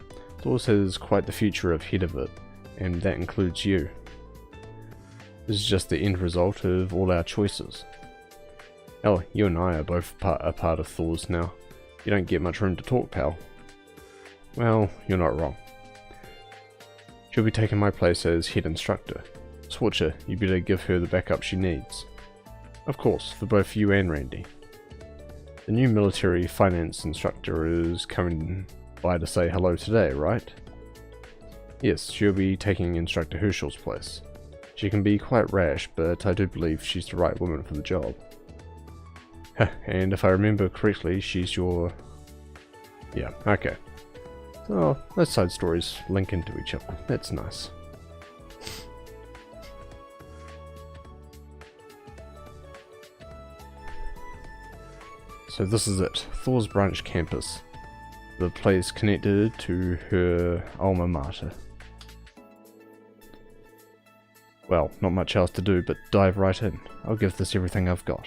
Thors has quite the future ahead of it, and that includes you. This is just the end result of all our choices. Oh, you and I are both a part of Thors now. You don't get much room to talk, pal. Well, you're not wrong. She'll be taking my place as head instructor. Switcher, you better give her the backup she needs. Of course, for both you and Randy. The new military finance instructor is coming by to say hello today, right? Yes, she'll be taking Instructor Herschel's place. She can be quite rash, but I do believe she's the right woman for the job. And if I remember correctly, she's your... Yeah, okay. So, those side stories link into each other. That's nice. So this is it. Thors Branch Campus. The place connected to her alma mater. Well, not much else to do but dive right in. I'll give this everything I've got.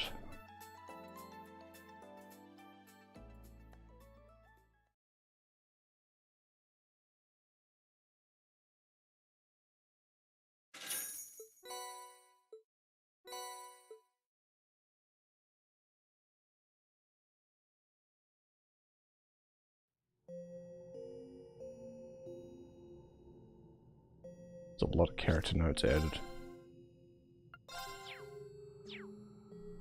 There's a lot of character notes added.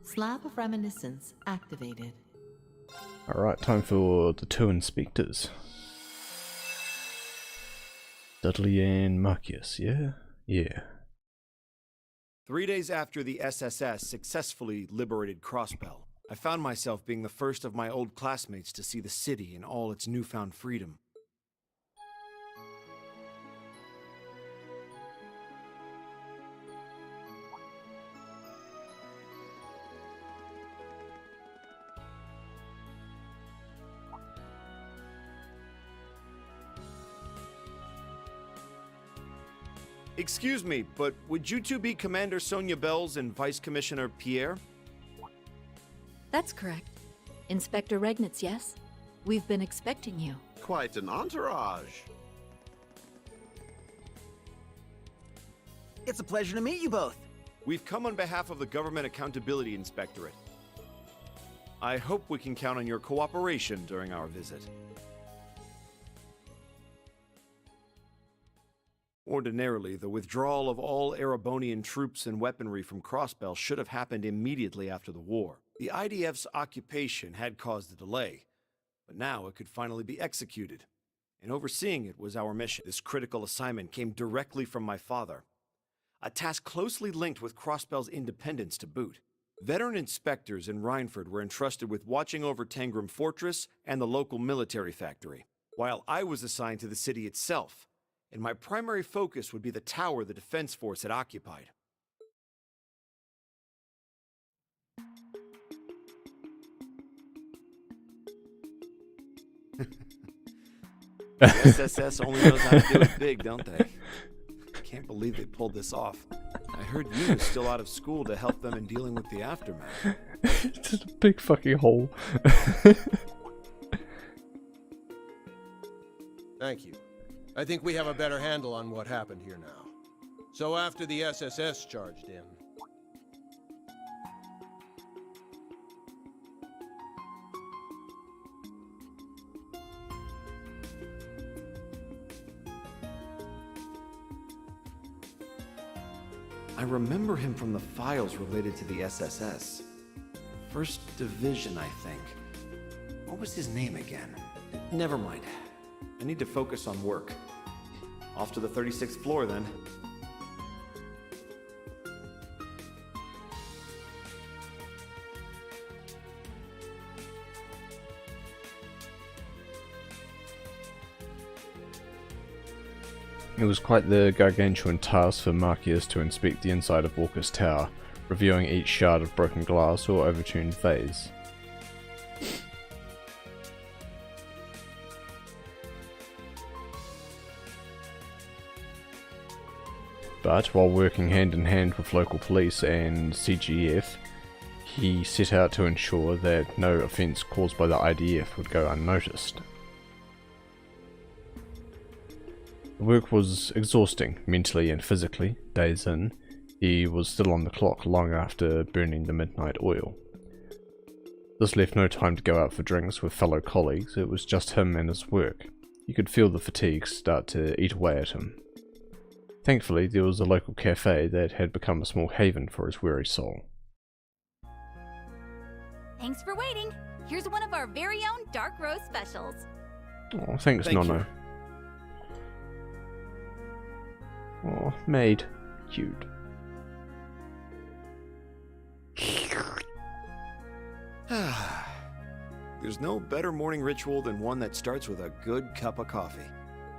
Slab of Reminiscence activated. Alright, time for the two inspectors. Dudley and Marcus, yeah? Yeah. 3 days after the SSS successfully liberated Crossbell, I found myself being the first of my old classmates to see the city in all its newfound freedom. Excuse me, but would you two be Commander Sonia Bells and Vice Commissioner Pierre? That's correct. Inspector Regnitz, yes? We've been expecting you. Quite an entourage. It's a pleasure to meet you both. We've come on behalf of the Government Accountability Inspectorate. I hope we can count on your cooperation during our visit. Ordinarily, the withdrawal of all Erebonian troops and weaponry from Crossbell should have happened immediately after the war. The IDF's occupation had caused a delay, but now it could finally be executed. And overseeing it was our mission. This critical assignment came directly from my father, a task closely linked with Crossbell's independence to boot. Veteran inspectors in Rhineford were entrusted with watching over Tangram Fortress and the local military factory, while I was assigned to the city itself, and my primary focus would be the tower the Defense Force had occupied. The SSS only knows how to do it big, don't they? Can't believe they pulled this off. I heard you were still out of school to help them in dealing with the aftermath. It's just a big fucking hole. Thank you. I think we have a better handle on what happened here now. So after the SSS charged in... I remember him from the files related to the SSS. First Division, I think. What was his name again? Never mind. I need to focus on work. Off to the 36th floor, then. It was quite the gargantuan task for Marcius to inspect the inside of Walker's tower, reviewing each shard of broken glass or overturned vase. But while working hand in hand with local police and CGF, he set out to ensure that no offence caused by the IDF would go unnoticed. The work was exhausting, mentally and physically. Days in, he was still on the clock long after burning the midnight oil. This left no time to go out for drinks with fellow colleagues. It was just him and his work. You could feel the fatigue start to eat away at him. Thankfully, there was a local cafe that had become a small haven for his weary soul. Thanks for waiting. Here's one of our very own dark roast specials. Oh, thanks, Nono. Oh, maid. Cute. There's no better morning ritual than one that starts with a good cup of coffee.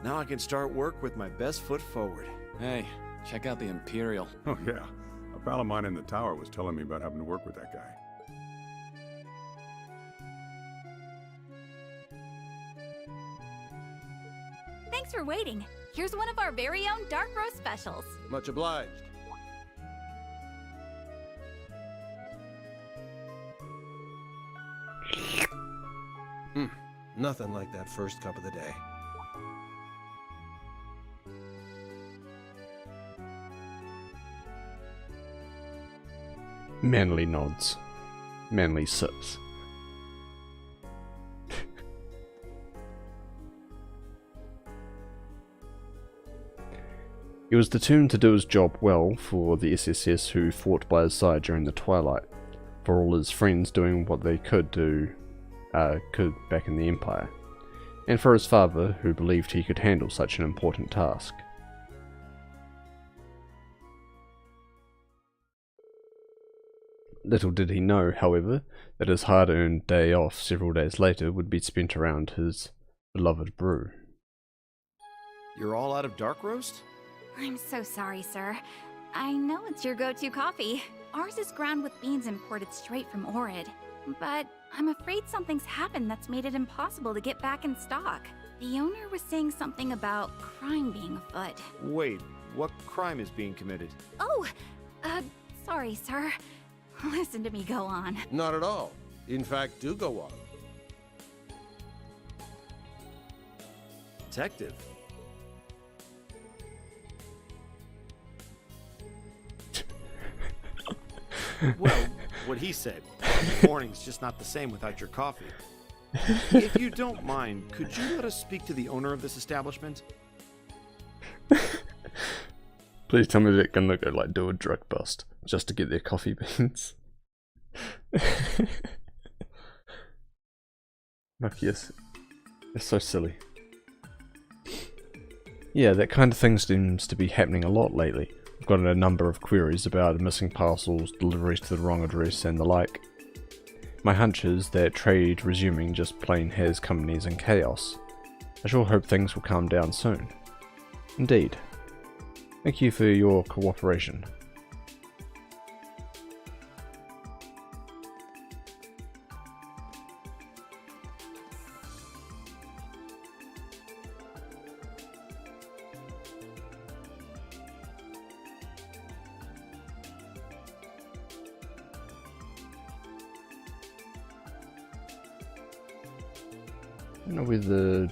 Now I can start work with my best foot forward. Hey, check out the Imperial. Oh yeah, a pal of mine in the tower was telling me about having to work with that guy. Thanks for waiting. Here's one of our very own dark roast specials. Much obliged. Nothing like that first cup of the day. Manly nods. Manly sips. He was determined to do his job well for the SSS who fought by his side during the twilight, for all his friends doing what they could back in the Empire, and for his father who believed he could handle such an important task. Little did he know, however, that his hard-earned day off several days later would be spent around his beloved brew. You're all out of dark roast? I'm so sorry, sir. I know it's your go-to coffee. Ours is ground with beans imported straight from Orid. But I'm afraid something's happened that's made it impossible to get back in stock. The owner was saying something about crime being afoot. Wait, what crime is being committed? Oh, sorry, sir. Listen to me go on. Not at all. In fact, do go on. Detective. Well, what he said. The morning's just not the same without your coffee. If you don't mind, could you let us speak to the owner of this establishment? Please tell me they're gonna go like do a drug bust just to get their coffee beans. Marcius, it's so silly. Yeah, that kind of thing seems to be happening a lot lately. I've gotten a number of queries about missing parcels, deliveries to the wrong address and the like. My hunch is that trade resuming just plain has companies in chaos. I sure hope things will calm down soon. Indeed. Thank you for your cooperation. I don't know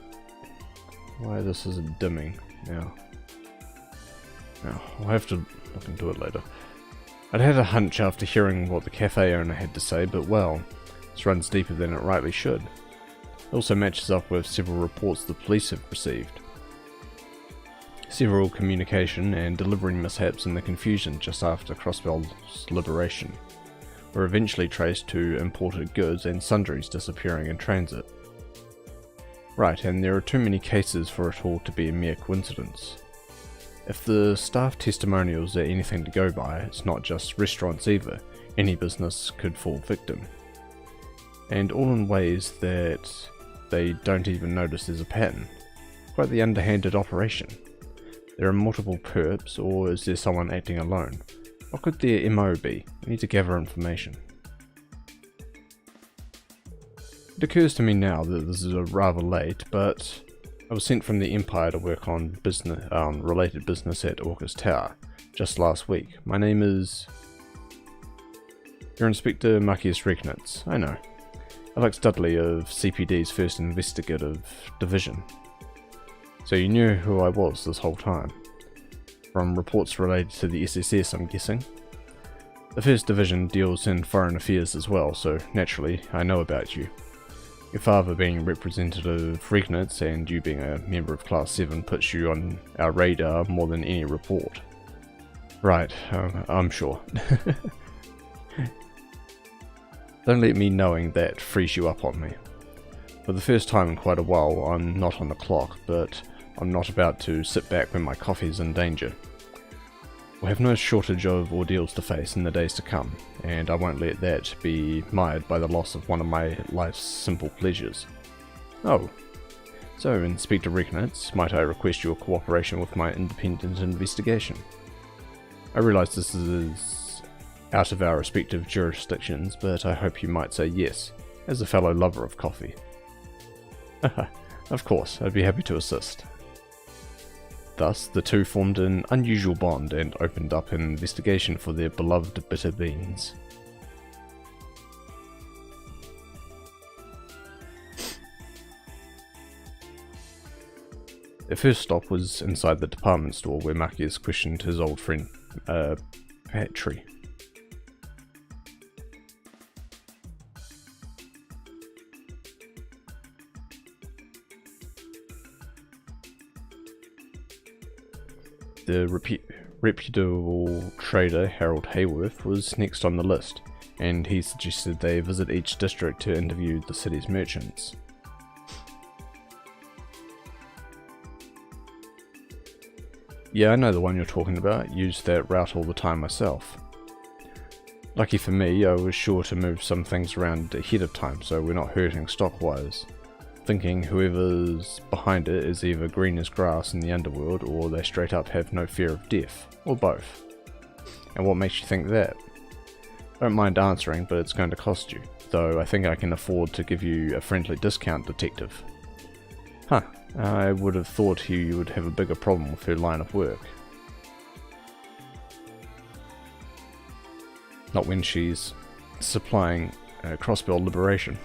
why this isn't dimming now. I'll have to look into it later. I'd had a hunch after hearing what the cafe owner had to say, but well, this runs deeper than it rightly should. It also matches up with several reports the police have received. Several communication and delivery mishaps in the confusion just after Crossbell's liberation were eventually traced to imported goods and sundries disappearing in transit. Right, and there are too many cases for it all to be a mere coincidence. If the staff testimonials are anything to go by, it's not just restaurants either. Any business could fall victim. And all in ways that they don't even notice there's a pattern. Quite the underhanded operation. There are multiple perps, or is there someone acting alone? What could their MO be? I need to gather information. It occurs to me now that this is rather late, but I was sent from the Empire to work on related business at Orcus Tower just last week. My name is... You're Inspector Marcus Regnitz, I know. Alex Dudley of CPD's first investigative division. So you knew who I was this whole time. From reports related to the SSS, I'm guessing. The first division deals in foreign affairs as well, so naturally I know about you. Your father being Representative Regnitz and you being a member of Class 7 puts you on our radar more than any report. Right, I'm sure. Don't let me knowing that frees you up on me. For the first time in quite a while, I'm not on the clock, but I'm not about to sit back when my coffee's in danger. We'll have no shortage of ordeals to face in the days to come, and I won't let that be mired by the loss of one of my life's simple pleasures. Oh, so Inspector Regnitz, might I request your cooperation with my independent investigation? I realise this is out of our respective jurisdictions, but I hope you might say yes, as a fellow lover of coffee. Of course, I'd be happy to assist. Thus, the two formed an unusual bond and opened up an investigation for their beloved bitter beans. Their first stop was inside the department store where Marcus questioned his old friend, Patry. The reputable trader Harold Hayworth was next on the list, and he suggested they visit each district to interview the city's merchants. Yeah, I know the one you're talking about. Used that route all the time myself. Lucky for me, I was sure to move some things around ahead of time so we're not hurting stock-wise. Thinking whoever's behind it is either green as grass in the underworld or they straight up have no fear of death, or both. And what makes you think that? I don't mind answering, but it's going to cost you, though I think I can afford to give you a friendly discount, detective. Huh, I would have thought you would have a bigger problem with her line of work. Not when she's supplying crossbell liberation.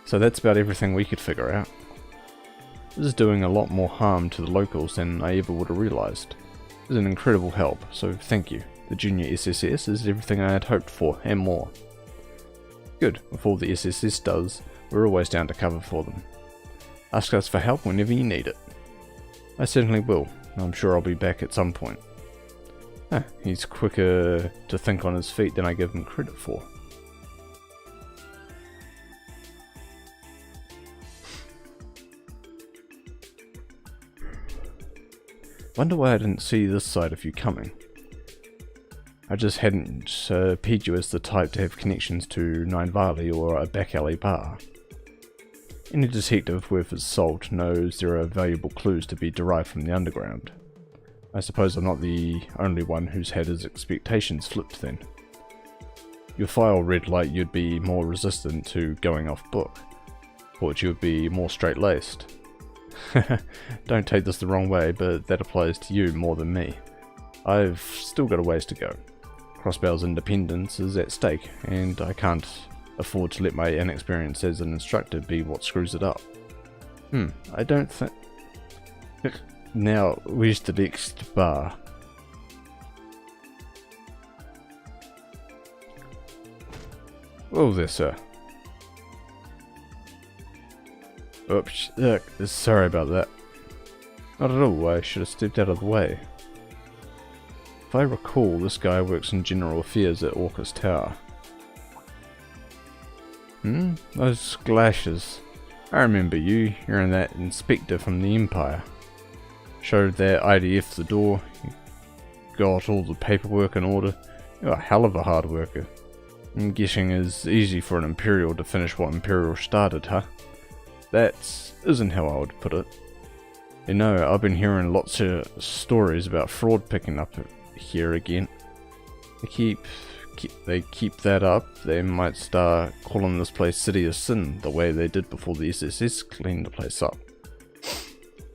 So that's about everything we could figure out. This is doing a lot more harm to the locals than I ever would have realised. It's an incredible help, so thank you. The junior SSS is everything I had hoped for, and more. Good, with all the SSS does, we're always down to cover for them. Ask us for help whenever you need it. I certainly will. I'm sure I'll be back at some point. He's quicker to think on his feet than I give him credit for. Wonder why I didn't see this side of you coming. I just hadn't pegged you as the type to have connections to Nine Valley or a back alley bar. Any detective worth his salt knows there are valuable clues to be derived from the underground. I suppose I'm not the only one who's had his expectations flipped then. Your file read like you'd be more resistant to going off book. Thought you would be more straight-laced. Don't take this the wrong way, but that applies to you more than me. I've still got a ways to go. Crossbell's independence is at stake, and I can't afford to let my inexperience as an instructor be what screws it up. I don't think... Now, where's the next bar? Oh there, sir. Oops, sorry about that. Not at all, I should have stepped out of the way. If I recall, this guy works in general affairs at Orcus Tower. Those glasses. I remember you. You're in that inspector from the Empire. Showed that IDF the door. You got all the paperwork in order. You're a hell of a hard worker. I'm guessing it's easy for an Imperial to finish what Imperial started, huh? That isn't how I would put it. You know, I've been hearing lots of stories about fraud picking up here again. They keep that up, they might start calling this place City of Sin the way they did before the SSS cleaned the place up.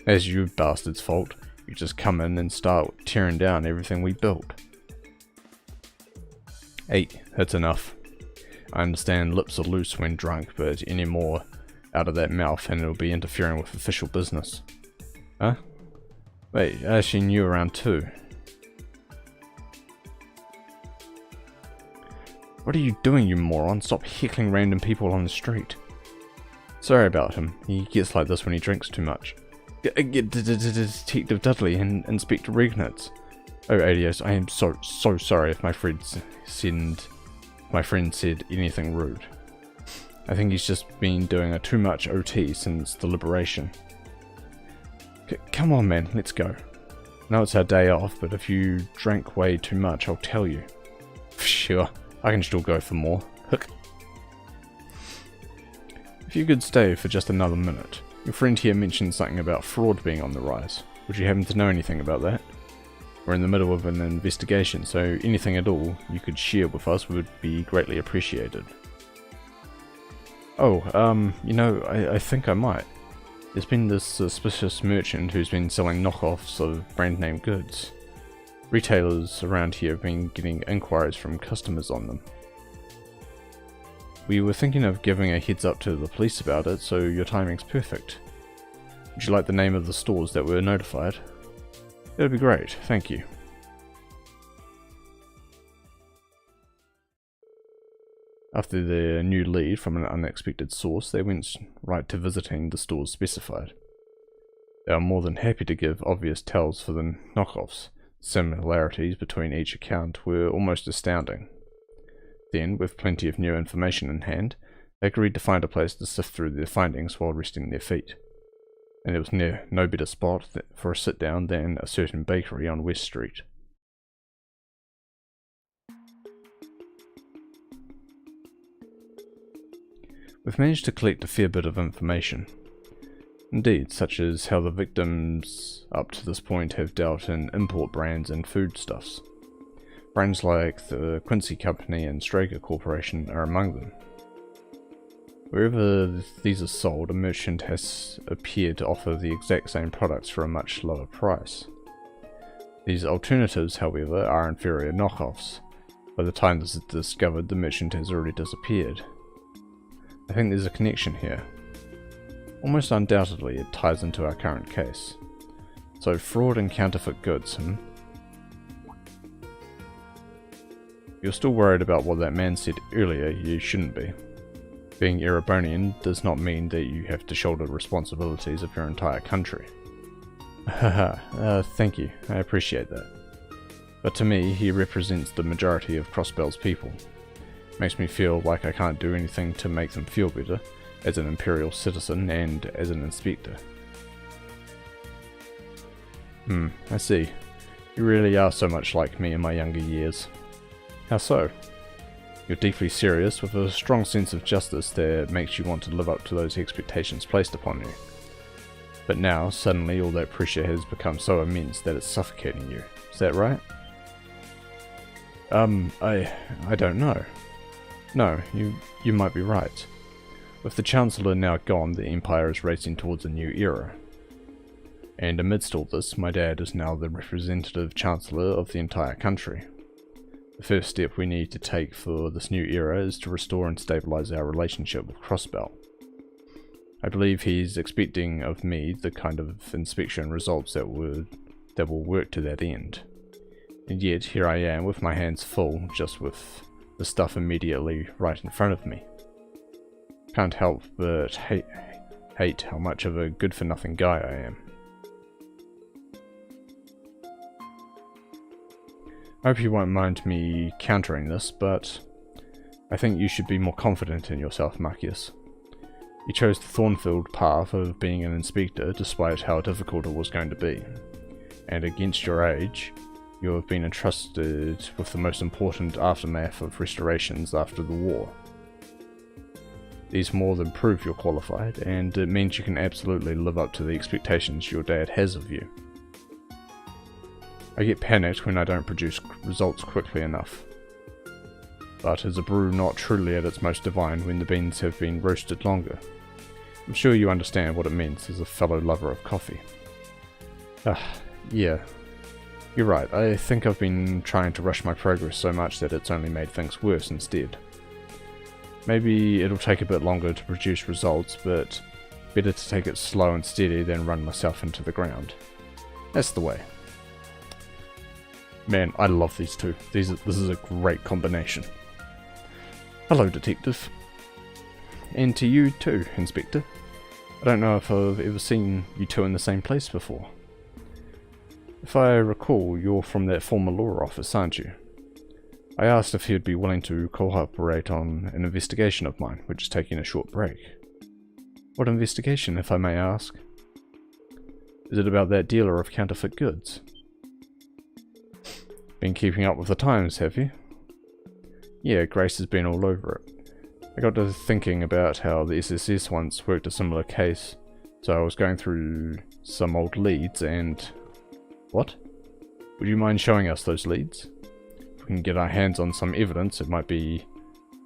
As you bastards' fault, you just come in and start tearing down everything we built. 8, that's enough. I understand lips are loose when drunk, but any more out of that mouth and it'll be interfering with official business. Huh? Wait, I actually knew around 2. What are you doing, you moron? Stop heckling random people on the street. Sorry about him. He gets like this when he drinks too much. Detective Dudley and Inspector Regnitz. Oh, Adios, I am so sorry if my friend said anything rude. I think he's just been doing a too much OT since the liberation. Come on, man, let's go. I know it's our day off, but if you drank way too much, I'll tell you. Sure, I can still go for more. Hook. If you could stay for just another minute. Your friend here mentioned something about fraud being on the rise. Would you happen to know anything about that? We're in the middle of an investigation, so anything at all you could share with us would be greatly appreciated. Oh, you know, I think I might. There's been this suspicious merchant who's been selling knockoffs of brand name goods. Retailers around here have been getting inquiries from customers on them. We were thinking of giving a heads up to the police about it, so your timing's perfect. Would you like the name of the stores that were notified? That'd be great, thank you. After their new lead from an unexpected source, they went right to visiting the stores specified. They are more than happy to give obvious tells for the knockoffs. Similarities between each account were almost astounding. Then, with plenty of new information in hand, they agreed to find a place to sift through their findings while resting their feet. And there was no better spot for a sit-down than a certain bakery on West Street. We've managed to collect a fair bit of information. Indeed, such as how the victims up to this point have dealt in import brands and foodstuffs. Brands like the Quincy Company and Strager Corporation are among them. Wherever these are sold, a merchant has appeared to offer the exact same products for a much lower price. These alternatives, however, are inferior knockoffs. By the time this is discovered, the merchant has already disappeared. I think there's a connection here. Almost undoubtedly, it ties into our current case. So, fraud and counterfeit goods, You're still worried about what that man said earlier, you shouldn't be. Being Erebonian does not mean that you have to shoulder responsibilities of your entire country. Haha, thank you, I appreciate that. But to me, he represents the majority of Crossbell's people. Makes me feel like I can't do anything to make them feel better, as an Imperial citizen and as an inspector. I see. You really are so much like me in my younger years. How so? You're deeply serious, with a strong sense of justice that makes you want to live up to those expectations placed upon you. But now, suddenly all that pressure has become so immense that it's suffocating you. Is that right? I don't know. No, you might be right. With the Chancellor now gone, the Empire is racing towards a new era. And amidst all this, my dad is now the representative Chancellor of the entire country. The first step we need to take for this new era is to restore and stabilize our relationship with Crossbell. I believe he's expecting of me the kind of inspection results that will work to that end. And yet, here I am with my hands full, just with the stuff immediately right in front of me. Can't help but hate how much of a good-for-nothing guy I am. I hope you won't mind me countering this, but I think you should be more confident in yourself, Marcus. You chose the thorn-filled path of being an inspector despite how difficult it was going to be. And against your age, you have been entrusted with the most important aftermath of restorations after the war. These more than prove you're qualified, and it means you can absolutely live up to the expectations your dad has of you. I get panicked when I don't produce results quickly enough. But is a brew not truly at its most divine when the beans have been roasted longer? I'm sure you understand what it means as a fellow lover of coffee. Yeah. You're right, I think I've been trying to rush my progress so much that it's only made things worse instead. Maybe it'll take a bit longer to produce results, but better to take it slow and steady than run myself into the ground. That's the way. Man, I love these two. This is a great combination. Hello, Detective. And to you too, Inspector. I don't know if I've ever seen you two in the same place before. If I recall, you're from that former law office, aren't you? I asked if he'd be willing to cooperate on an investigation of mine, which is taking a short break. What investigation, if I may ask? Is it about that dealer of counterfeit goods? Been keeping up with the times, have you? Yeah, Grace has been all over it. I got to thinking about how the SSS once worked a similar case, so I was going through some old leads and... What? Would you mind showing us those leads? If we can get our hands on some evidence, it might be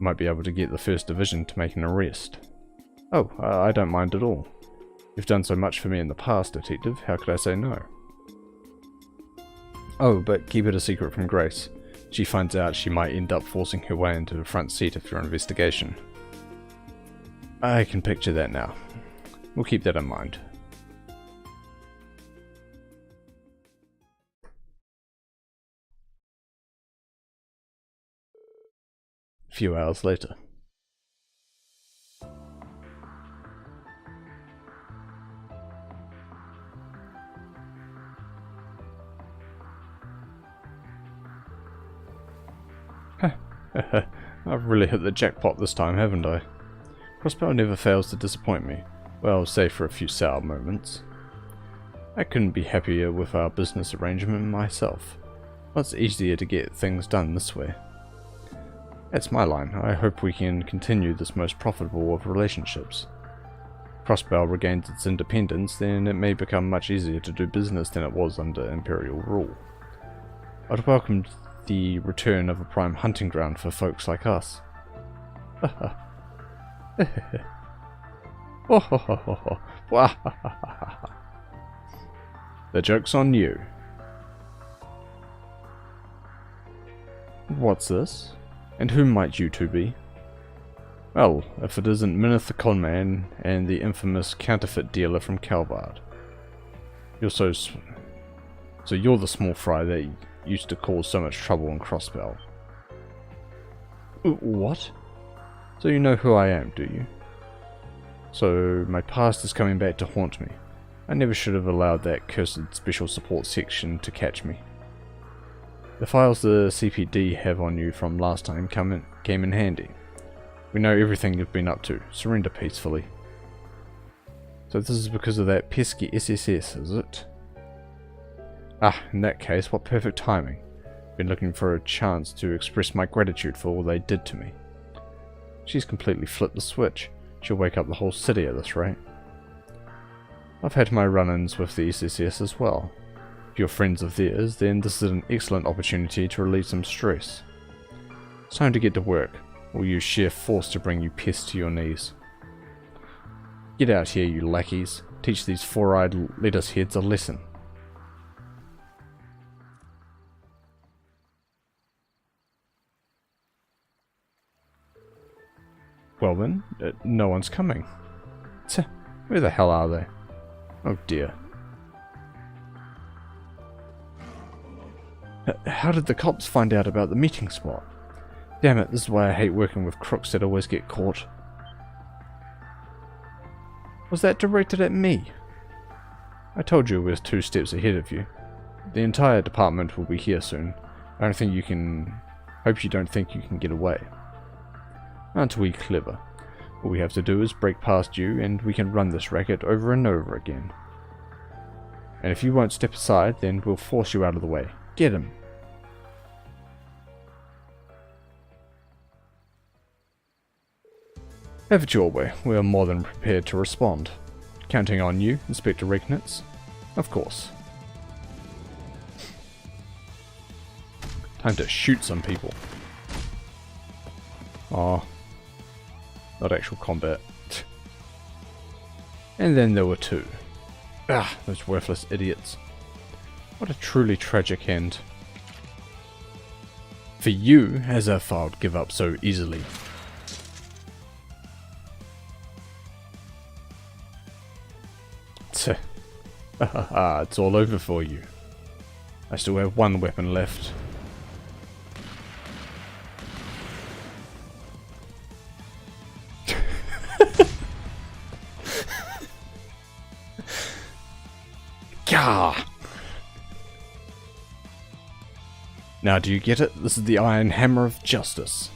able to get the First Division to make an arrest. Oh, I don't mind at all. You've done so much for me in the past, Detective, how could I say no? Oh, but keep it a secret from Grace. If she finds out, she might end up forcing her way into the front seat of your investigation. I can picture that now. We'll keep that in mind. A few hours later. I've really hit the jackpot this time, haven't I? Crossbow never fails to disappoint me. Well, save for a few sour moments. I couldn't be happier with our business arrangement myself. It's easier to get things done this way. That's my line. I hope we can continue this most profitable of relationships. If Crossbow regains its independence, then it may become much easier to do business than it was under Imperial rule. I'd welcome the return of a prime hunting ground for folks like us. The joke's on you. What's this? And who might you two be? Well, if it isn't Minith the Conman and the infamous counterfeit dealer from Calvard. So you're the small fry that used to cause so much trouble in Crossbell. What? So you know who I am, do you? So my past is coming back to haunt me. I never should have allowed that cursed special support section to catch me. The files the CPD have on you from last time came in handy. We know everything you've been up to. Surrender peacefully. So this is because of that pesky SSS, is it? Ah, in that case, what perfect timing. Been looking for a chance to express my gratitude for all they did to me. She's completely flipped the switch. She'll wake up the whole city at this rate. I've had my run-ins with the SSS as well. If you're friends of theirs, then this is an excellent opportunity to relieve some stress. It's time to get to work. We'll use sheer force to bring you pests to your knees. Get out here, you lackeys. Teach these four-eyed lettuce heads a lesson. Well then, no one's coming. Tch, where the hell are they? Oh dear. How did the cops find out about the meeting spot? Damn it, this is why I hate working with crooks that always get caught. Was that directed at me? I told you we were 2 steps ahead of you. The entire department will be here soon. Hope you don't think you can get away. Aren't we clever? All we have to do is break past you and we can run this racket over and over again. And if you won't step aside, then we'll force you out of the way. Get him! Have it your way. We are more than prepared to respond. Counting on you, Inspector Regnitz. Of course. Time to shoot some people. Oh, not actual combat. And then there were two. Ah, those worthless idiots. What a truly tragic end. For you, as if I would give up so easily. It's all over for you. I still have one weapon left. Gah! Now do you get it? This is the Iron Hammer of Justice.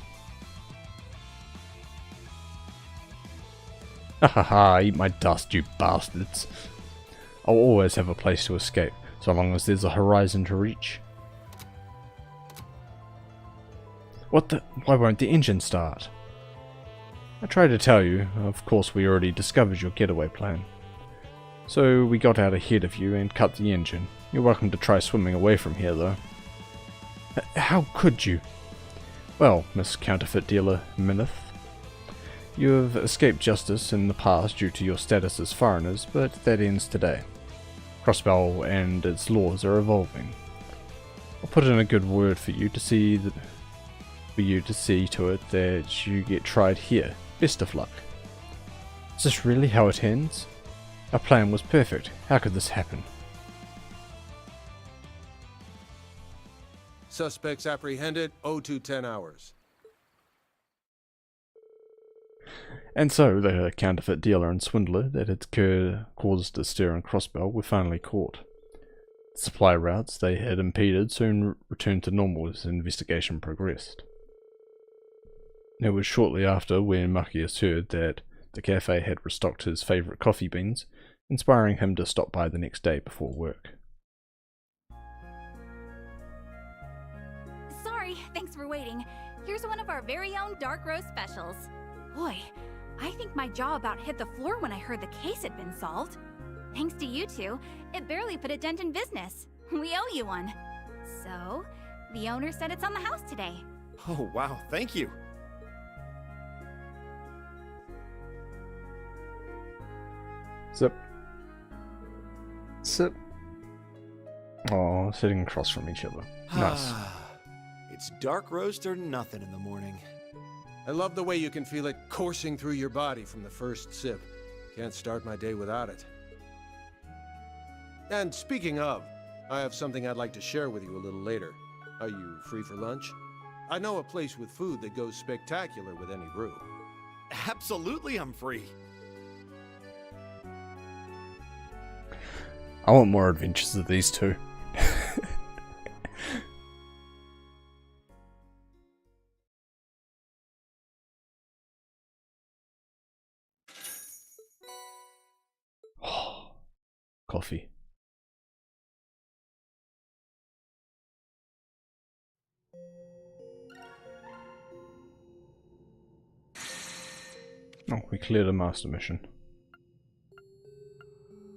Hahaha, eat my dust, you bastards. I'll always have a place to escape, so long as there's a horizon to reach. What the? Why won't the engine start? I tried to tell you, of course we already discovered your getaway plan. So we got out ahead of you and cut the engine. You're welcome to try swimming away from here though. How could you? Well, Miss Counterfeit Dealer Minith, you have escaped justice in the past due to your status as foreigners, but that ends today. Crossbell and its laws are evolving. I'll put in a good word for you to see to it that you get tried here. Best of luck. Is this really how it ends? Our plan was perfect. How could this happen? Suspects apprehended, 0210 hours. And so, the counterfeit dealer and swindler that had caused a stir in Crossbell were finally caught. The supply routes they had impeded soon returned to normal as the investigation progressed. It was shortly after when Machias heard that the cafe had restocked his favourite coffee beans, inspiring him to stop by the next day before work. Sorry, thanks for waiting. Here's one of our very own dark roast specials. Boy, I think my jaw about hit the floor when I heard the case had been solved. Thanks to you two, it barely put a dent in business. We owe you one. So, the owner said it's on the house today. Oh, wow, thank you. Zip. Sip. Oh, sitting across from each other. Nice. It's dark roast or nothing in the morning. I love the way you can feel it coursing through your body from the first sip. Can't start my day without it. And speaking of, I have something I'd like to share with you a little later. Are you free for lunch? I know a place with food that goes spectacular with any brew. Absolutely, I'm free. I want more adventures of these two. Coffee. Oh, we cleared a master mission.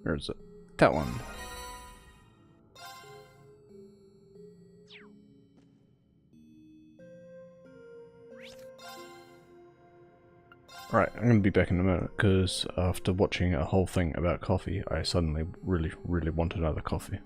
Where is it? That one. Right, I'm going to be back in a minute, because after watching a whole thing about coffee, I suddenly really want another coffee.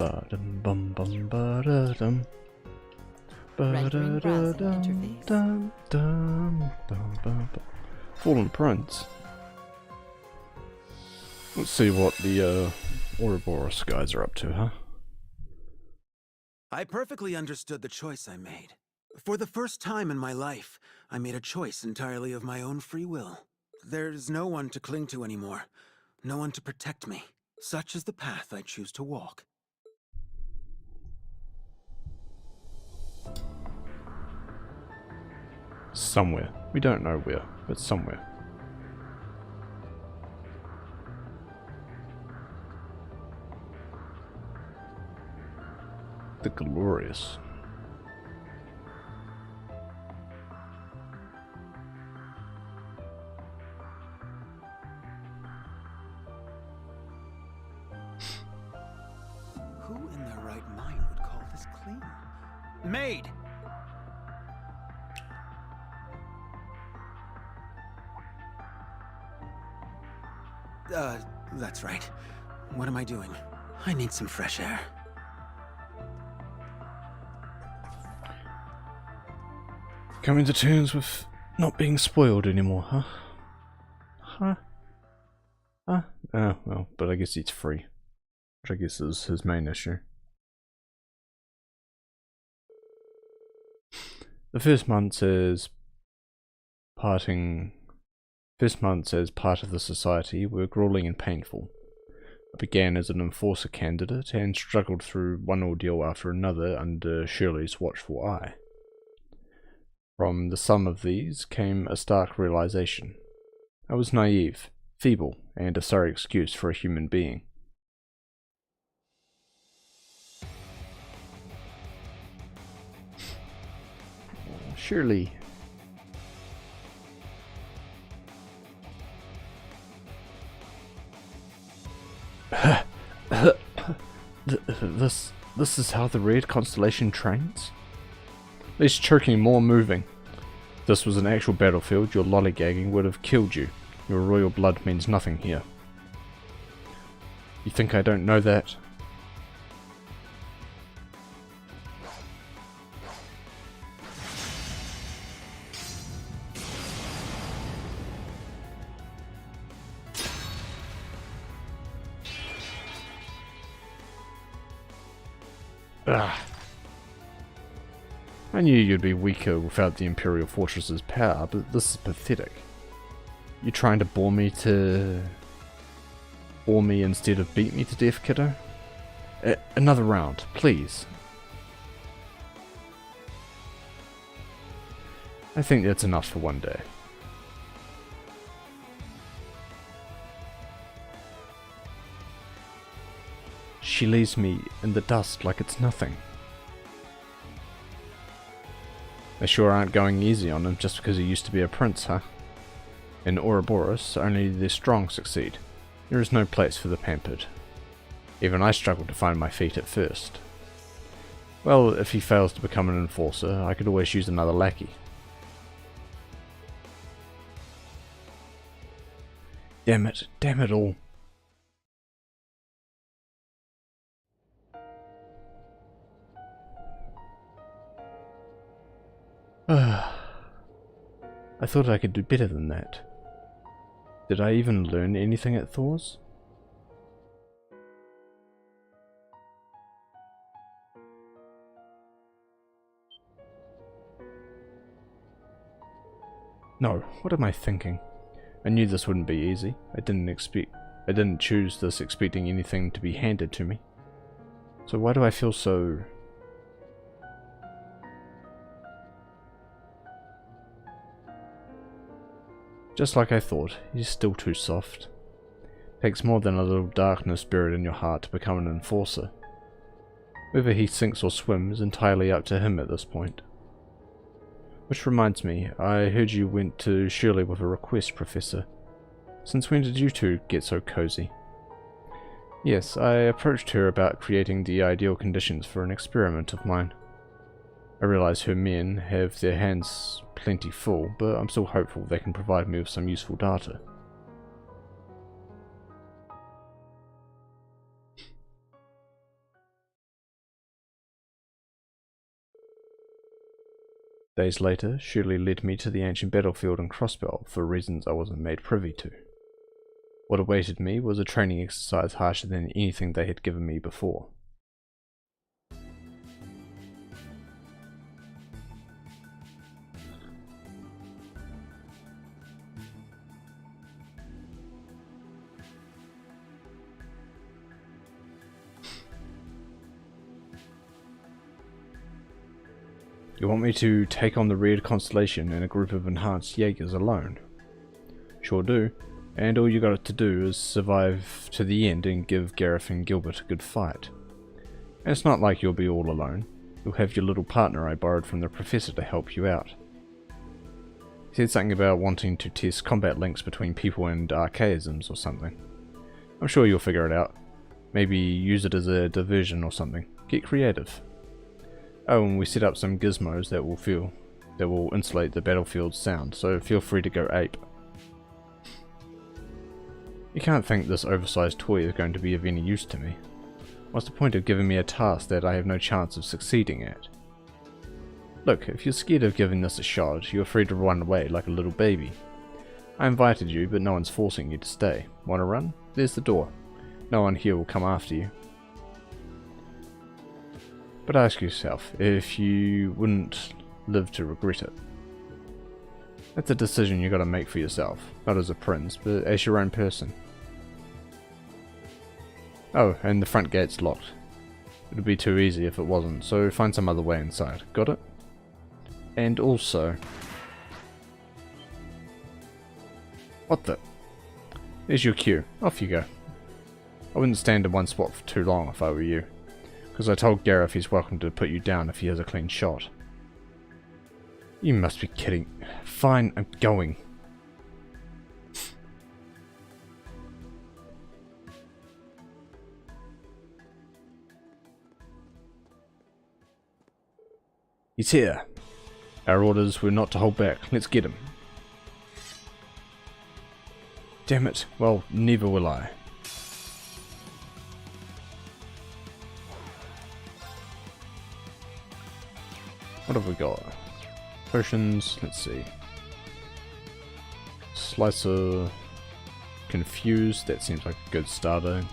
Ba-dum bum bum ba-da-dum. Rendering browsing Ba-da-da-dum, interface. dum, dum, bum, bum, bum. Fallen Prince. Let's see what the Ouroboros guys are up to, huh? I perfectly understood the choice I made. For the first time in my life, I made a choice entirely of my own free will. There's no one to cling to anymore, no one to protect me. Such is the path I choose to walk. Somewhere. We don't know where, but somewhere. The Glorious. Who in their right mind would call this clean? Maid! That's right. What am I doing? I need some fresh air. Coming to terms with not being spoiled anymore, huh? Huh? Huh? Oh, well, but I guess it's free. Which I guess is his main issue. The first month says First months as part of the society were grueling and painful. I began as an enforcer candidate and struggled through one ordeal after another under Shirley's watchful eye. From the sum of these came a stark realization. I was naive, feeble, and a sorry excuse for a human being. Shirley. This is how the Red Constellation trains? Less choking, more moving. If this was an actual battlefield, your lollygagging would have killed you. Your royal blood means nothing here. You think I don't know that? Ugh. I knew you'd be weaker without the Imperial Fortress's power, but this is pathetic. You trying to bore me instead of beat me to death, kiddo? Another round, please. I think that's enough for one day. She leaves me in the dust like it's nothing. They sure aren't going easy on him just because he used to be a prince, huh? In Ouroboros, only the strong succeed. There is no place for the pampered. Even I struggled to find my feet at first. Well, if he fails to become an enforcer, I could always use another lackey. Damn it all. I thought I could do better than that. Did I even learn anything at Thor's? No, what am I thinking? I knew this wouldn't be easy. I didn't choose this expecting anything to be handed to me. So why do I feel so... Just like I thought, he's still too soft. Takes more than a little darkness buried in your heart to become an enforcer. Whether he sinks or swims is entirely up to him at this point. Which reminds me, I heard you went to Shirley with a request, Professor. Since when did you two get so cozy? Yes, I approached her about creating the ideal conditions for an experiment of mine. I realize her men have their hands plenty full, but I'm still hopeful they can provide me with some useful data. Days later, Shirley led me to the ancient battlefield in Crossbell for reasons I wasn't made privy to. What awaited me was a training exercise harsher than anything they had given me before. You want me to take on the Red Constellation and a group of enhanced Jaegers alone? Sure do, and all you got to do is survive to the end and give Gareth and Gilbert a good fight. And it's not like you'll be all alone. You'll have your little partner I borrowed from the professor to help you out. He said something about wanting to test combat links between people and archaisms or something. I'm sure you'll figure it out. Maybe use it as a diversion or something. Get creative. Oh, and we set up some gizmos that will insulate the battlefield's sound, so feel free to go ape. You can't think this oversized toy is going to be of any use to me. What's the point of giving me a task that I have no chance of succeeding at? Look, if you're scared of giving this a shot, you're free to run away like a little baby. I invited you, but no one's forcing you to stay. Wanna run? There's the door. No one here will come after you. But ask yourself if you wouldn't live to regret it. That's a decision you gotta make for yourself, not as a prince, but as your own person. Oh, and the front gate's locked. It'd be too easy if it wasn't, so find some other way inside. Got it? And also... What the... There's your cue. Off you go. I wouldn't stand in one spot for too long if I were you. Because I told Gareth he's welcome to put you down if he has a clean shot. You must be kidding. Fine, I'm going. He's here. Our orders were not to hold back. Let's get him. Damn it. Well, neither will I. What have we got? Potions, let's see. Slicer. Confused, that seems like a good starter.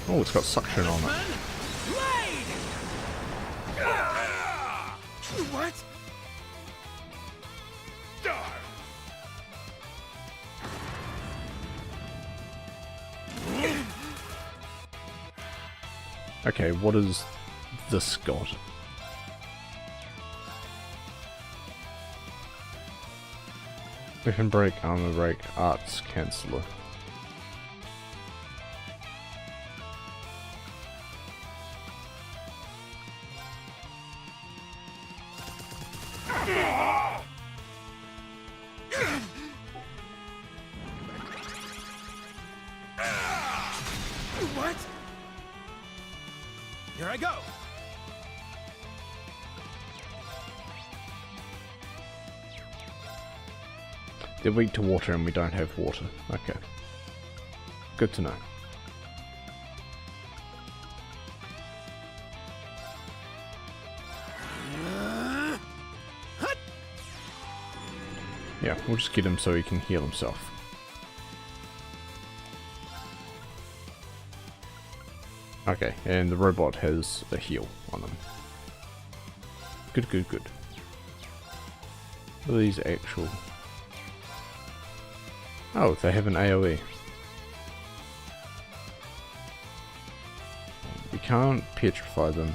Oh, it's got suction on it. What? Okay, what is this got? Weapon break, armor break, arts canceller. What? Here I go. They're weak to water and we don't have water. Okay. Good to know. Yeah, we'll just get him so he can heal himself. Okay, and the robot has a heal on him. Good, good, good. What are these actual... Oh, they have an AoE. We can't petrify them.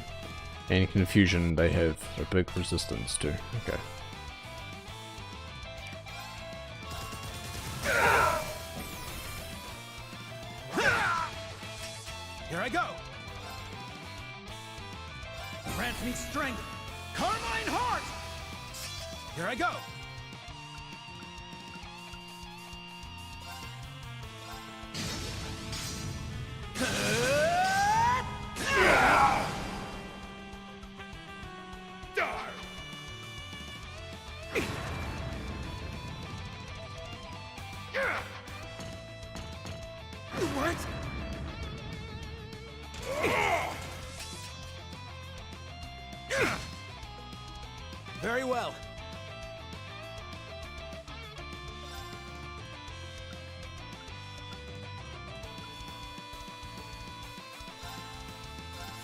And confusion they have a big resistance to. Okay. Here I go. Grant me strength. Carmine Heart. Here I go.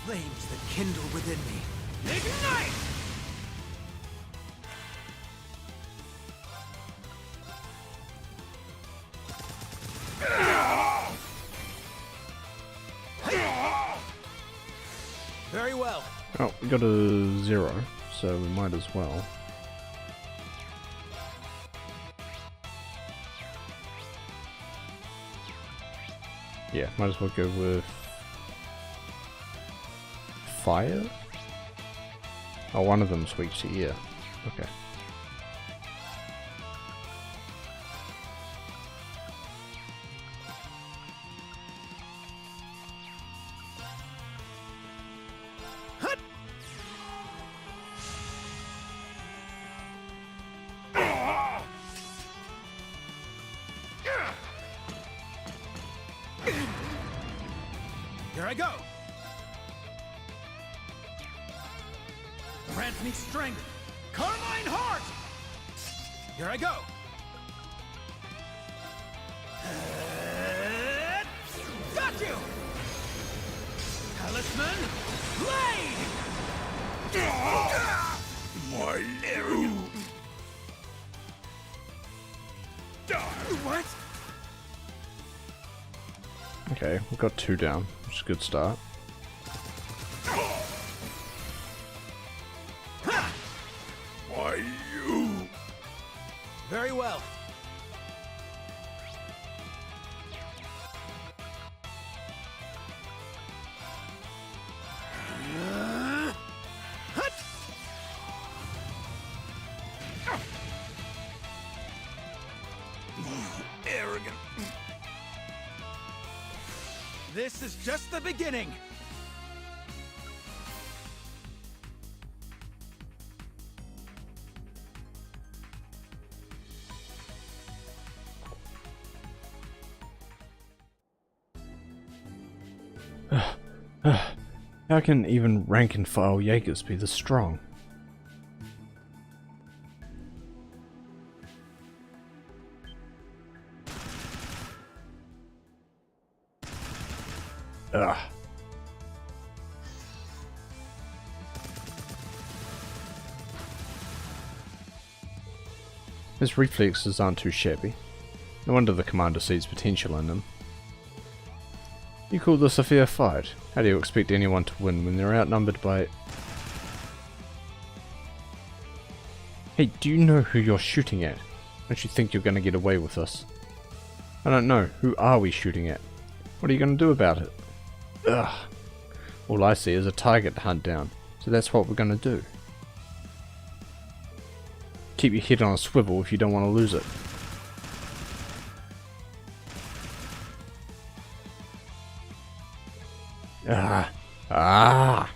flames that kindle within me. Ignite! Very well. Oh, we got a 0, so we might as well. Yeah, might as well go with fire? Oh, one of them's weak to ear. Okay. Here I go. Grant me strength. Carmine Heart. Here I go. Got you. Talisman Blade. My arrogant. What? Okay, we've got 2 down, which is a good start. Why you? Very well. Arrogant. This is just the beginning. How can even rank and file Jaegers be this strong? Ugh. His reflexes aren't too shabby. No wonder the commander sees potential in him. You call this a fair fight? How do you expect anyone to win when they're outnumbered by... Hey, do you know who you're shooting at? Don't you think you're gonna get away with this? I don't know. Who are we shooting at? What are you gonna do about it? Ugh. All I see is a target to hunt down, so that's what we're gonna do. Keep your head on a swivel if you don't want to lose it. Ah. Ah.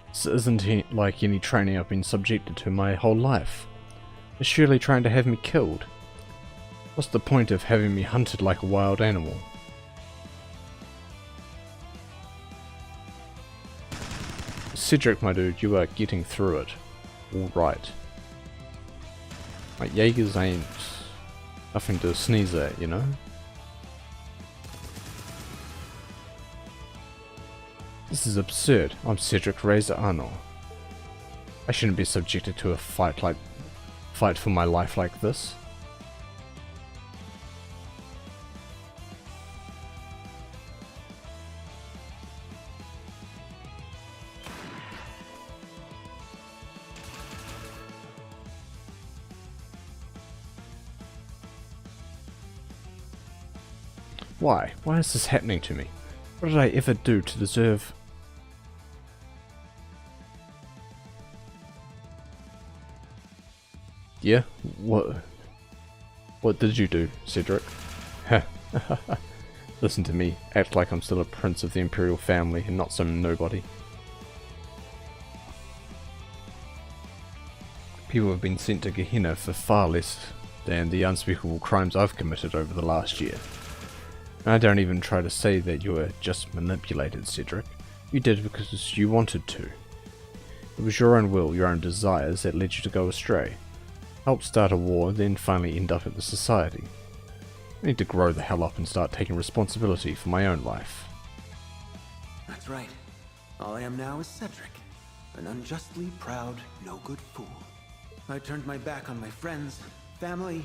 This isn't like any training I've been subjected to my whole life. They're surely trying to have me killed. What's the point of having me hunted like a wild animal? Cedric, my dude, you are getting through it. Alright. My Jaegers ain't nothing to sneeze at, you know? This is absurd. I'm Cedric Razor Arnold. I shouldn't be subjected to a fight for my life like this. Why? Why is this happening to me? What did I ever do to deserve... Yeah? What did you do, Cedric? Listen to me, act like I'm still a prince of the Imperial family and not some nobody. People have been sent to Gehenna for far less than the unspeakable crimes I've committed over the last year. I don't even try to say that you were just manipulated, Cedric. You did it because you wanted to. It was your own will, your own desires that led you to go astray. Help start a war, then finally end up at the society. I need to grow the hell up and start taking responsibility for my own life. That's right. All I am now is Cedric, an unjustly proud, no-good fool. I turned my back on my friends, family,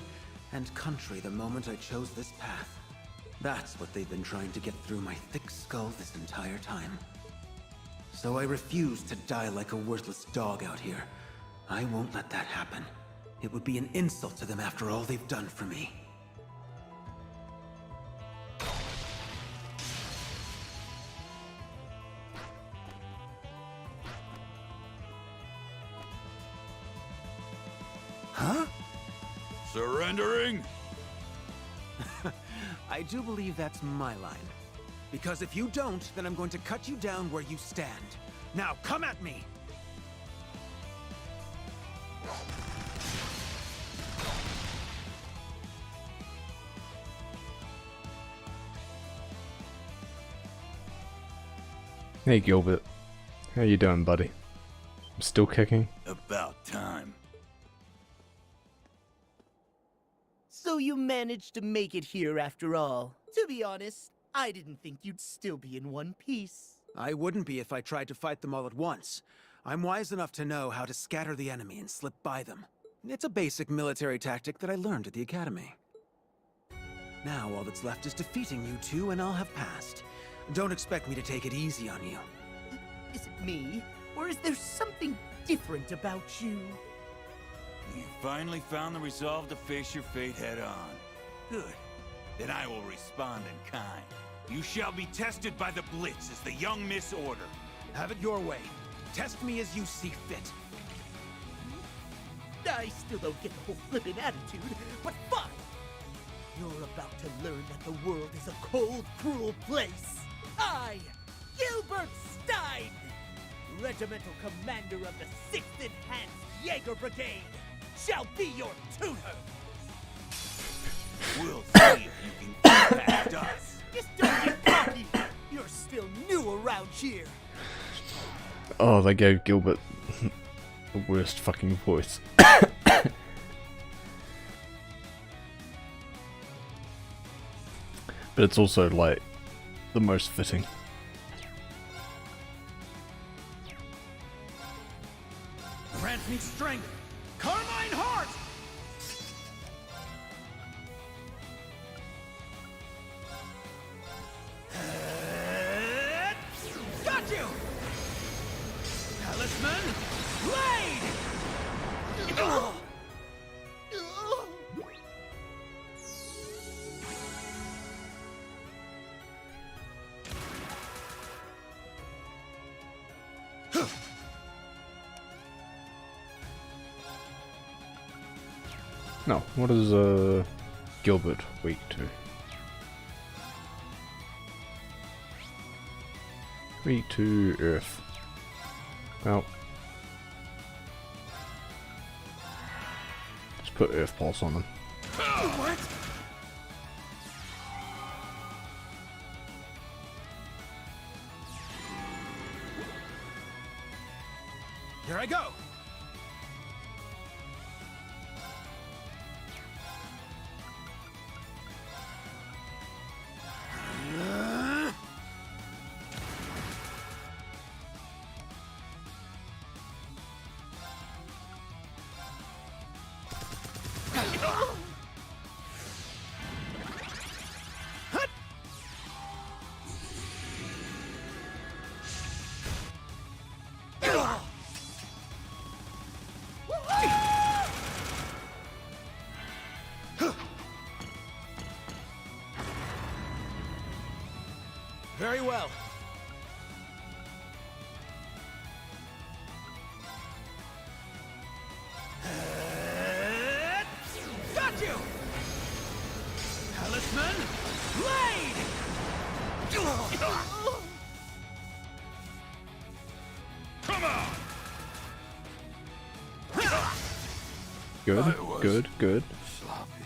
and country the moment I chose this path. That's what they've been trying to get through my thick skull this entire time. So I refuse to die like a worthless dog out here. I won't let that happen. It would be an insult to them after all they've done for me. Huh? Surrendering? I do believe that's my line. Because if you don't, then I'm going to cut you down where you stand. Now, come at me! Hey Gilbert, how you doing, buddy? I'm still kicking? About time. So you managed to make it here after all. To be honest, I didn't think you'd still be in one piece. I wouldn't be if I tried to fight them all at once. I'm wise enough to know how to scatter the enemy and slip by them. It's a basic military tactic that I learned at the academy. Now all that's left is defeating you two and I'll have passed. Don't expect me to take it easy on you. Is it me? Or is there something different about you? You finally found the resolve to face your fate head on. Good. Then I will respond in kind. You shall be tested by the Blitz as the young Miss Order. Have it your way. Test me as you see fit. I still don't get the whole flippin' attitude, but fine! You're about to learn that the world is a cold, cruel place. I, Gilbert Stein, Regimental Commander of the 6th Enhanced Jaeger Brigade, shall be your tutor! We'll see if you can get past us. Just don't get cocky! You're still new around here! Oh, they gave Gilbert the worst fucking voice. But it's also, like, the most fitting. Grant me strength! Carmine Heart! Got you! Talisman, Blade! No, what is Gilbert weak to? Weak to Earth. Well, let's put Earth Pulse on them. What? Here I go! Very well. Got you! Talisman, Blade! Come on! Good, good, good. Sloppy.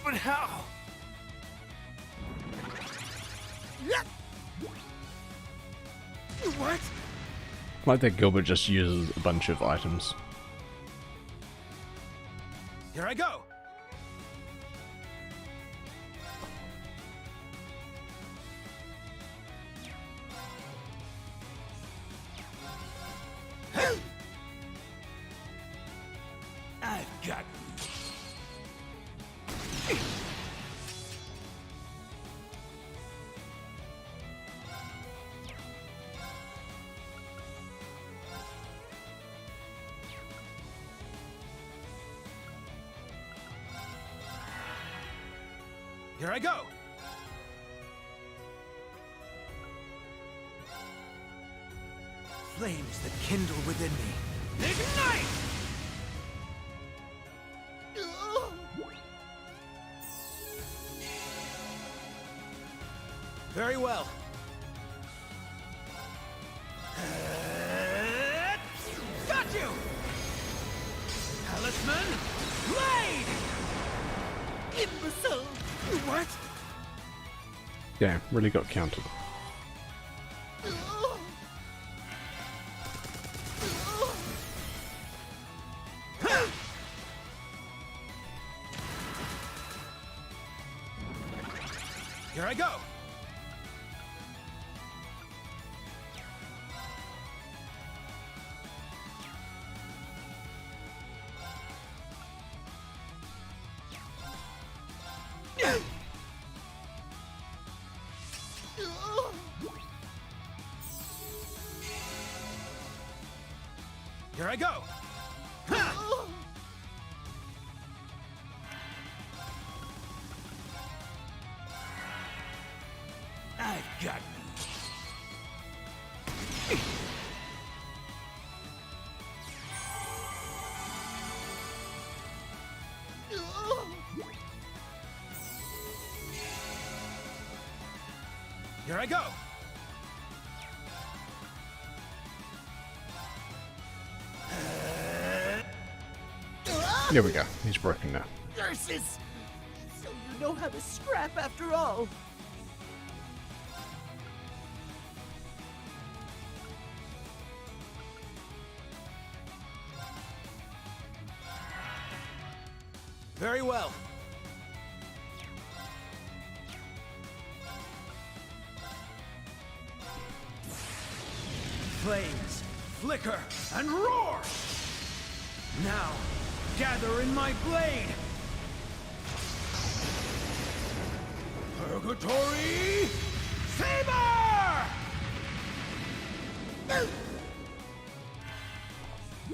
But how? What? Like that Gilbert just uses a bunch of items. Here I go. I've got Here I go. Flames that kindle within me. Ignite! Very well. Got you! Talisman, blade! Imbecile! What? Yeah, really got counted. Here I go. Here I go. I've got Here I go. There we go. He's broken now. Nurses! So you know how to scrap after all. Very well. Flames flicker and roar! Now, gather in my blade! Purgatory Saber!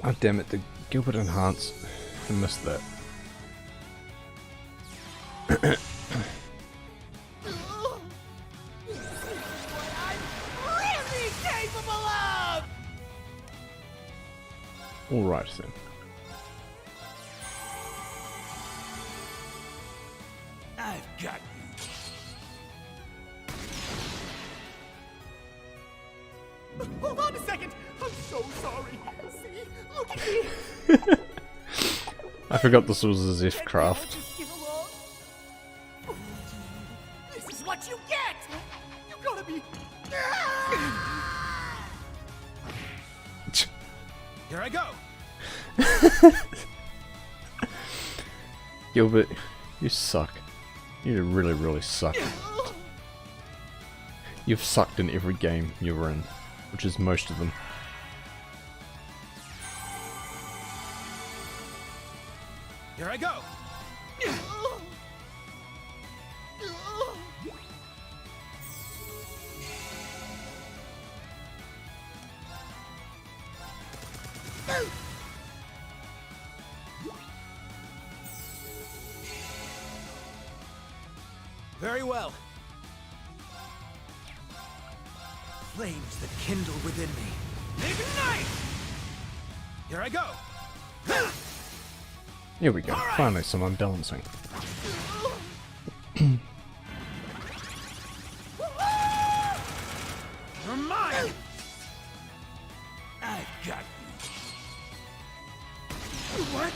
Oh damn it, the Gilbert Enhance. I missed that. Really capable of! Alright then. I've got Hold on a second! I'm so sorry! See? Look at me! I forgot this was a Zeph craft. Just give along? This is what you get! You gotta be... Here I go! Gilbert, you suck. You really, really suck. You've sucked in every game you were in, which is most of them. Here I go! Very well. Flames that kindle within me. Ignite! Here I go! Here we go. Finally some unbalancing. You're mine! I've got you. What?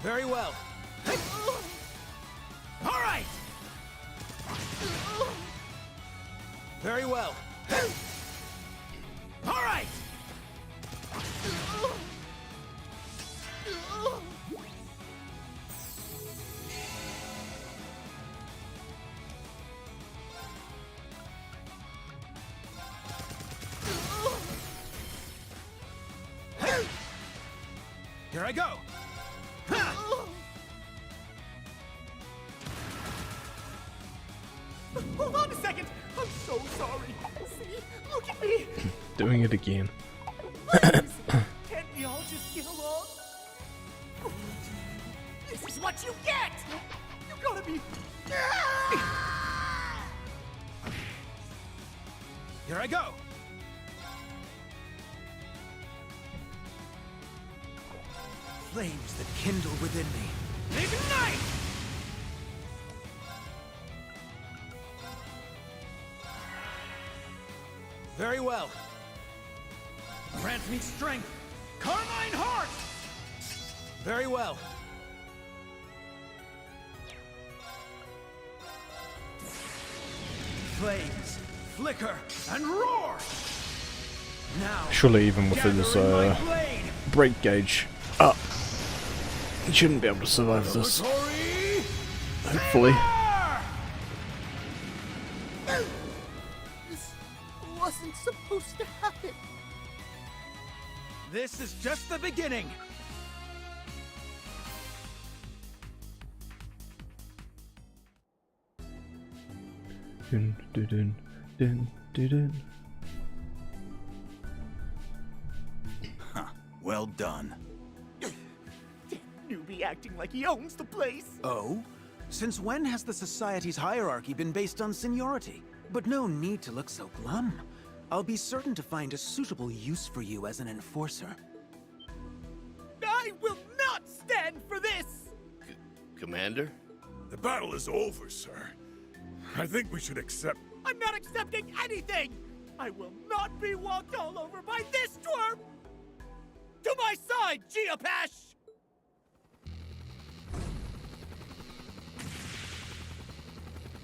Very well. All right! Very well. All right! Here I go. Hold on a second! I'm so sorry! See? Look at me! Doing it again. Can't we all just get along? This is what you get! You gotta be... Here I go. Flames that kindle within me. Ignite! Very well. Grant me strength! Carmine Heart! Very well. Flames, flicker, and roar! Now, Surely even with his break gauge up, he shouldn't be able to survive this. Hopefully. This wasn't supposed to happen. This is just the beginning. Dun, dun, dun, dun, dun, dun. Huh, well done. Newbie acting like he owns the place. Oh? Since when has the society's hierarchy been based on seniority? But no need to look so glum. I'll be certain to find a suitable use for you as an enforcer. I will not stand for this! Commander? The battle is over, sir. I think we should accept... I'm not accepting anything! I will not be walked all over by this twerp! To my side, Geopash!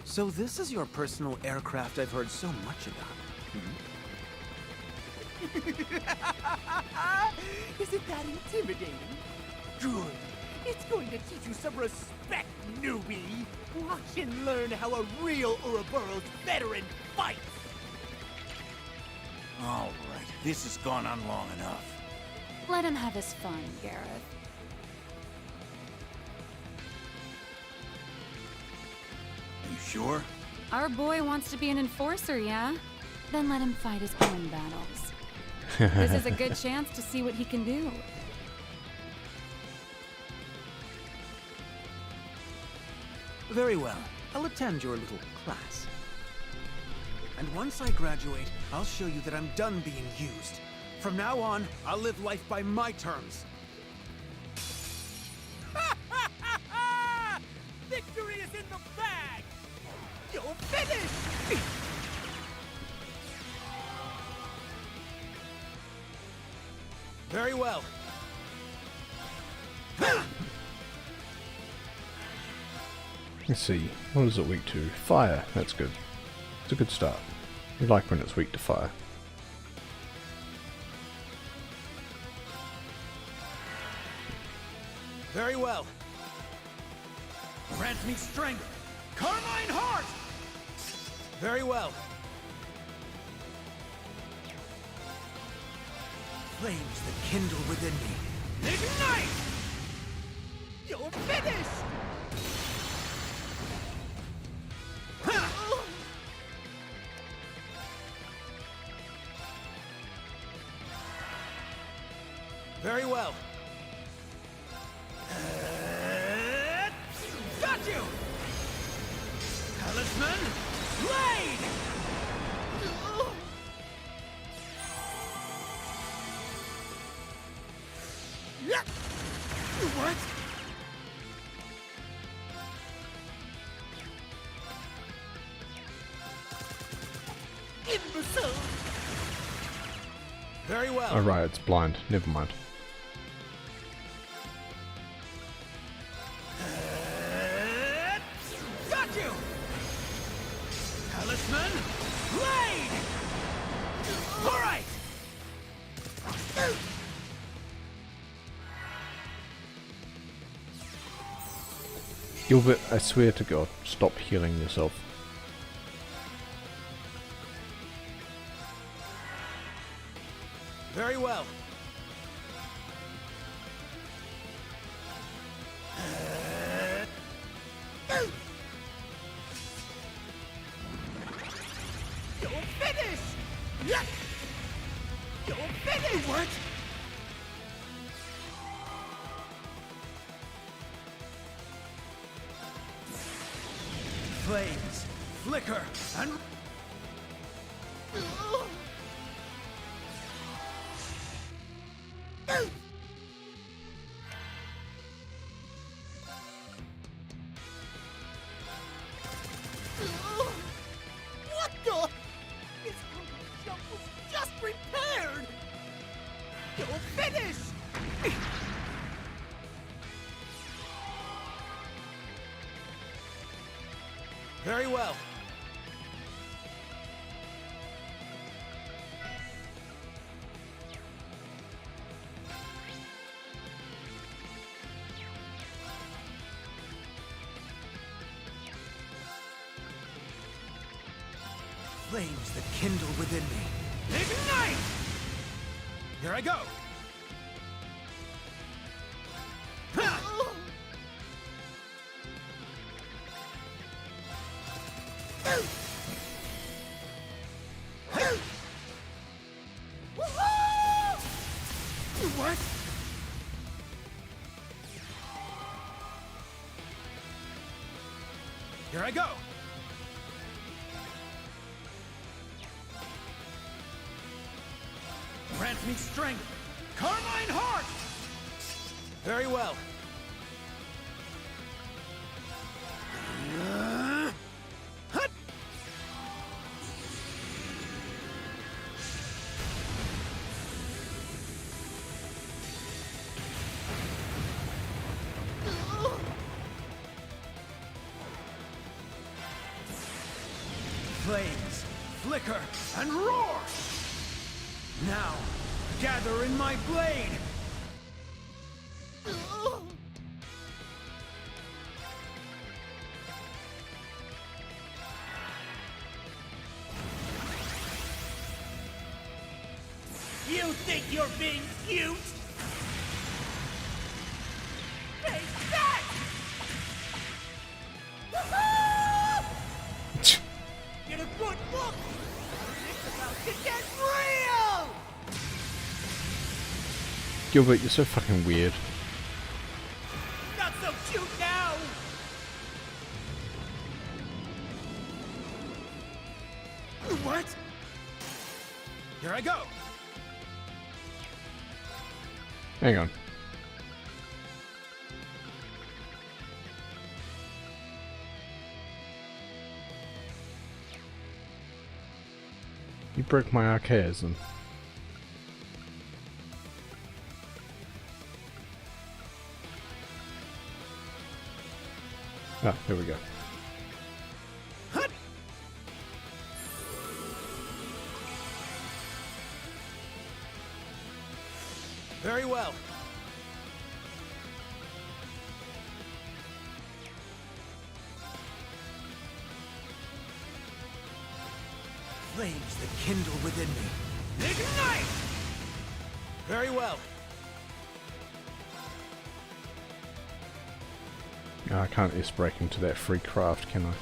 So this is your personal aircraft I've heard so much about. Isn't that intimidating? Good. It's going to teach you some respect, newbie. Watch and learn how a real Ouroboros veteran fights. All right, this has gone on long enough. Let him have his fun, Gareth. Are you sure? Our boy wants to be an enforcer, yeah? Then let him fight his own battles. This is a good chance to see what he can do. Very well. I'll attend your little class. And once I graduate, I'll show you that I'm done being used. From now on, I'll live life by my terms. Victory is in the bag! You're finished! Very well. Let's see, what is it weak to? Fire, that's good. It's a good start. You like when it's weak to fire. Very well. Grant me strength! Carmine Heart! Very well. Flames that kindle within me. Ignite! You're finished! Very well. Got you! Talisman, Blade! Very well. Oh right, it's blind. Never mind. Got you! Talisman, blade! All right! Gilbert, I swear to God, stop healing yourself. Very well. You'll finish! Yep! You'll finish! What? Flames, flicker, and... What the? His jump was just repaired! You'll finish! Very well. Flames that kindle within me. Ignite! Here I go! What? Here I go! Grant me strength! Carmine Heart! Very well. Flames, flicker, and roar! Now, gather in my blade! You think you're being cute? Take that! Get a good look! It's about to get real! Gilbert, you're so fucking weird. Not so cute now! What? Here I go! Hang on. You broke my archaism. Ah, here we go. Very well. Flames that kindle within me. Ignite! Very well. Oh, I can't S-break into that free craft, can I?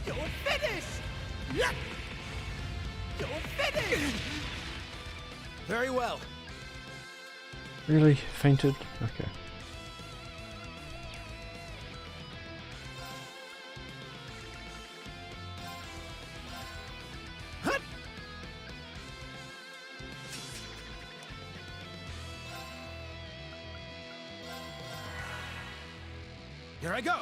You're finished! Yep! Very well. Really? Fainted? Okay. Here I go.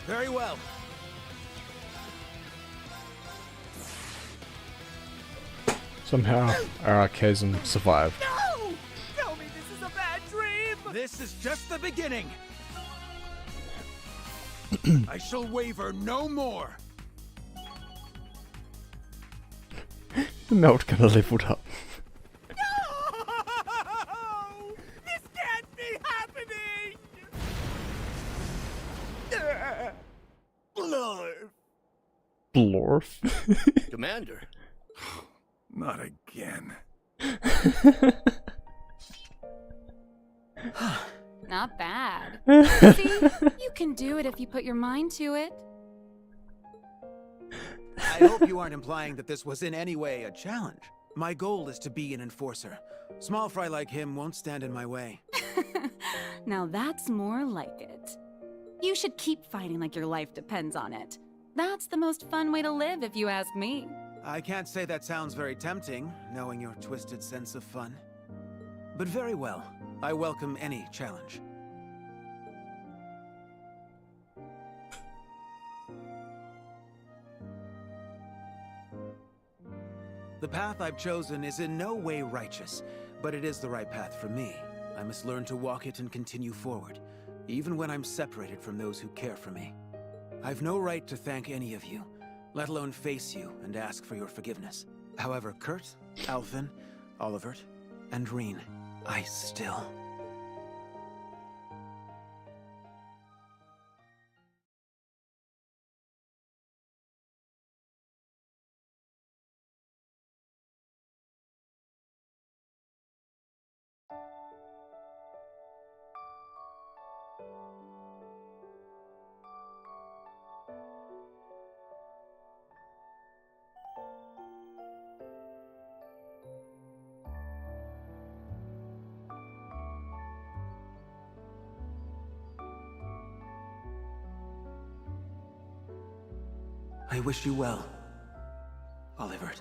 Very well. Somehow, our chasm survived. No! Tell me this is a bad dream! This is just the beginning. I shall waver no more. The melt kinda leveled up. No! This can't be happening! Blurf. Blorf? Commander. Not again. Not bad. See? You can do it if you put your mind to it. I hope you aren't implying that this was in any way a challenge. My goal is to be an enforcer. Small fry like him won't stand in my way. Now that's more like it. You should keep fighting like your life depends on it. That's the most fun way to live, if you ask me. I can't say that sounds very tempting, knowing your twisted sense of fun. But very well. I welcome any challenge. The path I've chosen is in no way righteous, but it is the right path for me. I must learn to walk it and continue forward, even when I'm separated from those who care for me. I've no right to thank any of you, let alone face you and ask for your forgiveness. However, Kurt, Alphen, Olivert, and Reen, I still... I wish you well, Olivert.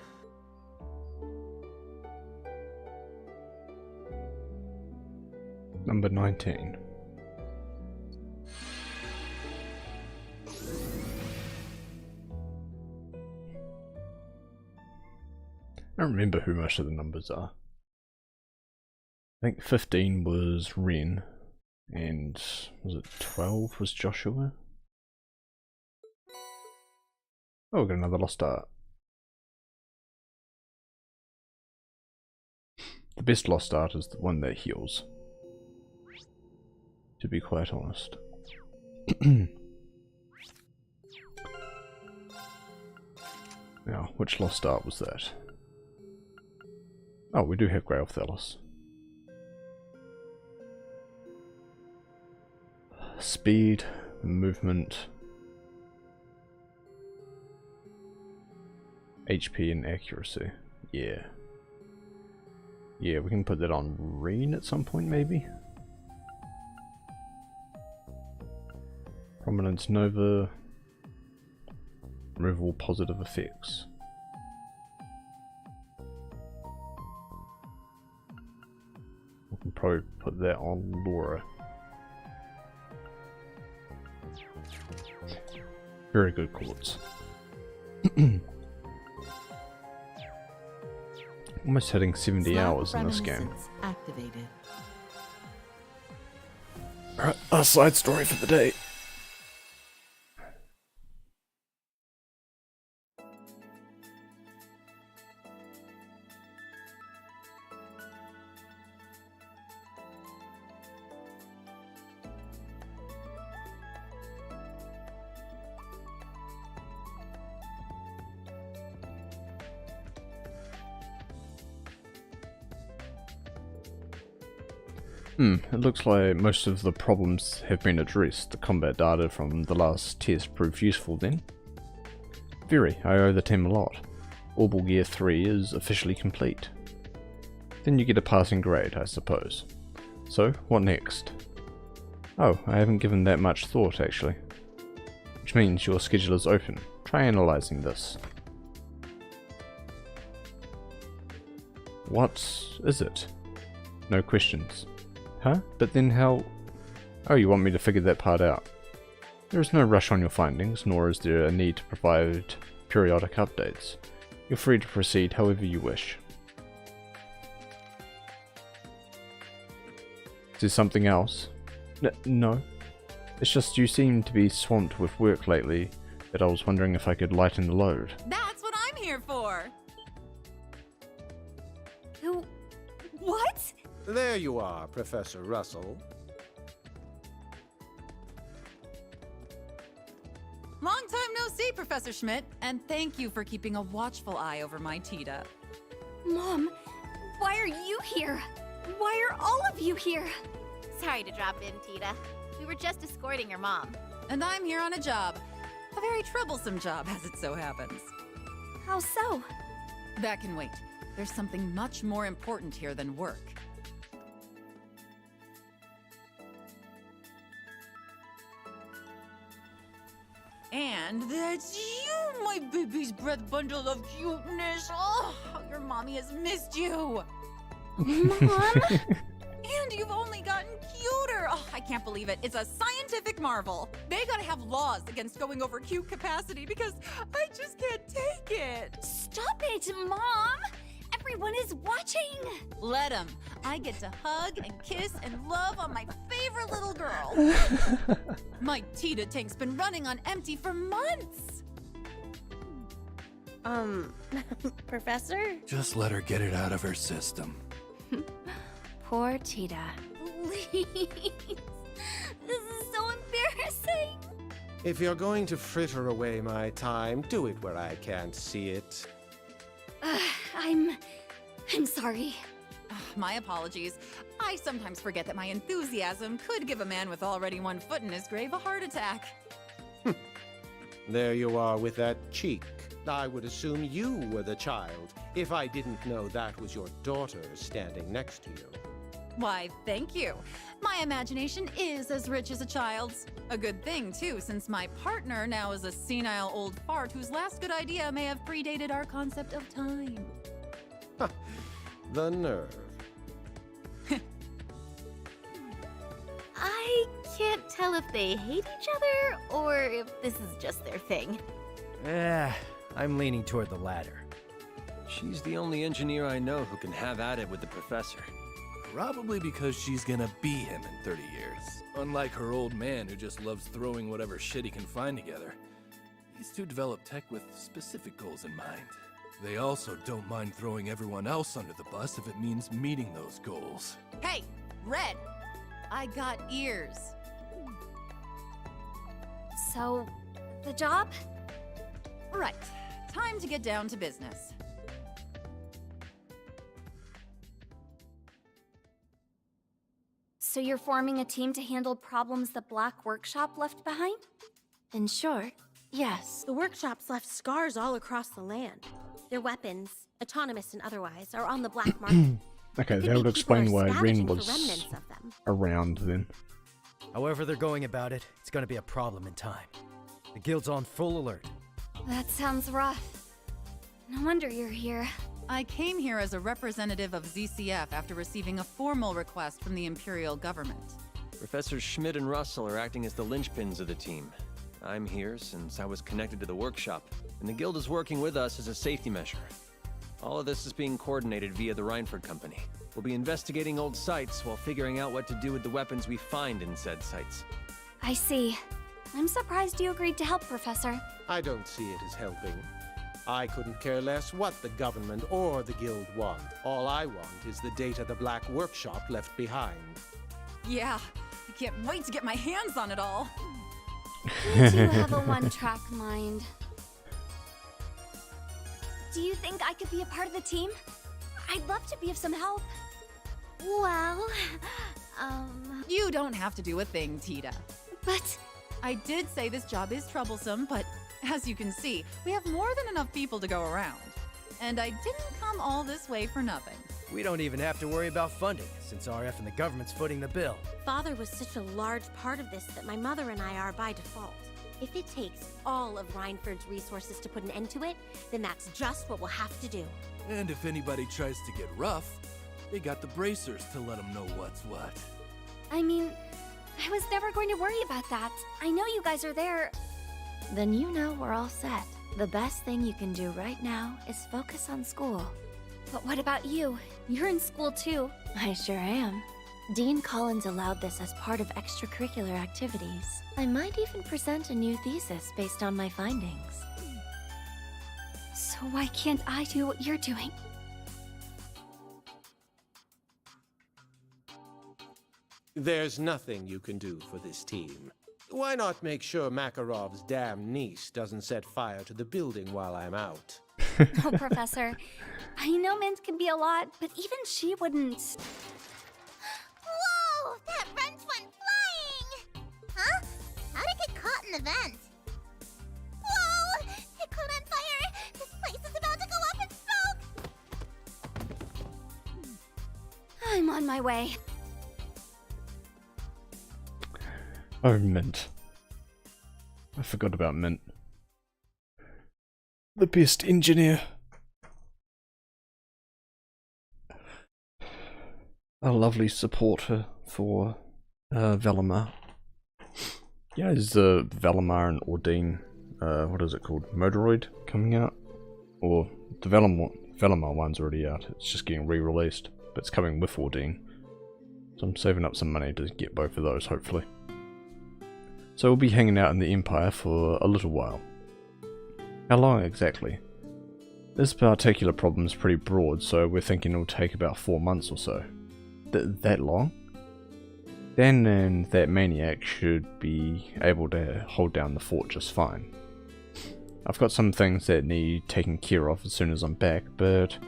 Number 19. I don't remember who most of the numbers are. I think 15 was Ren, and was it 12 was Joshua? Oh, we got another lost art. The best lost art is the one that heals, to be quite honest. Now, which lost art was that? Oh, we do have Grail Thalos. Speed, movement, HP and accuracy. Yeah. Yeah, we can put that on Reen at some point, maybe? Prominence Nova. Remove all positive effects. We can probably put that on Laura. Very good chords. Almost hitting 70 hours in this game. Activated. Alright, our side story for the day. It looks like most of the problems have been addressed. The combat data from the last test proved useful then. Very, I owe the team a lot. Orbital Gear 3 is officially complete. Then you get a passing grade, I suppose. So, what next? Oh, I haven't given that much thought actually. Which means your schedule is open. Try analyzing this. What is it? No questions. Huh? But then how... Oh, you want me to figure that part out. There is no rush on your findings, nor is there a need to provide periodic updates. You're free to proceed however you wish. Is there something else? No. It's just you seem to be swamped with work lately that I was wondering if I could lighten the load. That's what I'm here for! What? There you are, Professor Russell. Long time no see, Professor Schmidt, and thank you for keeping a watchful eye over my Tita. Mom, why are you here? Why are all of you here? Sorry to drop in, Tita. We were just escorting your mom. And I'm here on a job. A very troublesome job, as it so happens. How so? That can wait. There's something much more important here than work. And that's you, my baby's breath bundle of cuteness. Oh, your mommy has missed you. Mom? And you've only gotten cuter. Oh, I can't believe it. It's a scientific marvel. They gotta have laws against going over cute capacity because I just can't take it. Stop it, Mom! Everyone is watching! Let them. I get to hug and kiss and love on my favorite little girl. My Tita tank's been running on empty for months. Professor? Just let her get it out of her system. Poor Tita. Please. This is so embarrassing. If you're going to fritter away my time, do it where I can't see it. I'm sorry. My apologies. I sometimes forget that my enthusiasm could give a man with already one foot in his grave a heart attack. There you are with that cheek. I would assume you were the child, if I didn't know that was your daughter standing next to you. Why, thank you. My imagination is as rich as a child's. A good thing, too, since my partner now is a senile old fart whose last good idea may have predated our concept of time. The nerve. I can't tell if they hate each other or if this is just their thing. I'm leaning toward the latter. She's the only engineer I know who can have at it with the professor. Probably because she's gonna be him in 30 years. Unlike her old man who just loves throwing whatever shit he can find together. These two develop tech with specific goals in mind. They also don't mind throwing everyone else under the bus if it means meeting those goals. Hey, Red! I got ears. So, the job? Right. Time to get down to business. So you're forming a team to handle problems the Black Workshop left behind? In short, yes. The workshops left scars all across the land. Their weapons, autonomous and otherwise, are on the black market. Okay, that would explain why Ren was around then. However they're going about it, it's gonna be a problem in time. The guild's on full alert. That sounds rough. No wonder you're here. I came here as a representative of ZCF after receiving a formal request from the Imperial government. Professors Schmidt and Russell are acting as the linchpins of the team. I'm here since I was connected to the workshop, and the guild is working with us as a safety measure. All of this is being coordinated via the Reinford Company. We'll be investigating old sites while figuring out what to do with the weapons we find in said sites. I see. I'm surprised you agreed to help, Professor. I don't see it as helping. I couldn't care less what the government or the guild want. All I want is the data the Black Workshop left behind. Yeah, I can't wait to get my hands on it all. You do have a one-track mind. Do you think I could be a part of the team? I'd love to be of some help. Well, You don't have to do a thing, Tita. But... I did say this job is troublesome, but as you can see, we have more than enough people to go around. And I didn't come all this way for nothing. We don't even have to worry about funding, since RF and the government's footing the bill. Father was such a large part of this that my mother and I are by default. If it takes all of Rhineford's resources to put an end to it, then that's just what we'll have to do. And if anybody tries to get rough, they got the bracers to let them know what's what. I mean, I was never going to worry about that. I know you guys are there. Then you know we're all set. The best thing you can do right now is focus on school. But what about you? You're in school too. I sure am. Dean Collins allowed this as part of extracurricular activities. I might even present a new thesis based on my findings. So why can't I do what you're doing? There's nothing you can do for this team. Why not make sure Makarov's damn niece doesn't set fire to the building while I'm out? Oh, Professor. I know Mint can be a lot, but even she wouldn't... Whoa! That wrench went flying! Huh? How'd it get caught in the vent? Whoa! It caught on fire! This place is about to go up in smoke! I'm on my way. Oh, Mint. I forgot about Mint. The best engineer. A lovely supporter for Valimar. Yeah, is the Valimar and Ordine, what is it called? Motoroid coming out? Or the Valimar one's already out. It's just getting re-released, but it's coming with Ordine. So I'm saving up some money to get both of those, hopefully. So we'll be hanging out in the Empire for a little while. How long exactly? This particular problem is pretty broad, so we're thinking it'll take about 4 months or so. That long? Dan and that maniac should be able to hold down the fort just fine. I've got some things that need taken care of as soon as I'm back, but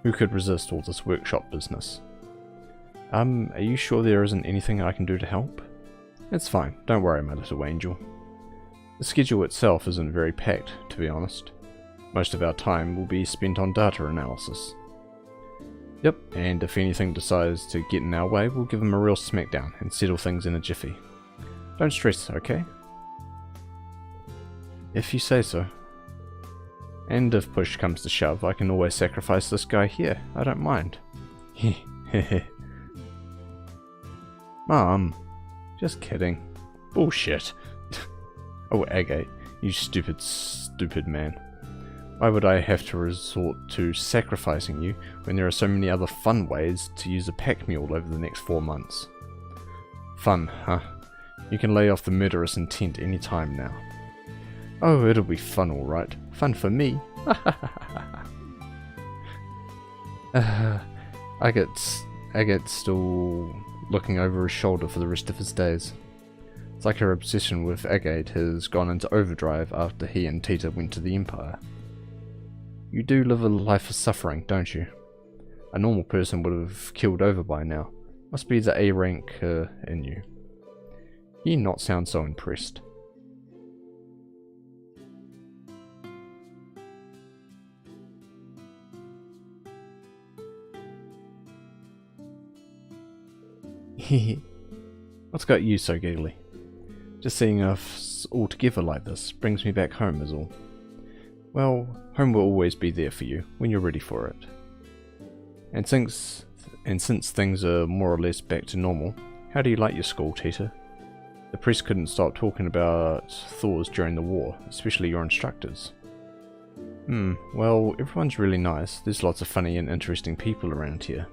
who could resist all this workshop business? Are you sure there isn't anything I can do to help? It's fine, don't worry my little angel. The schedule itself isn't very packed, to be honest. Most of our time will be spent on data analysis. Yep, and if anything decides to get in our way, we'll give them a real smackdown and settle things in a jiffy. Don't stress, okay? If you say so. And if push comes to shove, I can always sacrifice this guy here, I don't mind. Hehehe. Mom. Just kidding. Bullshit. Oh, Agate, you stupid, stupid man. Why would I have to resort to sacrificing you when there are so many other fun ways to use a pack mule over the next 4 months? Fun, huh? You can lay off the murderous intent any time now. Oh, it'll be fun alright. Fun for me. Agate's still looking over his shoulder for the rest of his days. It's like her obsession with Agate has gone into overdrive after he and Tita went to the Empire. You do live a life of suffering, don't you? A normal person would have killed over by now. Must be the A rank in you. You not sound so impressed. Hehe. What's got you so giggly? Just seeing us all together like this brings me back home is all. Well, home will always be there for you when you're ready for it. And since things are more or less back to normal, how do you like your school, Tita? The press couldn't stop talking about thaws during the war, especially your instructors. Well, everyone's really nice. There's lots of funny and interesting people around here.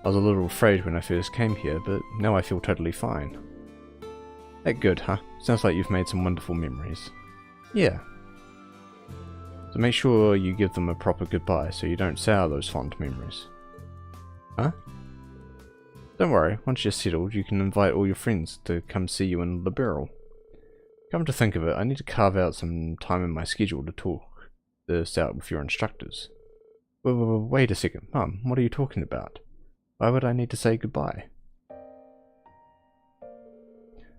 I was a little afraid when I first came here, but now I feel totally fine. That good, huh? Sounds like you've made some wonderful memories. Yeah. So make sure you give them a proper goodbye so you don't sour those fond memories. Huh? Don't worry, once you're settled you can invite all your friends to come see you in Liberal. Come to think of it, I need to carve out some time in my schedule to talk this out with your instructors. Wait a second, Mum, what are you talking about? Why would I need to say goodbye?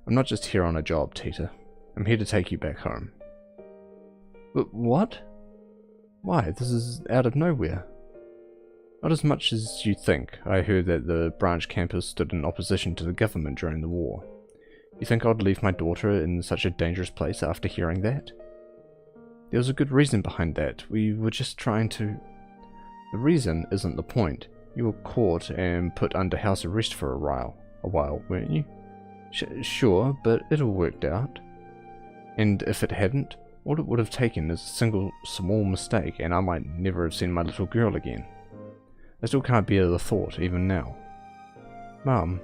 I'm not just here on a job, Tita. I'm here to take you back home. But what? Why? This is out of nowhere. Not as much as you think. I heard that the branch campus stood in opposition to the government during the war. You think I'd leave my daughter in such a dangerous place after hearing that? There was a good reason behind that. We were just trying to... The reason isn't the point. You were caught and put under house arrest for a while, weren't you? Sure, but it all worked out. And if it hadn't, all it would have taken is a single small mistake and I might never have seen my little girl again. I still can't bear the thought, even now. Mum,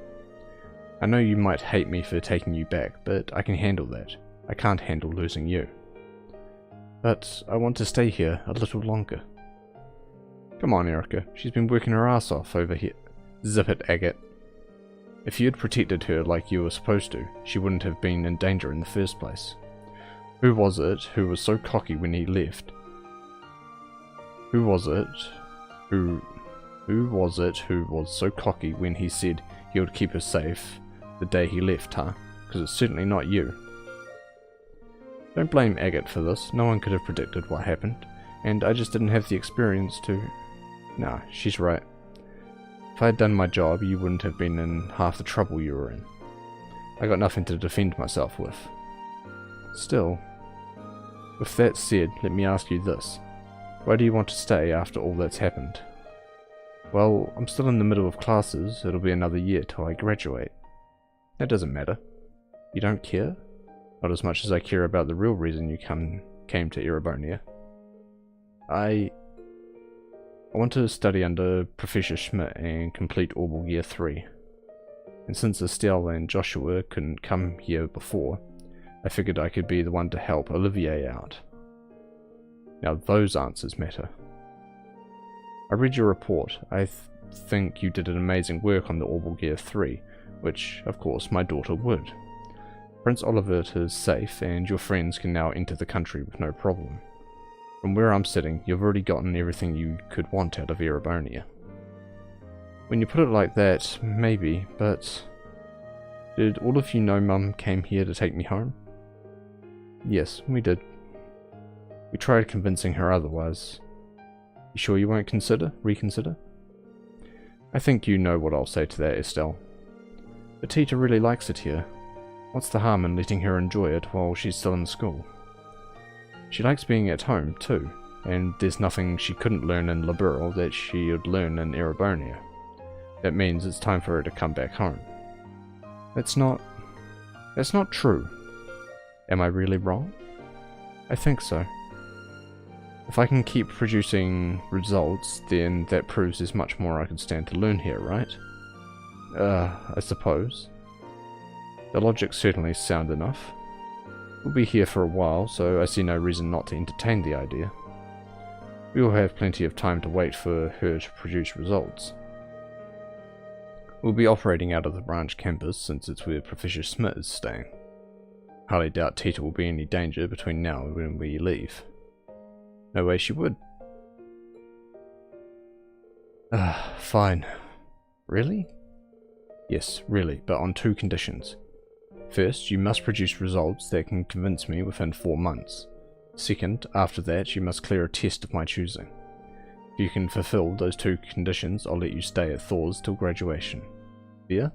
I know you might hate me for taking you back, but I can handle that. I can't handle losing you. But I want to stay here a little longer. Come on, Erica. She's been working her ass off over here. Zip it, Agate. If you had protected her like you were supposed to, she wouldn't have been in danger in the first place. Who was it who was so cocky when he left? Who was it who was so cocky when he said he would keep her safe the day he left, huh? Because it's certainly not you. Don't blame Agate for this. No one could have predicted what happened, and I just didn't have the experience to... Nah, she's right. If I had done my job, you wouldn't have been in half the trouble you were in. I got nothing to defend myself with. Still, with that said, let me ask you this. Why do you want to stay after all that's happened? Well, I'm still in the middle of classes. It'll be another year till I graduate. That doesn't matter. You don't care? Not as much as I care about the real reason you came to Erebonia. I want to study under Professor Schmidt and complete Orbital Year 3. And since Estelle and Joshua couldn't come here before, I figured I could be the one to help Olivier out. Now those answers matter. I read your report. I think you did an amazing work on the Orbital Gear 3, which, of course, my daughter would. Prince Olivert is safe, and your friends can now enter the country with no problem. From where I'm sitting, you've already gotten everything you could want out of Erebonia. When you put it like that, maybe, but... Did all of you know Mum came here to take me home? Yes, we did. We tried convincing her otherwise. You sure you won't reconsider? I think you know what I'll say to that, Estelle. But Tita really likes it here. What's the harm in letting her enjoy it while she's still in school? She likes being at home, too, and there's nothing she couldn't learn in Liberal that she would learn in Erebonia. That means it's time for her to come back home. That's not true. Am I really wrong? I think so. If I can keep producing results, then that proves there's much more I could stand to learn here, right? I suppose. The logic's certainly sound enough. We'll be here for a while, so I see no reason not to entertain the idea. We will have plenty of time to wait for her to produce results. We'll be operating out of the branch campus since it's where Professor Smith is staying. Hardly doubt Tita will be in any danger between now and when we leave. No way she would. Fine. Really? Yes, really, but on 2 conditions. First, you must produce results that can convince me within 4 months. Second, after that, you must clear a test of my choosing. If you can fulfill those 2 conditions, I'll let you stay at Thor's till graduation. Fear?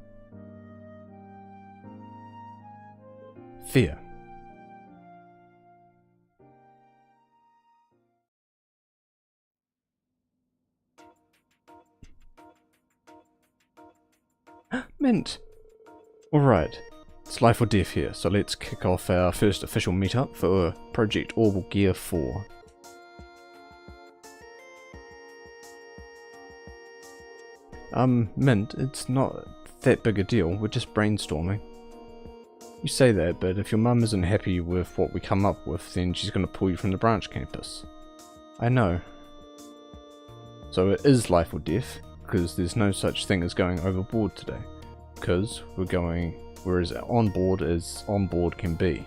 Fear. Mint! Alright, it's life or death here, so let's kick off our first official meetup for Project Orbital Gear 4. Mint, it's not that big a deal, we're just brainstorming. You say that, but if your mum isn't happy with what we come up with, then she's gonna pull you from the branch campus. I know. So it is life or death, because there's no such thing as going overboard today. Because we're as on board as on board can be.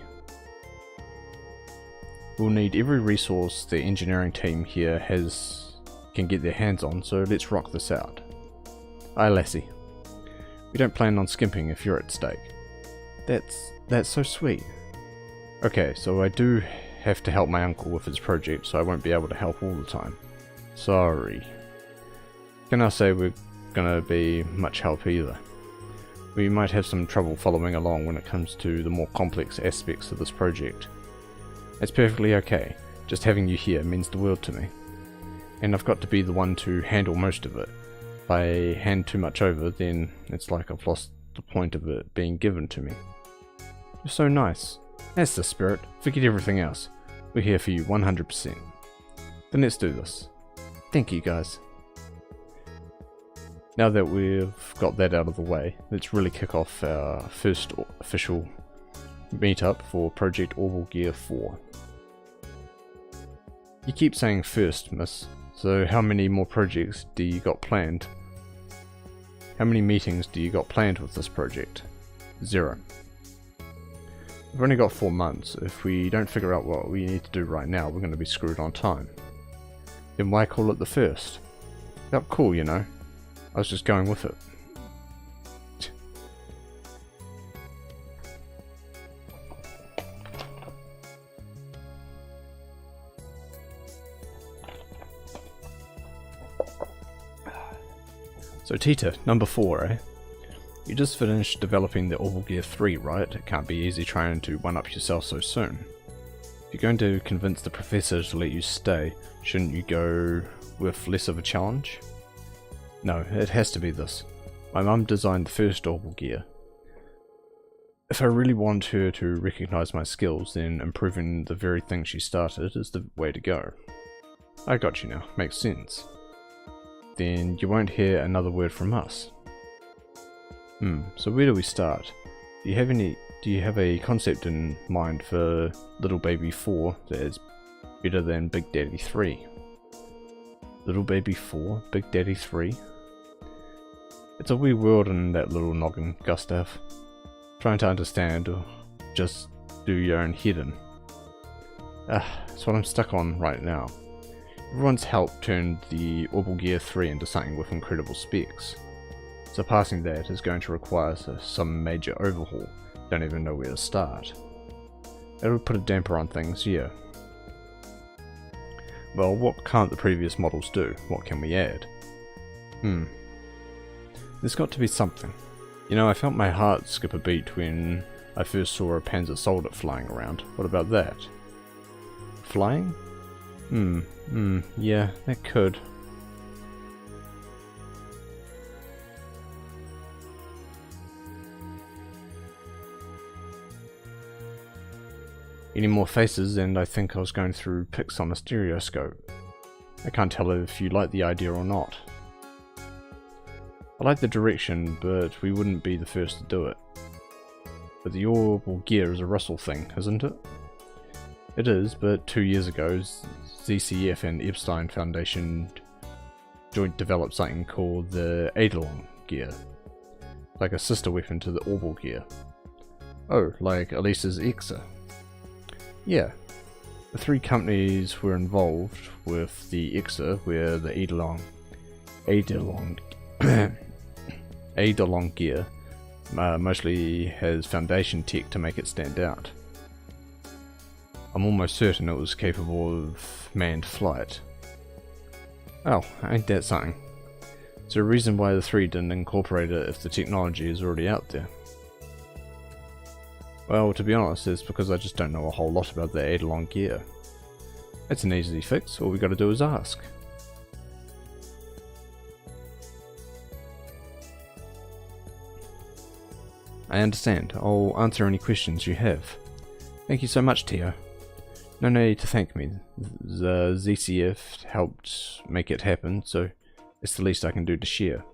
We'll need every resource the engineering team here can get their hands on, so let's rock this out. Aye, lassie. We don't plan on skimping if you're at stake. That's so sweet. Okay, so I do have to help my uncle with his project, so I won't be able to help all the time. Sorry. Can I say we're gonna be much help either? We might have some trouble following along when it comes to the more complex aspects of this project. It's perfectly okay. Just having you here means the world to me. And I've got to be the one to handle most of it. If I hand too much over, then it's like I've lost the point of it being given to me. You're so nice. That's the spirit. Forget everything else. We're here for you 100%. Then let's do this. Thank you guys. Now that we've got that out of the way, let's really kick off our first official meetup for Project Orbital Gear 4. You keep saying first, miss, so how many more projects do you got planned? How many meetings do you got planned with this project? 0. We've only got 4 months. If we don't figure out what we need to do right now, we're going to be screwed on time. Then why call it the first? Felt cool, you know. I was just going with it. So Tita, number 4, eh? You just finished developing the Orbital Gear 3, right? It can't be easy trying to one-up yourself so soon. If you're going to convince the professor to let you stay, shouldn't you go with less of a challenge? No, it has to be this. My mum designed the first Orbital Gear. If I really want her to recognise my skills, then improving the very thing she started is the way to go. I got you now, makes sense. Then you won't hear another word from us. So where do we start? Do you have a concept in mind for Little Baby 4 that is better than Big Daddy 3? Little Baby 4, Big Daddy 3? It's a wee world in that little noggin, Gustav. Trying to understand or just do your own head in. That's what I'm stuck on right now. Everyone's help turned the Orbital Gear 3 into something with incredible specs. Surpassing that is going to require some major overhaul. Don't even know where to start. It would put a damper on things, yeah. Well, what can't the previous models do? What can we add? There's got to be something. You know, I felt my heart skip a beat when I first saw a Panzer Soldat flying around. What about that? Flying? Yeah, that could. Any more faces, and I think I was going through pics on a stereoscope. I can't tell if you like the idea or not. I like the direction, but we wouldn't be the first to do it. But the Orbital Gear is a Russell thing, isn't it? It is, but 2 years ago, ZCF and Epstein Foundation joint developed something called the Eidolon Gear. Like a sister weapon to the Orbital Gear. Oh, like Elisa's Exa. Yeah, the 3 companies were involved with the Exa, where the Eidolon Gear mostly has foundation tech to make it stand out. I'm almost certain it was capable of manned flight. Oh, ain't that something? Is there a reason why the 3 didn't incorporate it if the technology is already out there? Well, to be honest, it's because I just don't know a whole lot about the Eidolon Gear. It's an easy fix, all we gotta do is ask. I understand, I'll answer any questions you have. Thank you so much, Tio. No need to thank me, the ZCF helped make it happen, so it's the least I can do to share.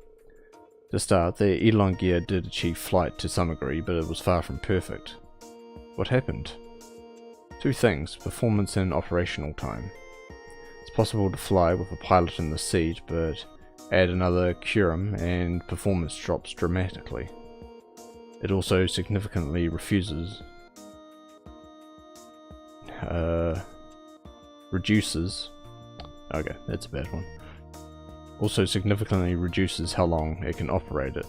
To start, the Eidolon Gear did achieve flight to some degree, but it was far from perfect. What happened? 2 things, performance and operational time. It's possible to fly with a pilot in the seat, but add another Curum and performance drops dramatically. It also significantly reduces okay, that's a bad one. Also significantly reduces how long it can operate it.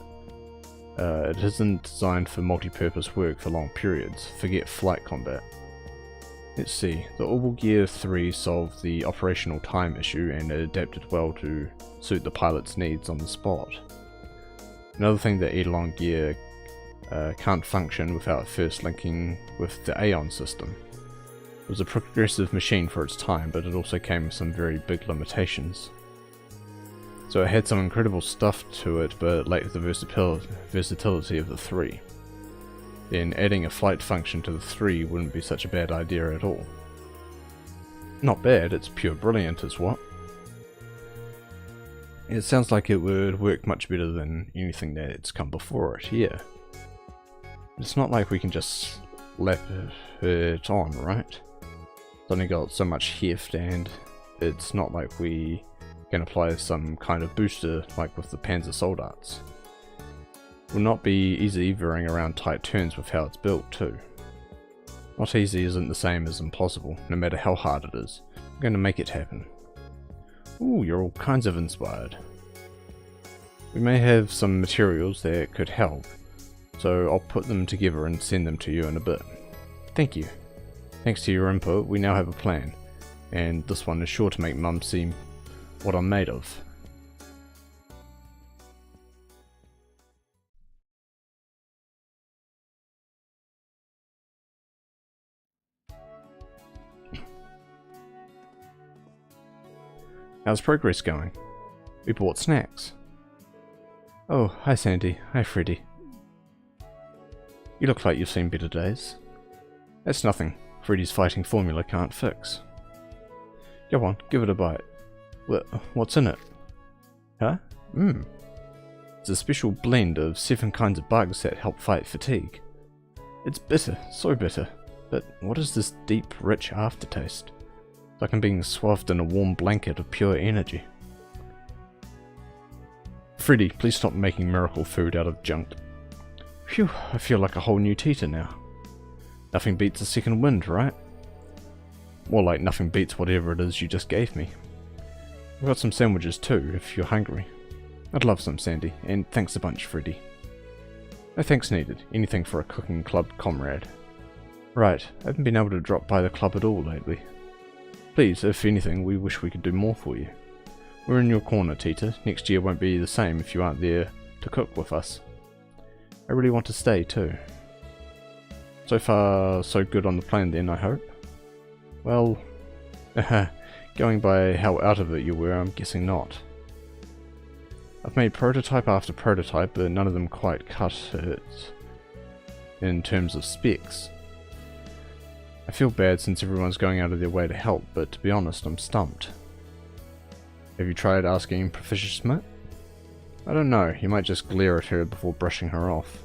It isn't designed for multi-purpose work for long periods, forget flight combat. Let's see, the Orbital Gear 3 solved the operational time issue and it adapted well to suit the pilot's needs on the spot. Another thing that Eidolon Gear can't function without first linking with the Aeon system. It was a progressive machine for its time, but it also came with some very big limitations. So it had some incredible stuff to it, but it lacked the versatility of the 3. Then adding a flight function to the 3 wouldn't be such a bad idea at all. Not bad, it's pure brilliant is what. It sounds like it would work much better than anything that's come before it, yeah. It's not like we can just slap it on, right? It's only got so much heft, and it's not like we can apply some kind of booster like with the Panzer Soldaten. It will not be easy veering around tight turns with how it's built too. Not easy isn't the same as impossible, no matter how hard it is. I'm going to make it happen. Ooh, you're all kinds of inspired. We may have some materials that could help, so I'll put them together and send them to you in a bit. Thank you. Thanks to your input, we now have a plan, and this one is sure to make Mum see what I'm made of. How's progress going? We bought snacks. Oh, hi Sandy. Hi Freddy. You look like you've seen better days. That's nothing. Freddy's fighting formula can't fix. Go on, give it a bite. What's in it? Huh? It's a special blend of 7 kinds of bugs that help fight fatigue. It's bitter, so bitter. But what is this deep, rich aftertaste? It's like I'm being swathed in a warm blanket of pure energy. Freddy, please stop making miracle food out of junk. Phew, I feel like a whole new Tita now. Nothing beats a second wind, right? More like nothing beats whatever it is you just gave me. I've got some sandwiches too, if you're hungry. I'd love some, Sandy, and thanks a bunch, Freddy. No thanks needed, anything for a cooking club comrade. Right, I haven't been able to drop by the club at all lately. Please, if anything, we wish we could do more for you. We're in your corner, Tita. Next year won't be the same if you aren't there to cook with us. I really want to stay too. So far, so good on the plan then, I hope? Well, going by how out of it you were, I'm guessing not. I've made prototype after prototype, but none of them quite cut it in terms of specs. I feel bad since everyone's going out of their way to help, but to be honest, I'm stumped. Have you tried asking Professor Schmidt? I don't know, he might just glare at her before brushing her off.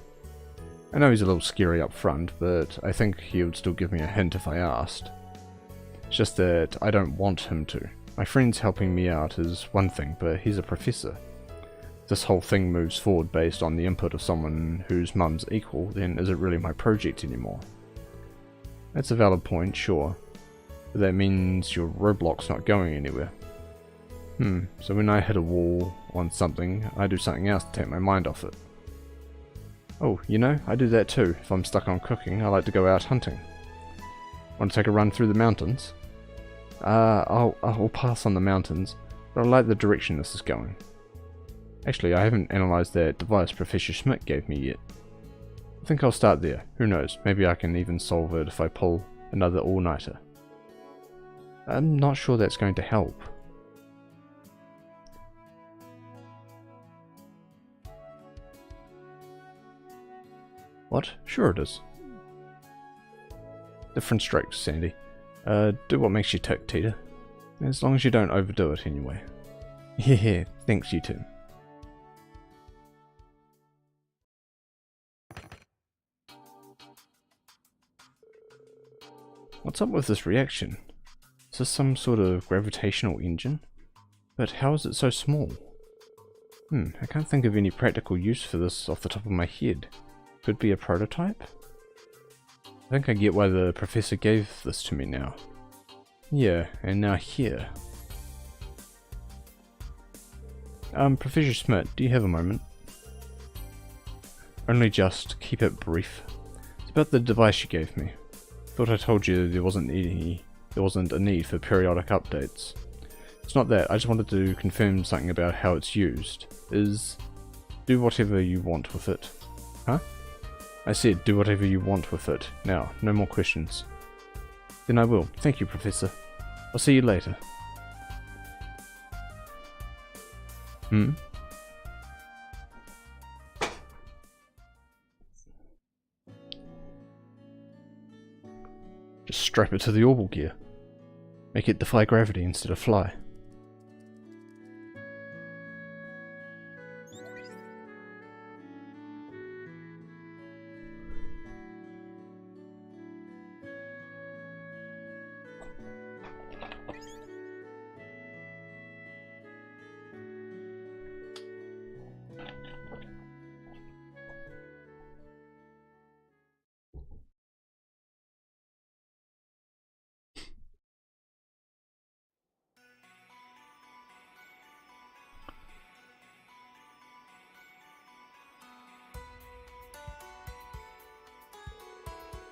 I know he's a little scary up front, but I think he would still give me a hint if I asked. It's just that I don't want him to. My friend's helping me out is one thing, but he's a professor. If this whole thing moves forward based on the input of someone whose mum's equal, then is it really my project anymore? That's a valid point, sure. But that means your roadblock's not going anywhere. So when I hit a wall on something, I do something else to take my mind off it. Oh, you know, I do that too. If I'm stuck on cooking, I like to go out hunting. Want to take a run through the mountains? I'll pass on the mountains, but I like the direction this is going. Actually, I haven't analysed that device Professor Schmidt gave me yet. I think I'll start there. Who knows, maybe I can even solve it if I pull another all-nighter. I'm not sure that's going to help. What? Sure it is. Different strokes, Sandy. Do what makes you tick, Tita. As long as you don't overdo it anyway. Yeah, thanks you too. What's up with this reaction? Is this some sort of gravitational engine? But how is it so small? I can't think of any practical use for this off the top of my head. Could be a prototype? I think I get why the professor gave this to me now. Yeah, and now here. Professor Schmidt, do you have a moment? Only just keep it brief. It's about the device you gave me. Thought I told you there wasn't a need for periodic updates. It's not that, I just wanted to confirm something about how it's used. Do whatever you want with it. Huh? I said do whatever you want with it. Now, no more questions. Then I will. Thank you, Professor. I'll see you later. Just strap it to the orbital gear. Make it defy gravity instead of fly.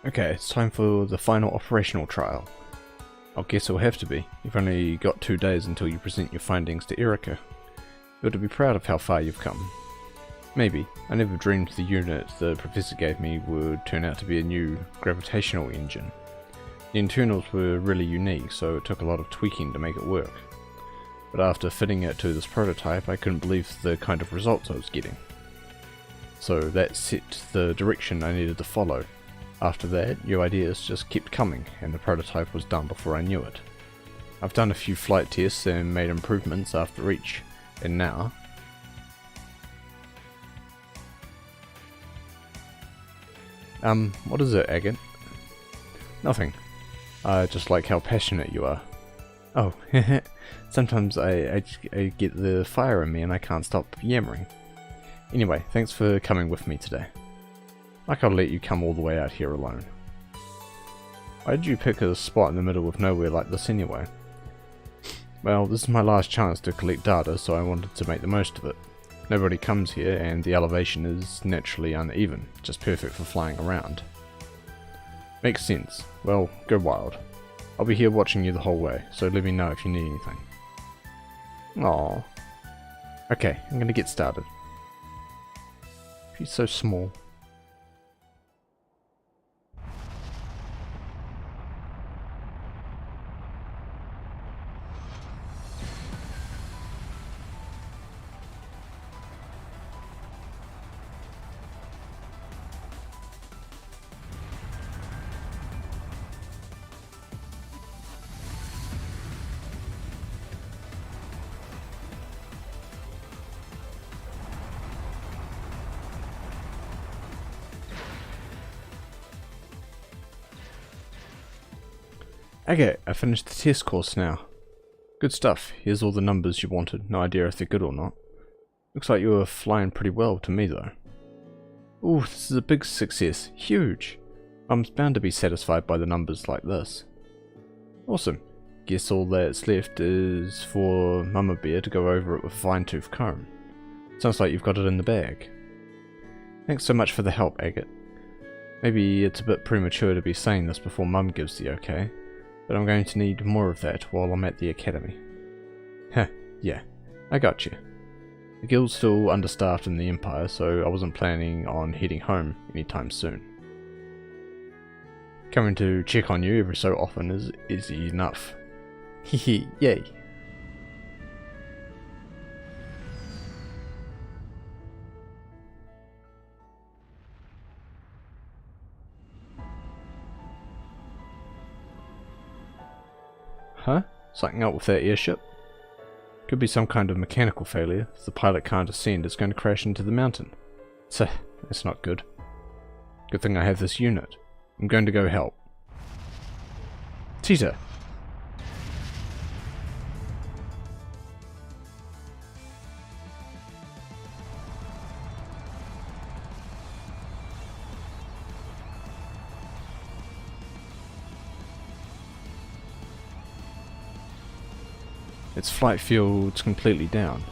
Okay, it's time for the final operational trial. I guess it'll have to be. You've only got 2 days until you present your findings to Erica. You ought to be proud of how far you've come. Maybe. I never dreamed the unit the professor gave me would turn out to be a new gravitational engine. The internals were really unique, so it took a lot of tweaking to make it work. But after fitting it to this prototype, I couldn't believe the kind of results I was getting. So that set the direction I needed to follow. After that, new ideas just kept coming, and the prototype was done before I knew it. I've done a few flight tests and made improvements after each, and now... what is it, Agate? Nothing. I just like how passionate you are. Oh, sometimes I get the fire in me and I can't stop yammering. Anyway, thanks for coming with me today. Like I'll let you come all the way out here alone. Why did you pick a spot in the middle of nowhere like this anyway? Well, this is my last chance to collect data, so I wanted to make the most of it. Nobody comes here, and the elevation is naturally uneven, just perfect for flying around. Makes sense. Well, go wild. I'll be here watching you the whole way, so let me know if you need anything. Aww. Okay, I'm gonna get started. He's so small. Okay, I finished the test course now. Good stuff. Here's all the numbers you wanted. No idea if they're good or not. Looks like you were flying pretty well to me though. Ooh, this is a big success. Huge. I'm bound to be satisfied by the numbers like this. Awesome. Guess all that's left is for Mama Bear to go over it with a fine-tooth comb. Sounds like you've got it in the bag. Thanks so much for the help, Agate. Maybe it's a bit premature to be saying this before Mum gives the okay. But I'm going to need more of that while I'm at the academy. Heh, yeah, I got you. The guild's still understaffed in the Empire, so I wasn't planning on heading home anytime soon. Coming to check on you every so often is easy enough. Hehe, yay. Huh? Something up with that airship? Could be some kind of mechanical failure. If the pilot can't ascend, it's going to crash into the mountain. That's not good. Good thing I have this unit. I'm going to go help. Tita! Its flight field's completely down.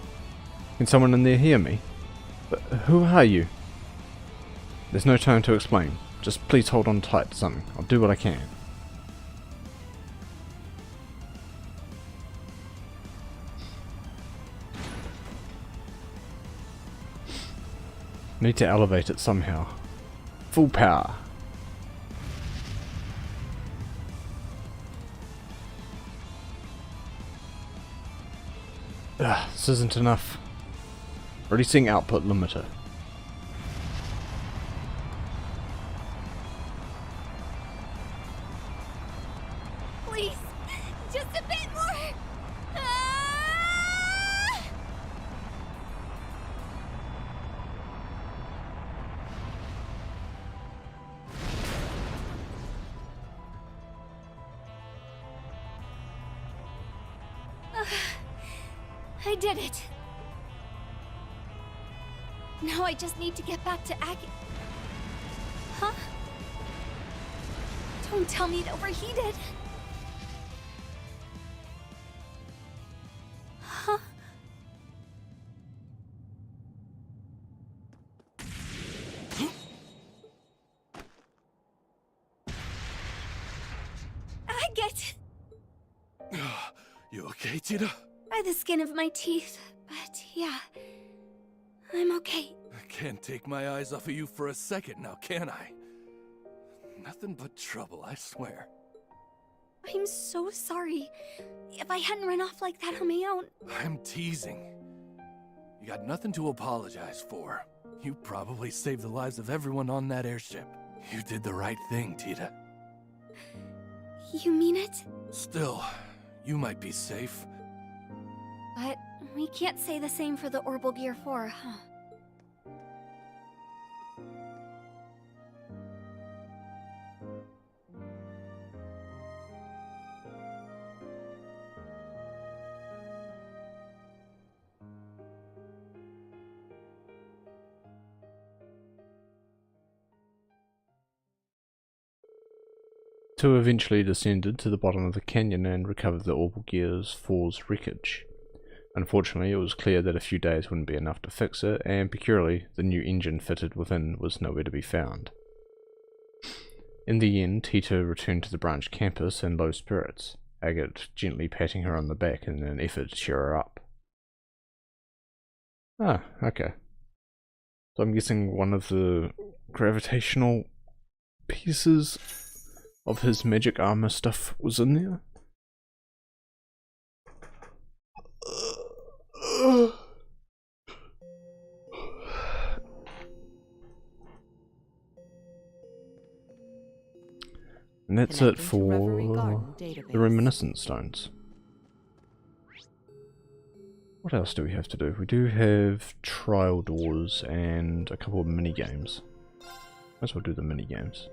Can someone in there hear me? But who are you? There's no time to explain. Just please hold on tight to something. I'll do what I can. Need to elevate it somehow. Full power. Ugh, this isn't enough. Releasing output limiter. Please, just a bit more. I did it. Now I just need to get back to Huh? Don't tell me it overheated. Huh? Agate! You okay, Tita? By the skin of my teeth, but yeah, I'm okay. I can't take my eyes off of you for a second now, can I? Nothing but trouble, I swear. I'm so sorry. If I hadn't run off like that on my own... I'm teasing. You got nothing to apologize for. You probably saved the lives of everyone on that airship. You did the right thing, Tita. You mean it? Still, you might be safe. But we can't say the same for the Orbital Gear 4, huh? Two eventually descended to the bottom of the canyon and recovered the Orbital Gear 4's wreckage. Unfortunately, it was clear that a few days wouldn't be enough to fix it, and peculiarly, the new engine fitted within was nowhere to be found. In the end, Tito returned to the branch campus in low spirits, Agate gently patting her on the back in an effort to cheer her up. Ah, okay. So I'm guessing one of the gravitational pieces of his magic armor stuff was in there? And that's it for the reminiscence stones. What else do we have to do? We do have trial doors and a couple of mini games. Might as well do the mini games.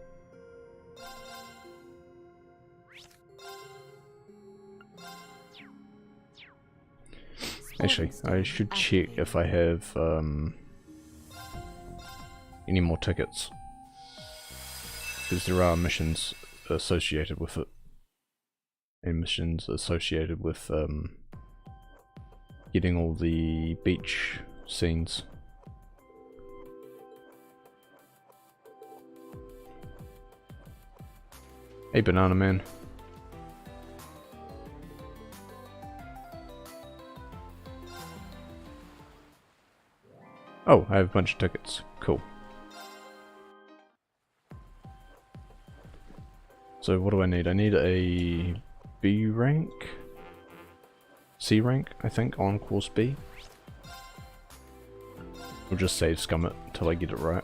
Actually, I should check if I have any more tickets, because there are missions associated with it, and missions associated with getting all the beach scenes. Hey, Banana Man. Oh, I have a bunch of tickets. Cool. So what do I need? I need a B rank? C rank, I think, on course B. We'll just save scum it until I get it right.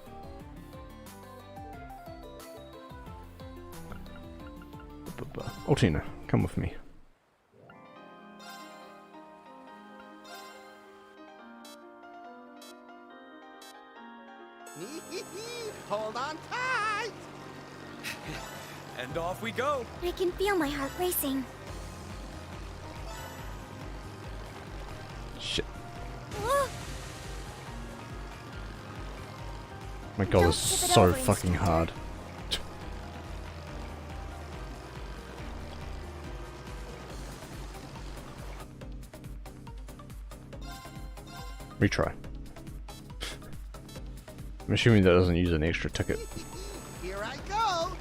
Altina, come with me. Hold on tight! And off we go! I can feel my heart racing. Shit. My god, this is so fucking hard. Retry. I'm assuming that doesn't use an extra ticket. Here I go!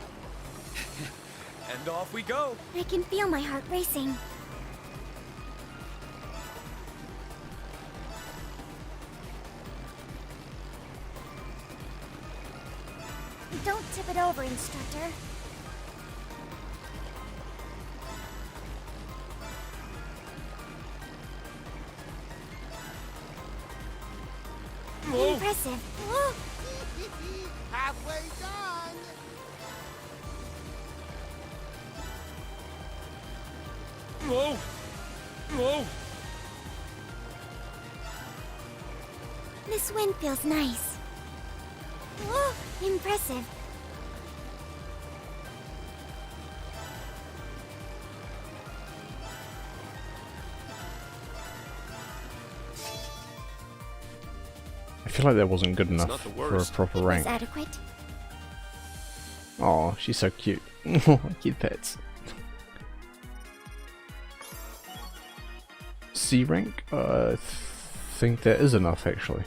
And off we go! I can feel my heart racing. Don't tip it over, instructor. Impressive. Halfway done! Whoa! Whoa! This wind feels nice. Whoa, impressive. I feel like that wasn't good It's enough not the for a worst. proper It was rank. adequate. Oh, she's so cute. Cute pets. C rank? I think that is enough actually.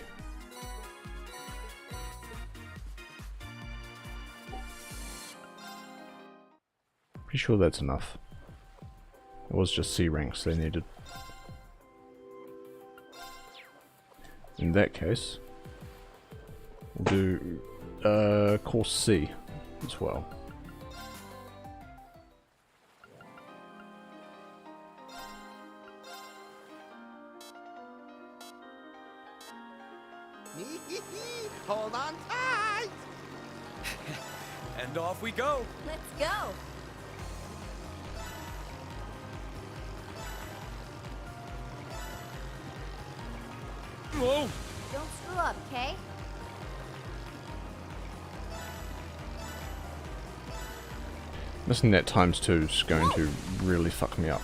Pretty sure that's enough. It was just C ranks they needed. In that case, we'll do course C as well. Hold on tight! And off we go! Let's go! Whoa! Don't screw up, okay? Missing that ×2 is going to really fuck me up.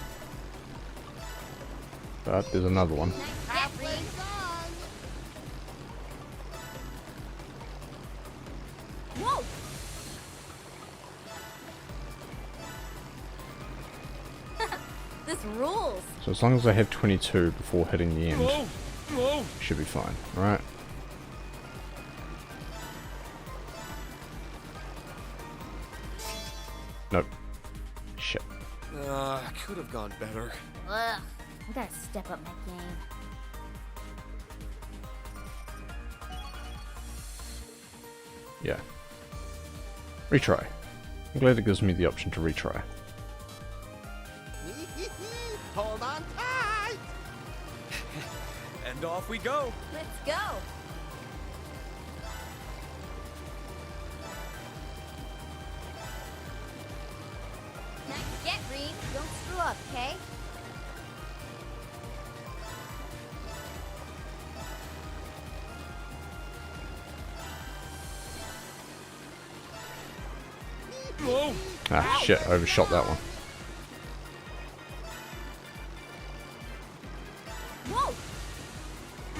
But there's another one. Halfway done! Whoa! This rules! So as long as I have 22 before hitting the end, Whoa! Whoa! should be fine, right? Nope. Shit. Could have gone better. Ugh, I gotta step up my game. Yeah. Retry. I'm glad it gives me the option to retry. Hold on tight! And off we go! Let's go! Nice get, Reed. Don't screw up, okay? Whoa! Ah, shit, I overshot that one. Whoa!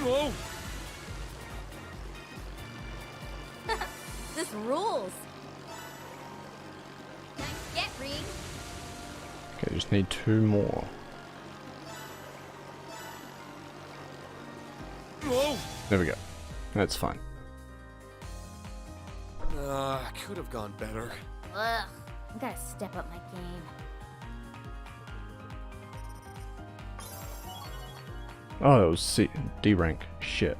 Whoa! This rules! Nice get, Reed. Okay, just need 2 more. Whoa! There we go. That's fine. Could have gone better. Ugh, I gotta step up my game. Oh, that was C D rank. Shit.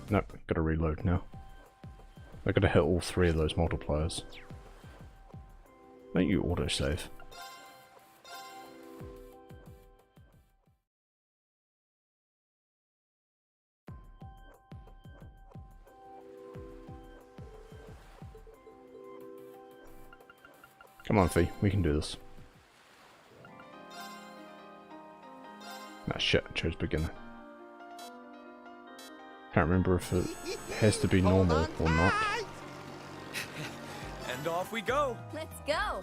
Nope, gotta reload now. I gotta hit all 3 of those multipliers. Don't you autosave? Come on, Fee, we can do this. Ah, shit, I chose beginner. Can't remember if it has to be normal or not. And off we go! Let's go!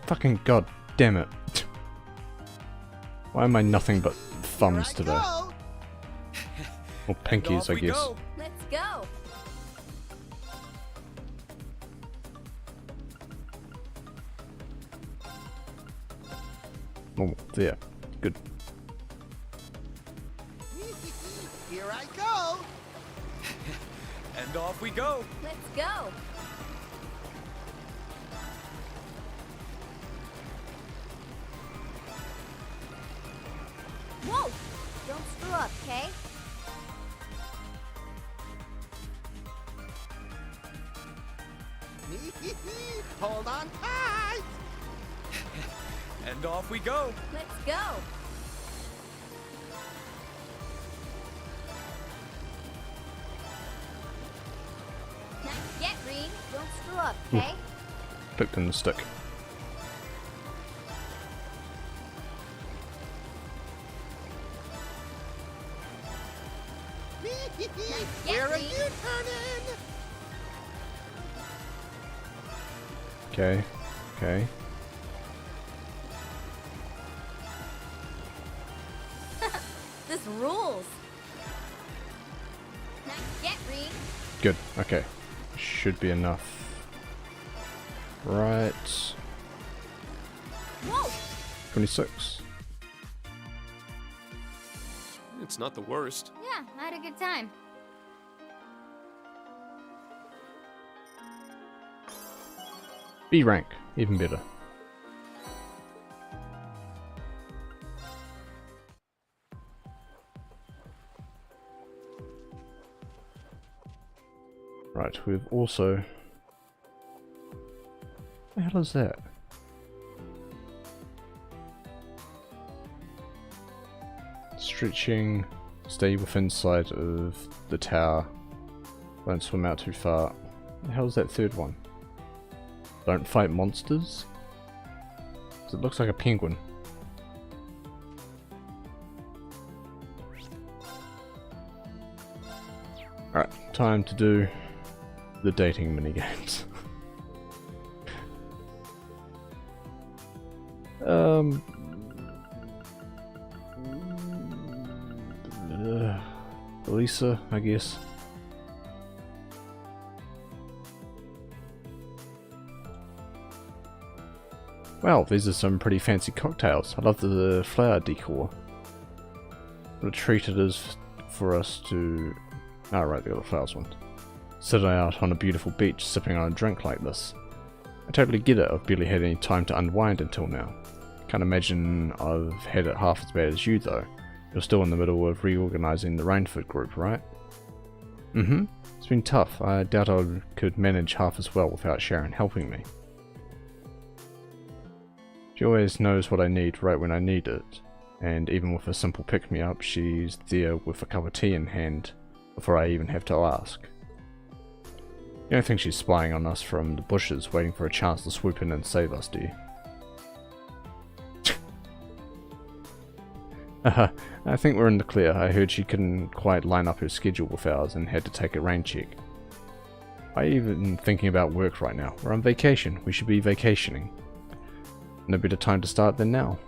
Fucking god damn it. Why am I nothing but thumbs today? Or pinkies, I guess. Let's go! normal. There. Good. Here I go! And off we go. Let's go! Whoa! Don't screw up, okay? Hold on tight! And off we go. Let's go! Not yet, Rean. Don't screw up, okay? Clicked in the stick. Where are you turning? Okay. Okay. This rules! Not yet, Rean. Good. Okay. Should be enough. Right. Whoa! 26. It's not the worst. Yeah, I had a good time. B rank. Even better. Right, we've also... What the hell is that? Stretching, stay within sight of the tower, don't swim out too far. What the hell is that third one? Don't fight monsters? It looks like a penguin. Alright, time to do the dating minigames. Lisa, I guess. Wow, these are some pretty fancy cocktails. I love the flower decor. What a treat it is for us to... Oh right, they got the flowers one. Sit out on a beautiful beach sipping on a drink like this. I totally get it, I've barely had any time to unwind until now. Can't imagine I've had it half as bad as you though. You're still in the middle of reorganizing the Rainford group, right? Mm-hmm. It's been tough. I doubt I could manage half as well without Sharon helping me. She always knows what I need right when I need it, and even with a simple pick-me-up, she's there with a cup of tea in hand before I even have to ask. You don't think she's spying on us from the bushes, waiting for a chance to swoop in and save us, do you? I think we're in the clear. I heard she couldn't quite line up her schedule with ours and had to take a rain check. Why are you even thinking about work right now? We're on vacation. We should be vacationing. No better time to start than now.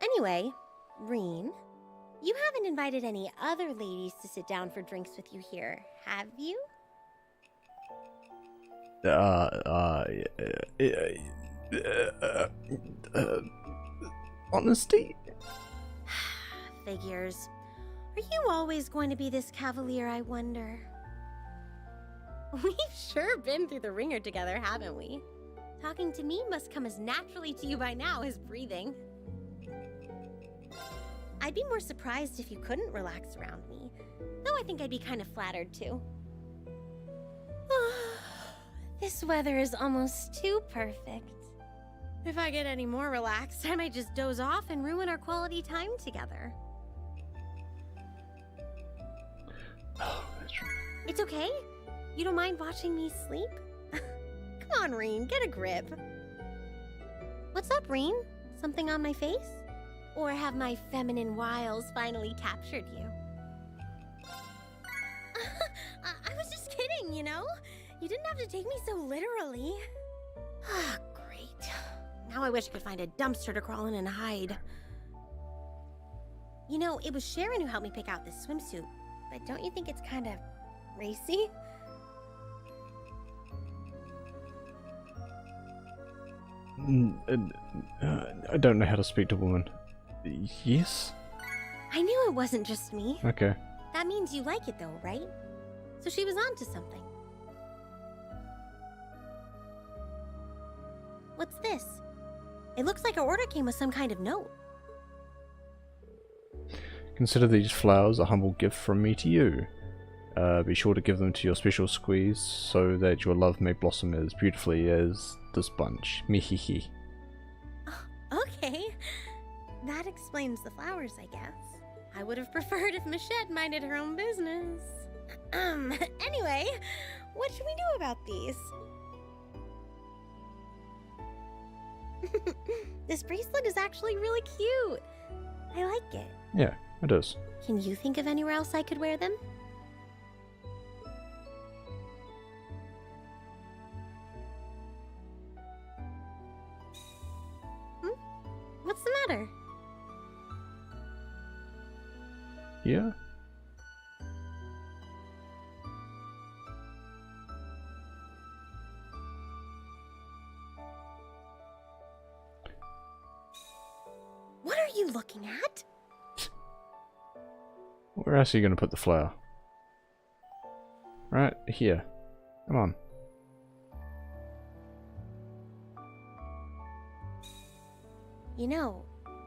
Anyway, Reen, you haven't invited any other ladies to sit down for drinks with you here, have you? Honesty? Figures. Are you always going to be this cavalier, I wonder? We've sure been through the ringer together, haven't we? Talking to me must come as naturally to you by now as breathing. I'd be more surprised if you couldn't relax around me, though I think I'd be kind of flattered too. This weather is almost too perfect. If I get any more relaxed, I might just doze off and ruin our quality time together. It's okay? You don't mind watching me sleep? Come on, Reen, get a grip. What's up, Reen? Something on my face? Or have my feminine wiles finally captured you? I was just kidding, you know? You didn't have to take me so literally. Ah, great. Now I wish I could find a dumpster to crawl in and hide. You know, it was Sharon who helped me pick out this swimsuit, but don't you think it's kind of racy? I don't know how to speak to women. Yes? I knew it wasn't just me. Okay. That means you like it though, right? So she was onto something. What's this? It looks like our order came with some kind of note. Consider these flowers a humble gift from me to you. Be sure to give them to your special squeeze so that your love may blossom as beautifully as this bunch. Mihihi. Okay. That explains the flowers, I guess. I would have preferred if Michette minded her own business. Anyway, what should we do about these? This bracelet is actually really cute. I like it. Yeah, it is. Can you think of anywhere else I could wear them? What's the matter? Yeah? What are you looking at? Where else are you going to put the flower? Right here. Come on. You know,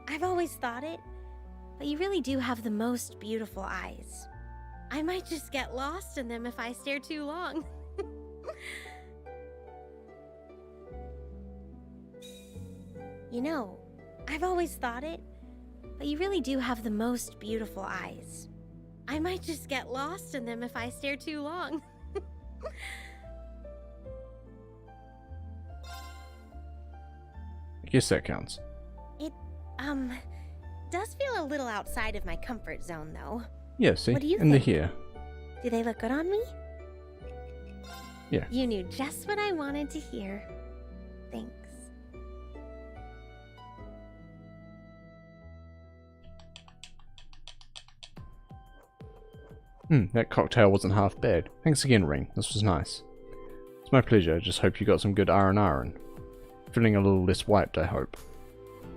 I've always thought it, but you really do have the most beautiful eyes. I might just get lost in them if I stare too long. You know, I've always thought it, but you really do have the most beautiful eyes. I might just get lost in them if I stare too long. I guess that counts. It, does feel a little outside of my comfort zone, though. Yeah, see? What do you In the think? here. Do they look good on me? Yeah. You knew just what I wanted to hear. Thanks. That cocktail wasn't half bad. Thanks again, Ring. This was nice. It's my pleasure. Just hope you got some good R&R in. Feeling a little less wiped, I hope.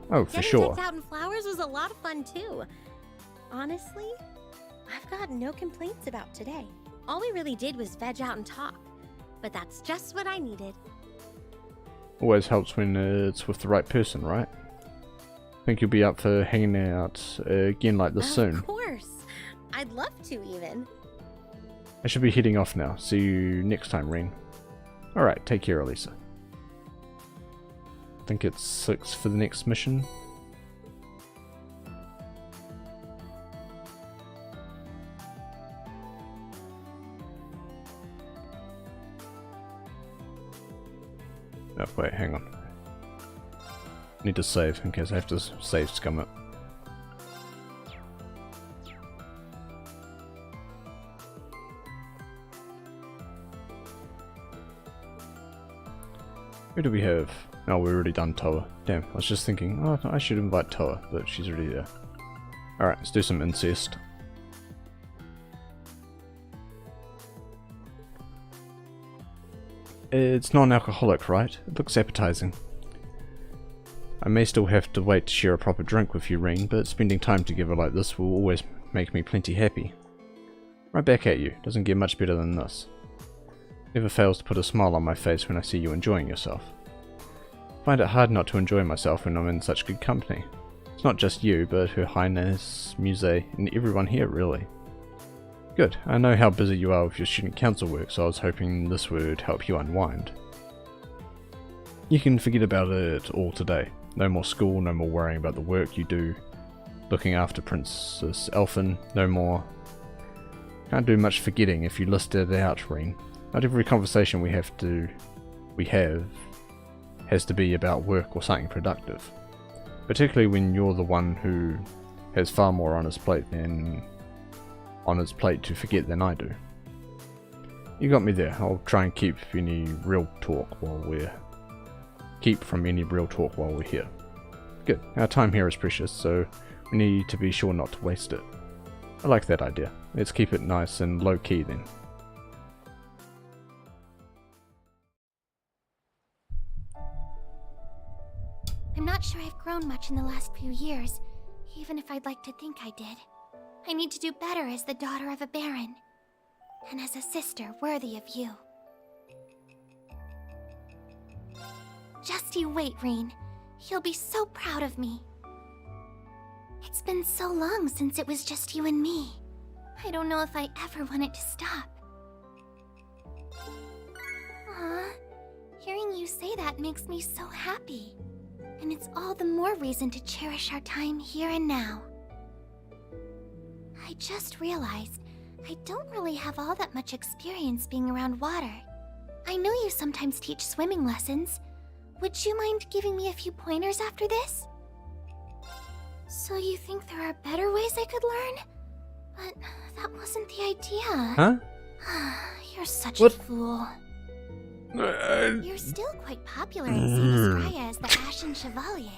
Oh, for Getting sure. decked out in flowers was a lot of fun, too. Honestly, I've got no complaints about today. All we really did was veg out and talk. But that's just what I needed. Always helps when it's with the right person, right? Think you'll be up for hanging out again like this soon. Of course. I'd love to, even. I should be heading off now. See you next time, Ring. Alright, take care, Elisa. I think it's 6 for the next mission. Oh, wait, hang on. Need to save in case I have to save scum it. Who do we have? Oh, we've already done Toa. Damn, I was just thinking, oh, I should invite Toa, but she's already there. Alright, let's do some incest. It's non-alcoholic, right? It looks appetizing. I may still have to wait to share a proper drink with you, Reen, but spending time together like this will always make me plenty happy. Right back at you. Doesn't get much better than this. Never fails to put a smile on my face when I see you enjoying yourself. I find it hard not to enjoy myself when I'm in such good company. It's not just you, but Her Highness, Muse, and everyone here, really. Good. I know how busy you are with your student council work, so I was hoping this would help you unwind. You can forget about it all today. No more school, no more worrying about the work you do, looking after Princess Elfin, no more. Can't do much forgetting if you list it out, Reen. Not every conversation we have has to be about work or something productive. Particularly when you're the one who has far more on his plate to forget than I do. You got me there. I'll try and keep from any real talk while we're here. Good. Our time here is precious, so we need to be sure not to waste it. I like that idea. Let's keep it nice and low key then. grown much in the last few years, even if I'd like to think I did. I need to do better as the daughter of a baron, and as a sister worthy of you. Just you wait, Rean. He'll be so proud of me. It's been so long since it was just you and me. I don't know if I ever want it to stop. Aw, hearing you say that makes me so happy. And it's all the more reason to cherish our time here and now. I just realized I don't really have all that much experience being around water. I know you sometimes teach swimming lessons. Would you mind giving me a few pointers after this? So you think there are better ways I could learn? But that wasn't the idea. Huh? You're such What? a fool. You're still quite popular in St. Estrella as the Ashen Chevalier.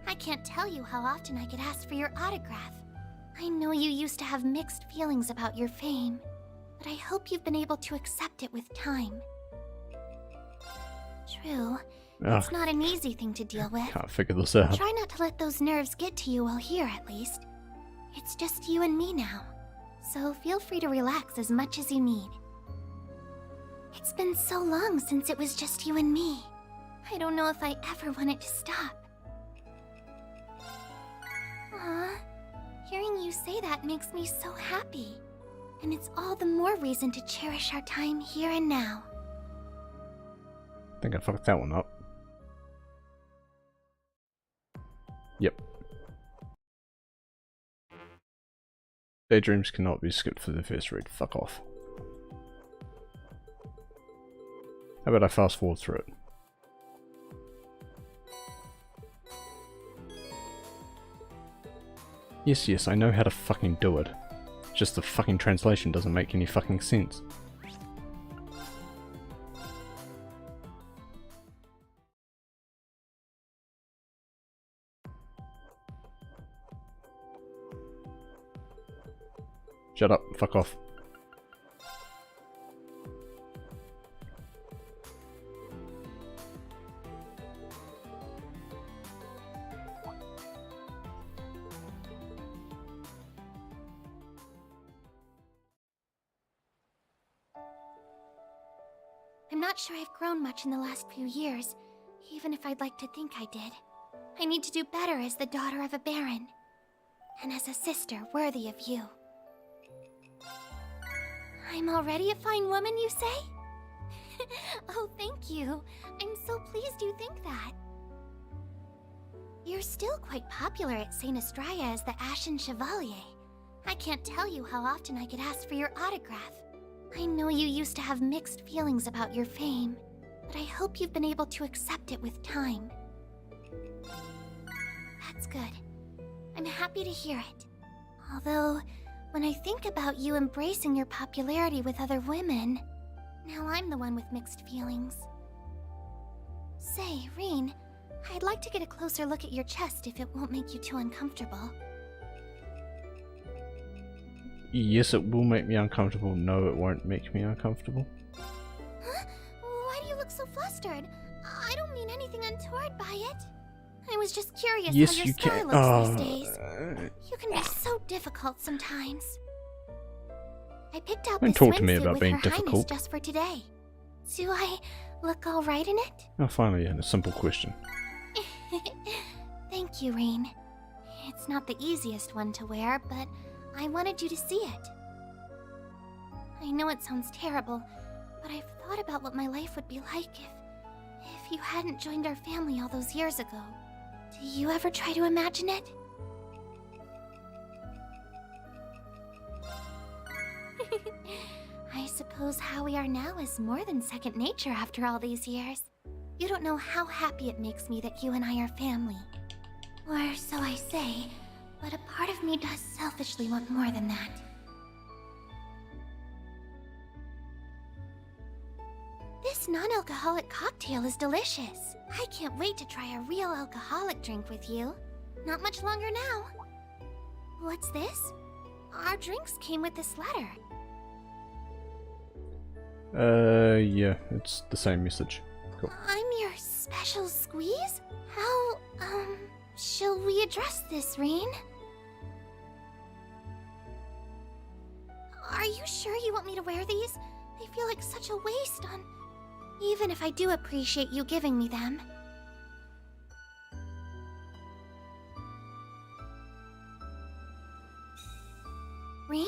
I can't tell you how often I get asked for your autograph. I know you used to have mixed feelings about your fame, but I hope you've been able to accept it with time. True, it's not an easy thing to deal with. Can't figure this out. Try not to let those nerves get to you while here, at least. It's just you and me now, so feel free to relax as much as you need. It's been so long since it was just you and me. I don't know if I ever want it to stop. Aw, hearing you say that makes me so happy. And it's all the more reason to cherish our time here and now. I think I fucked that one up. Yep. Daydreams cannot be skipped for the first read. Fuck off. How about I fast forward through it? Yes, I know how to fucking do it. Just the fucking translation doesn't make any fucking sense. Shut up, fuck off. I'm not sure I've grown much in the last few years, even if I'd like to think I did. I need to do better as the daughter of a baron, and as a sister worthy of you. I'm already a fine woman, you say? Oh, thank you. I'm so pleased you think that. You're still quite popular at St. Estrella as the Ashen Chevalier. I can't tell you how often I get asked for your autograph. I know you used to have mixed feelings about your fame, but I hope you've been able to accept it with time. That's good. I'm happy to hear it. Although, when I think about you embracing your popularity with other women, now I'm the one with mixed feelings. Say, Rean, I'd like to get a closer look at your chest if it won't make you too uncomfortable. Yes, it will make me uncomfortable. No, it won't make me uncomfortable. Huh? Why do you look so flustered? I don't mean anything untoward by it. I was just curious how your star looks these days. You can be so difficult sometimes. I picked out this Don't talk to me swimsuit about with being Her difficult. Highness just for today. Do I look all right in it? Oh, finally, a simple question. Thank you, Rean. It's not the easiest one to wear, but I wanted you to see it. I know it sounds terrible, but I've thought about what my life would be like if you hadn't joined our family all those years ago. Do you ever try to imagine it? I suppose how we are now is more than second nature after all these years. You don't know how happy it makes me that you and I are family. Or so I say, but a part of me does selfishly want more than that. This non-alcoholic cocktail is delicious. I can't wait to try a real alcoholic drink with you. Not much longer now. What's this? Our drinks came with this letter. Yeah, it's the same message. Cool. I'm your special squeeze? How, shall we address this, Rain? Are you sure you want me to wear these? They feel like such a waste on... Even if I do appreciate you giving me them. Rain?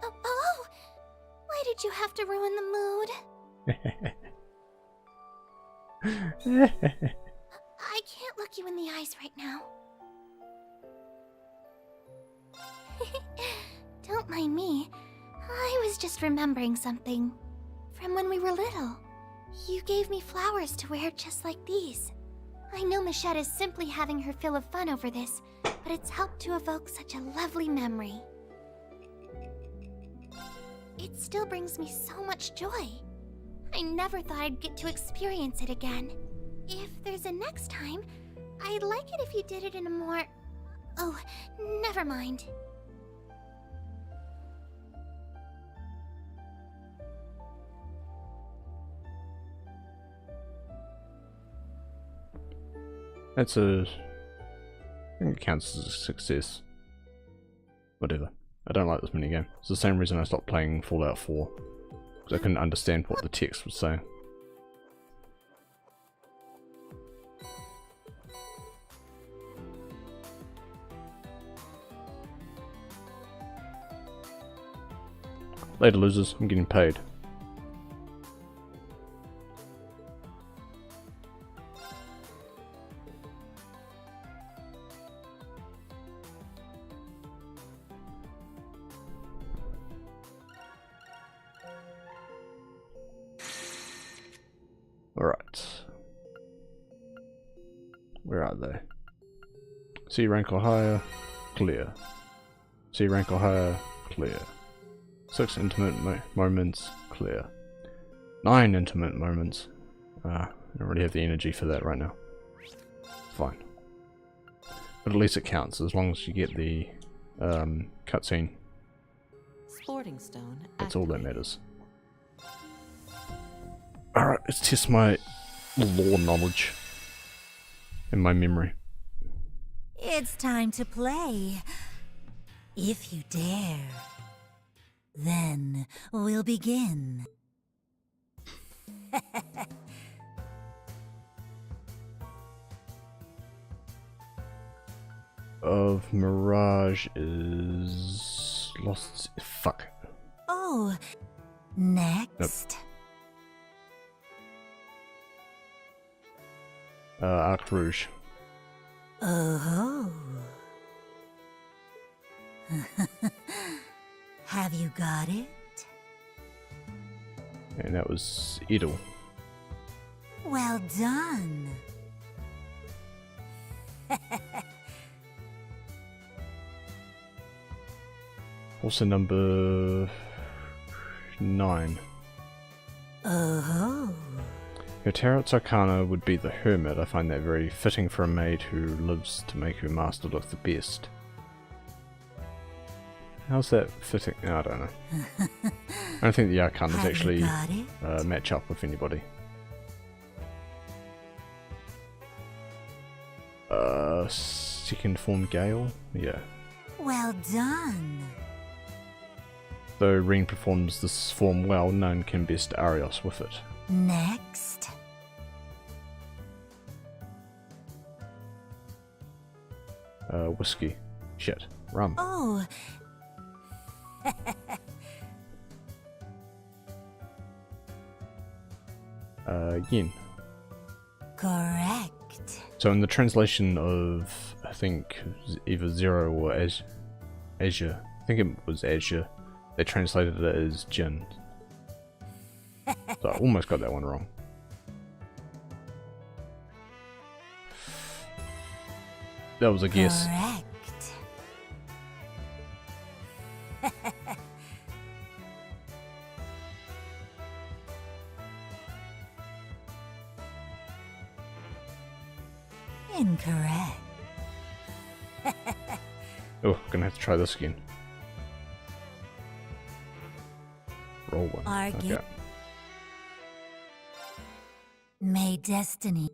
Oh, why did you have to ruin the mood? I can't look you in the eyes right now. Don't mind me. I was just remembering something. From when we were little. You gave me flowers to wear just like these. I know Michette is simply having her fill of fun over this, but it's helped to evoke such a lovely memory. It still brings me so much joy. I never thought I'd get to experience it again. If there's a next time, I'd like it if you did it in a more... Oh, never mind. That's a... I think it counts as a success. Whatever. I don't like this minigame. It's the same reason I stopped playing Fallout 4. Because I couldn't understand what the text was saying. Later, losers. I'm getting paid. Alright. Where are they? C rank or higher, clear. C rank or higher, clear. 6 intimate moments, clear. 9 intimate moments. I don't really have the energy for that right now. Fine. But at least it counts, as long as you get the cutscene. Sporting stone. That's all that matters. Alright, let's test my lore knowledge and my memory. It's time to play. If you dare. Then we'll begin. Of Mirage is lost. Fuck. Oh, next. Nope. Arc Rouge. Oh. Have you got it? And that was Idle. Well done. Also number 9. Oh. Her Tarot's Arcana would be the Hermit. I find that very fitting for a maid who lives to make her master look the best. How's that fitting? No, I don't know. I don't think the Arcanas actually match up with anybody. Second form Gale? Yeah. Well done. Though Reen performs this form well, none can best Arios with it. Next. Whiskey. Shit. Rum. Oh. Yin. Correct. So in the translation of, I think, either Zero or Azure, I think it was Azure, they translated it as Jin. So I almost got that one wrong. That was a guess. Correct. Incorrect. Oh, gonna have to try this again. Roll one. Argue. Okay. May destiny.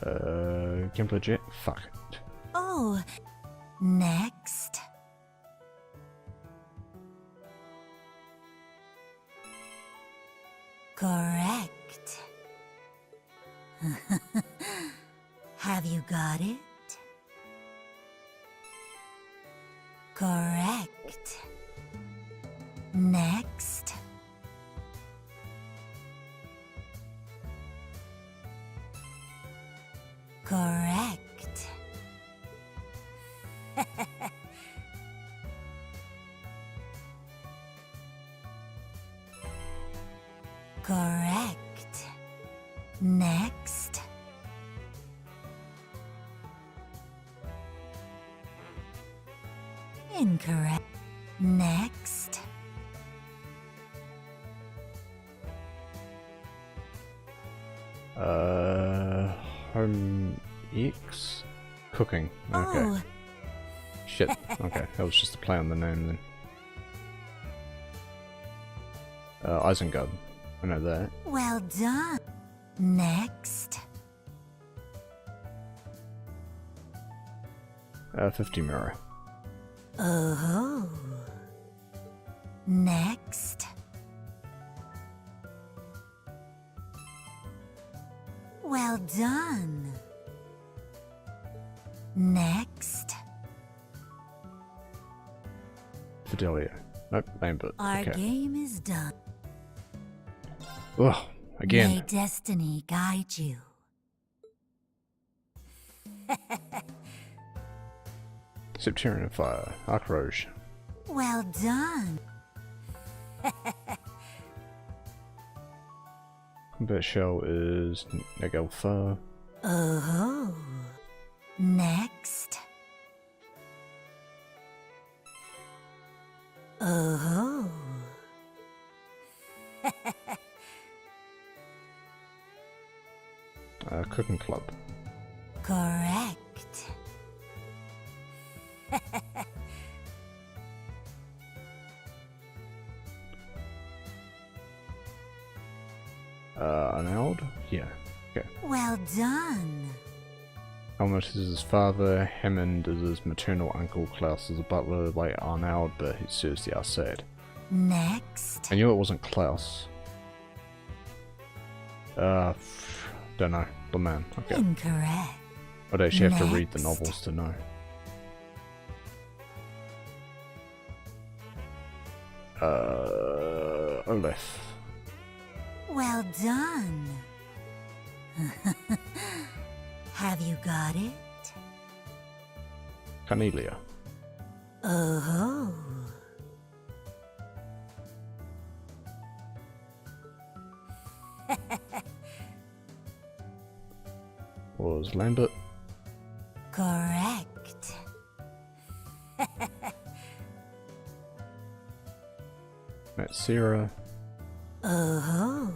Gimple Jet? Fuck it. Oh, next. Correct. Have you got it? Correct. Next. Correct. Correct. Next. Incorrect. Next. Home X? Cooking. Okay. Oh. Shit. Okay, that was just a play on the name then. Isengard. I know that. Well done. Next. 50 mirror. Oh. Next. Well done. Next. Fidelio. Nope, Lambert. Our Okay. game is done. Ugh, again. May destiny guide you. Septarian Fire. Arcroge. Well done. Combat Shell is Neg Alpha. Oh. Next. Oh. Cooking Club. Correct. Arnold? Yeah. Okay. Well done. Helmut is his father, Hammond is his maternal uncle, Klaus is a butler like Arnold, but he serves the outside. Next. I knew it wasn't Klaus. Don't know. The man. Okay. Incorrect. I'd actually have to read the Next. novels to know. Olaf. Well done. Have you got it? Cornelia. Oh. Was Lambert. Correct. Met Sarah. Oh.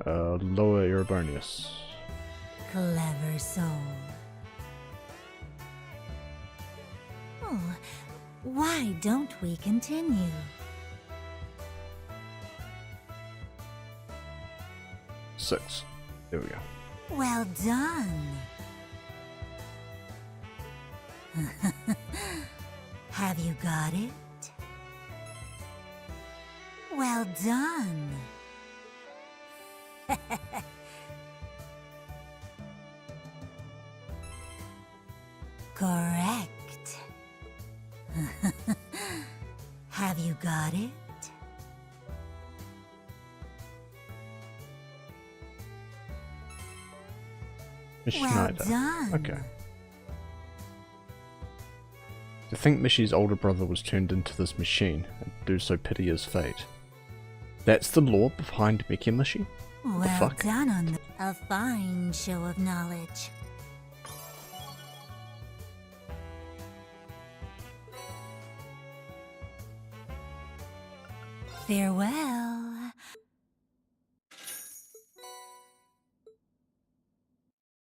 Loa Erebonius. Clever soul. Oh, why don't we continue? Six. There we go. Well done. Have you got it? Well done. Correct. Have you got it? Miss Well Schneider. done. Okay. To think Mishy's older brother was turned into this machine, and do so pity his fate. That's the lore behind Mickey and Mishy? What the Well fuck? done on a fine show of knowledge. Farewell.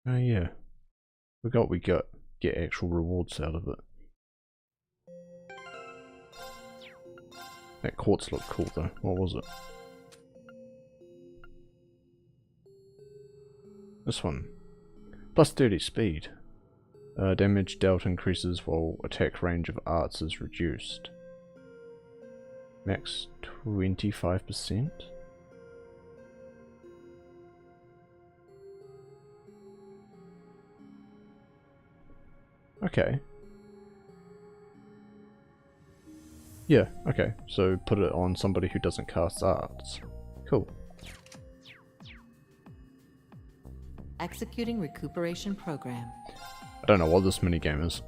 Oh yeah. We got get actual rewards out of it. That quartz looked cool though. What was it? This one. Plus 30 speed. Damage dealt increases while attack range of arts is reduced. Max 25%? Okay. Yeah, okay. So put it on somebody who doesn't cast arts. Cool. Executing recuperation program. I don't know what this minigame is.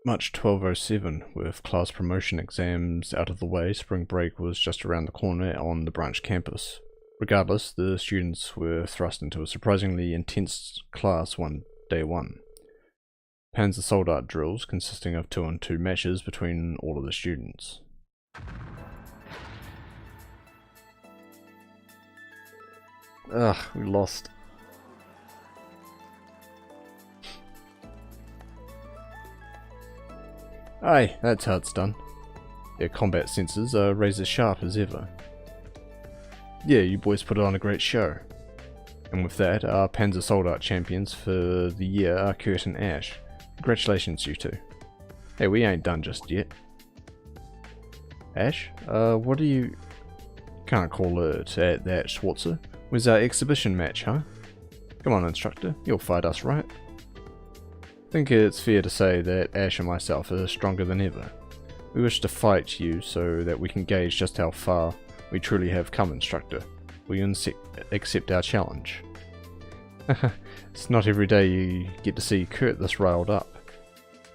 March 1207, with class promotion exams out of the way, spring break was just around the corner on the branch campus. Regardless, the students were thrust into a surprisingly intense class day one. Panzer Soldat drills consisting of 2-on-2 matches between all of the students. Ugh, we lost. Aye, that's how it's done. Their combat sensors are razor sharp as ever. Yeah, you boys put on a great show. And with that, our Panzer Soldat champions for the year are Kurt and Ash. Congratulations, you two. Hey, we ain't done just yet. Ash, what do you... Can't call it at that, Schwarzer. Where's our exhibition match, huh? Come on, instructor, you'll fight us, right? I think it's fair to say that Ash and myself are stronger than ever. We wish to fight you so that we can gauge just how far we truly have come, instructor. Will you accept our challenge? It's not every day you get to see Kurt this riled up.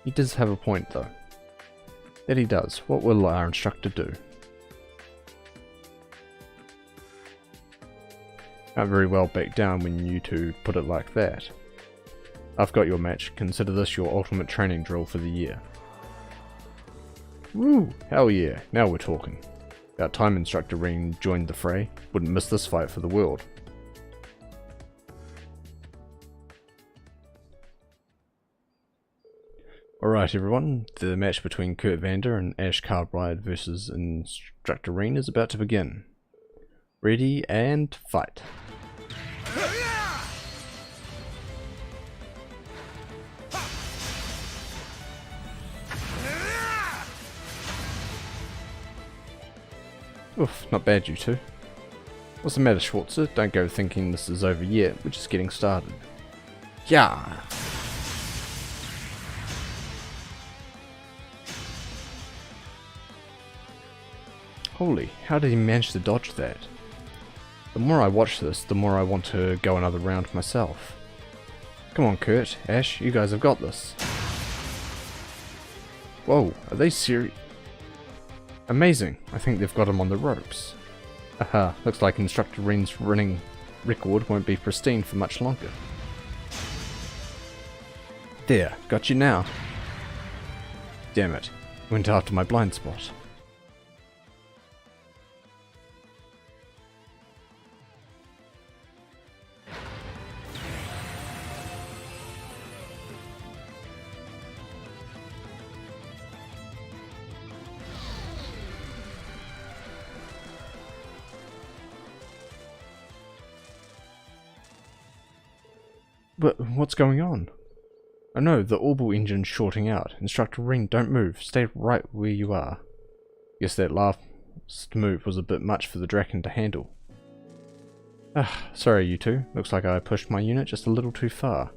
He does have a point though. That he does. What will our instructor do? Can't very well back down when you two put it like that. I've got your match. Consider this your ultimate training drill for the year. Woo! Hell yeah, now we're talking. About time Instructor Ring joined the fray. Wouldn't miss this fight for the world. Alright everyone, the match between Kurt Vander and Ash Carbride versus Instructor Ring is about to begin. Ready and fight. Oof, not bad you two. What's the matter, Schwarzer? Don't go thinking this is over yet, we're just getting started. Yeah. Holy, how did he manage to dodge that? The more I watch this, the more I want to go another round myself. Come on Kurt, Ash, you guys have got this. Whoa, are they serious? Amazing, I think they've got him on the ropes. Aha, looks like Instructor Ring's running record won't be pristine for much longer. There, got you now. Damn it, went after my blind spot. But what's going on? Oh no, the orbital engine's shorting out. Instructor Ring, don't move. Stay right where you are. Guess that last move was a bit much for the Draken to handle. Ah, sorry you two. Looks like I pushed my unit just a little too far.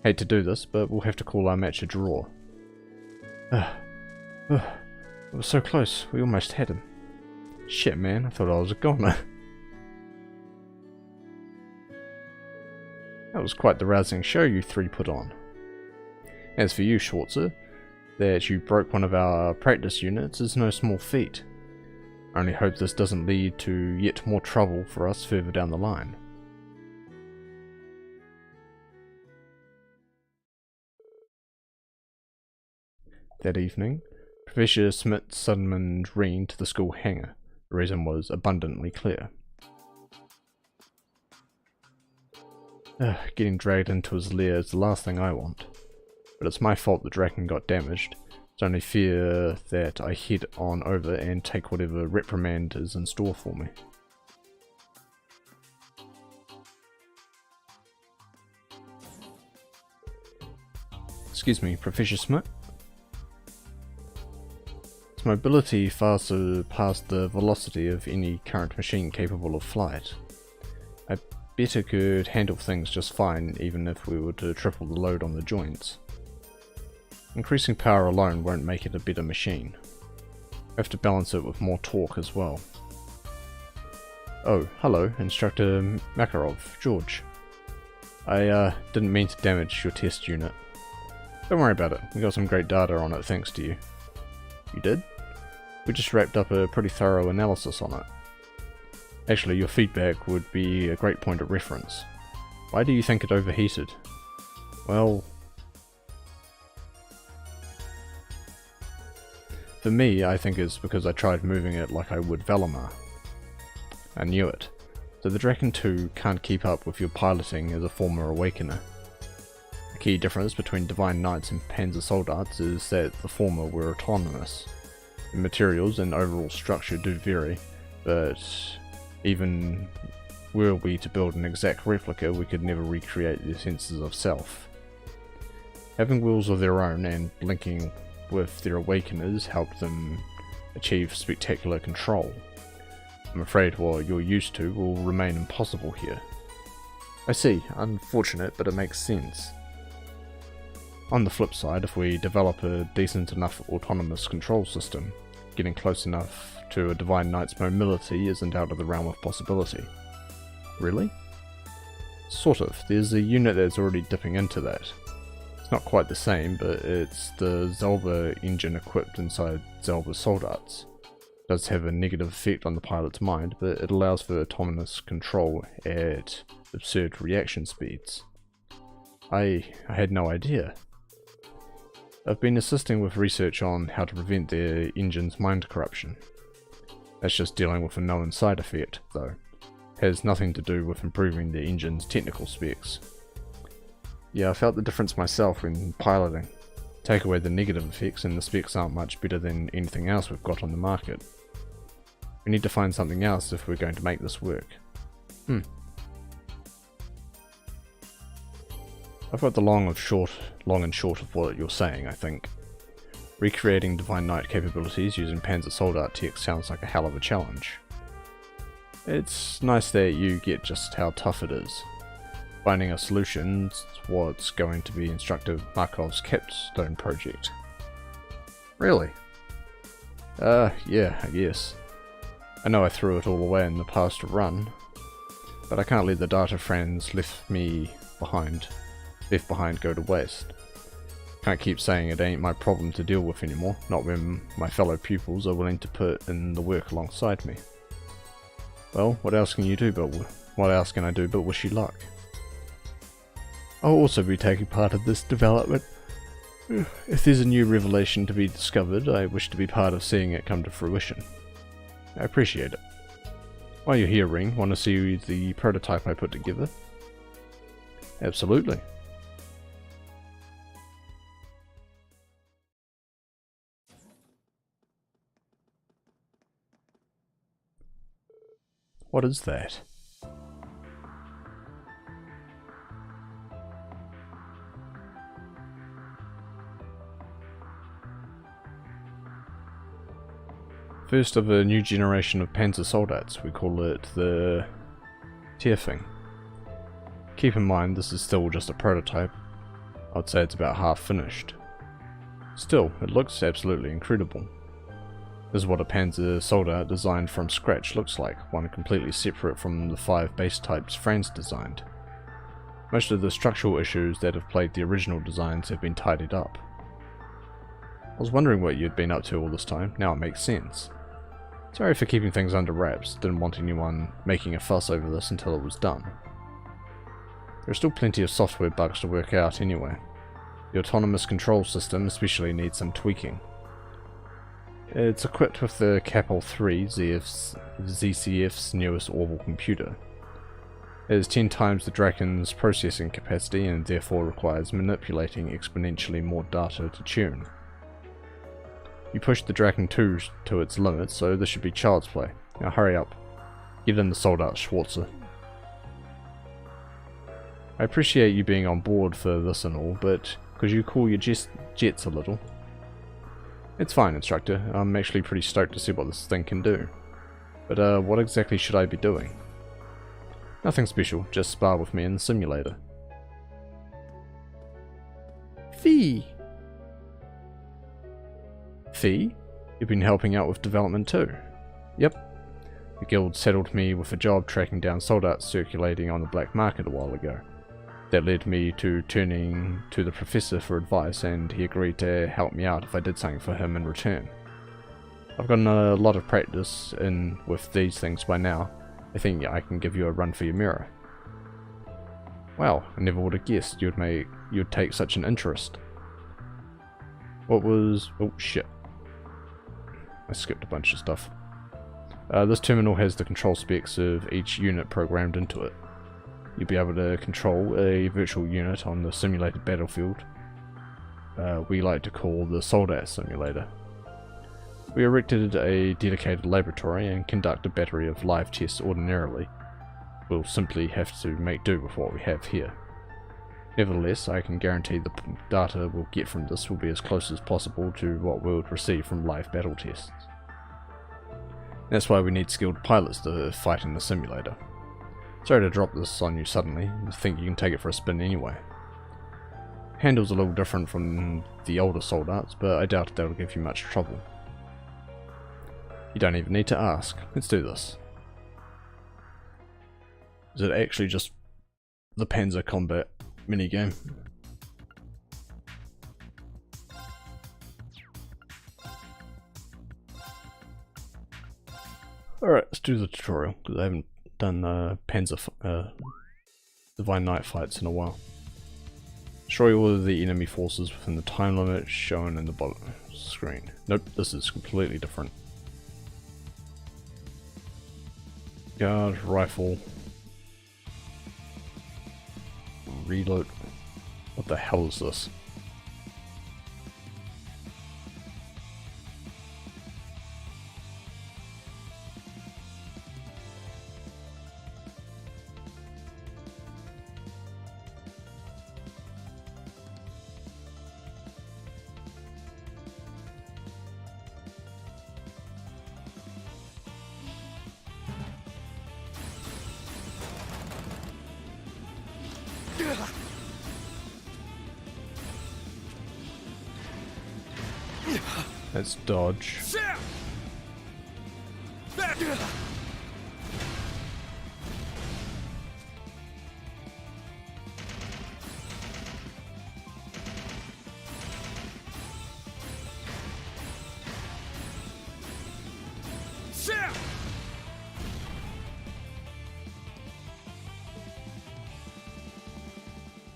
Hate to do this, but we'll have to call our match a draw. It was so close. We almost had him. Shit, man. I thought I was a goner. That was quite the rousing show you three put on. As for you, Schwarzer, that you broke one of our practice units is no small feat. I only hope this doesn't lead to yet more trouble for us further down the line. That evening, Professor Smith summoned Reen to the school hangar. The reason was abundantly clear. Getting dragged into his lair is the last thing I want. But it's my fault the Draken got damaged. It's only fear that I head on over and take whatever reprimand is in store for me. Excuse me, Professor Smith? Its mobility far surpassed the velocity of any current machine capable of flight. I bet it could handle things just fine even if we were to triple the load on the joints. Increasing power alone won't make it a better machine. We have to balance it with more torque as well. Oh, hello, Instructor Makarov, George. I didn't mean to damage your test unit. Don't worry about it, we got some great data on it thanks to you. You did? We just wrapped up a pretty thorough analysis on it. Actually, your feedback would be a great point of reference. Why do you think it overheated? Well... for me, I think it's because I tried moving it like I would Valimar. I knew it. So the Draken 2 can't keep up with your piloting as a former Awakener. The key difference between Divine Knights and Panzer Soldaten is that the former were autonomous. The materials and overall structure do vary, but even were we to build an exact replica, we could never recreate their senses of self. Having wills of their own and linking with their Awakeners helped them achieve spectacular control. I'm afraid what you're used to will remain impossible here. I see, unfortunate, but it makes sense. On the flip side, if we develop a decent enough autonomous control system, getting close enough to a Divine Knight's mobility isn't out of the realm of possibility. Really? Sort of. There's a unit that's already dipping into that. It's not quite the same, but it's the Zelva engine equipped inside Zelva Soldaten. It does have a negative effect on the pilot's mind, but it allows for autonomous control at absurd reaction speeds. I had no idea. I've been assisting with research on how to prevent their engine's mind corruption. That's just dealing with a known side effect, though. It has nothing to do with improving the engine's technical specs. Yeah, I felt the difference myself when piloting. Take away the negative effects and the specs aren't much better than anything else we've got on the market. We need to find something else if we're going to make this work. I've got the long and short of what you're saying, I think. Recreating Divine Knight capabilities using Panzer Soldaten tech sounds like a hell of a challenge. It's nice that you get just how tough it is. Finding a solution's what's going to be Instructor Markov's capstone project. Really? Yeah, I guess. I know I threw it all away in the past run, but I can't let the data friends left behind go to waste. Can't keep saying it ain't my problem to deal with anymore, not when my fellow pupils are willing to put in the work alongside me. Well, what else can I do but wish you luck? I'll also be taking part of this development. If there's a new revelation to be discovered, I wish to be part of seeing it come to fruition. I appreciate it. While you're here, Ring, want to see the prototype I put together? Absolutely. What is that? First of a new generation of Panzer Soldaten, we call it the Tierfing. Keep in mind this is still just a prototype. I'd say it's about half finished. Still, it looks absolutely incredible. This is what a Panzer Soldaten designed from scratch looks like, one completely separate from the 5 base types Franz designed. Most of the structural issues that have plagued the original designs have been tidied up. I was wondering what you'd been up to all this time, now it makes sense. Sorry for keeping things under wraps, didn't want anyone making a fuss over this until it was done. There are still plenty of software bugs to work out anyway. The autonomous control system especially needs some tweaking. It's equipped with the Capel 3 ZCF's newest Orbital computer. It is 10 times the Draken's processing capacity and therefore requires manipulating exponentially more data to tune. You pushed the Draken 2 to its limits, so this should be child's play. Now hurry up. Get in the sold out, Schwarzer. I appreciate you being on board for this and all, but could you cool your jets a little? It's fine, Instructor. I'm actually pretty stoked to see what this thing can do. But what exactly should I be doing? Nothing special, just spar with me in the simulator. Fee! Fee? You've been helping out with development too? Yep. The guild settled me with a job tracking down soldarts circulating on the black market a while ago. That led me to turning to the professor for advice, and he agreed to help me out if I did something for him in return. I've gotten a lot of practice in with these things by now. I think I can give you a run for your mirror. Wow, I never would have guessed you'd take such an interest. What was... oh shit. I skipped a bunch of stuff. This terminal has the control specs of each unit programmed into it. You'll be able to control a virtual unit on the simulated battlefield. We like to call the Soldat Simulator. We erected a dedicated laboratory and conduct a battery of live tests ordinarily. We'll simply have to make do with what we have here. Nevertheless, I can guarantee the data we'll get from this will be as close as possible to what we would receive from live battle tests. That's why we need skilled pilots to fight in the simulator. Sorry to drop this on you suddenly, I think you can take it for a spin anyway. Handle's a little different from the older Soldarts, but I doubt that'll give you much trouble. You don't even need to ask. Let's do this. Is it actually just the Panzer combat minigame? Alright, let's do the tutorial, because I haven't done Divine Knight fights in a while. Destroy all of the enemy forces within the time limit shown in the bottom screen. Nope, this is completely different. Guard, rifle, reload. What the hell is this? Let's dodge.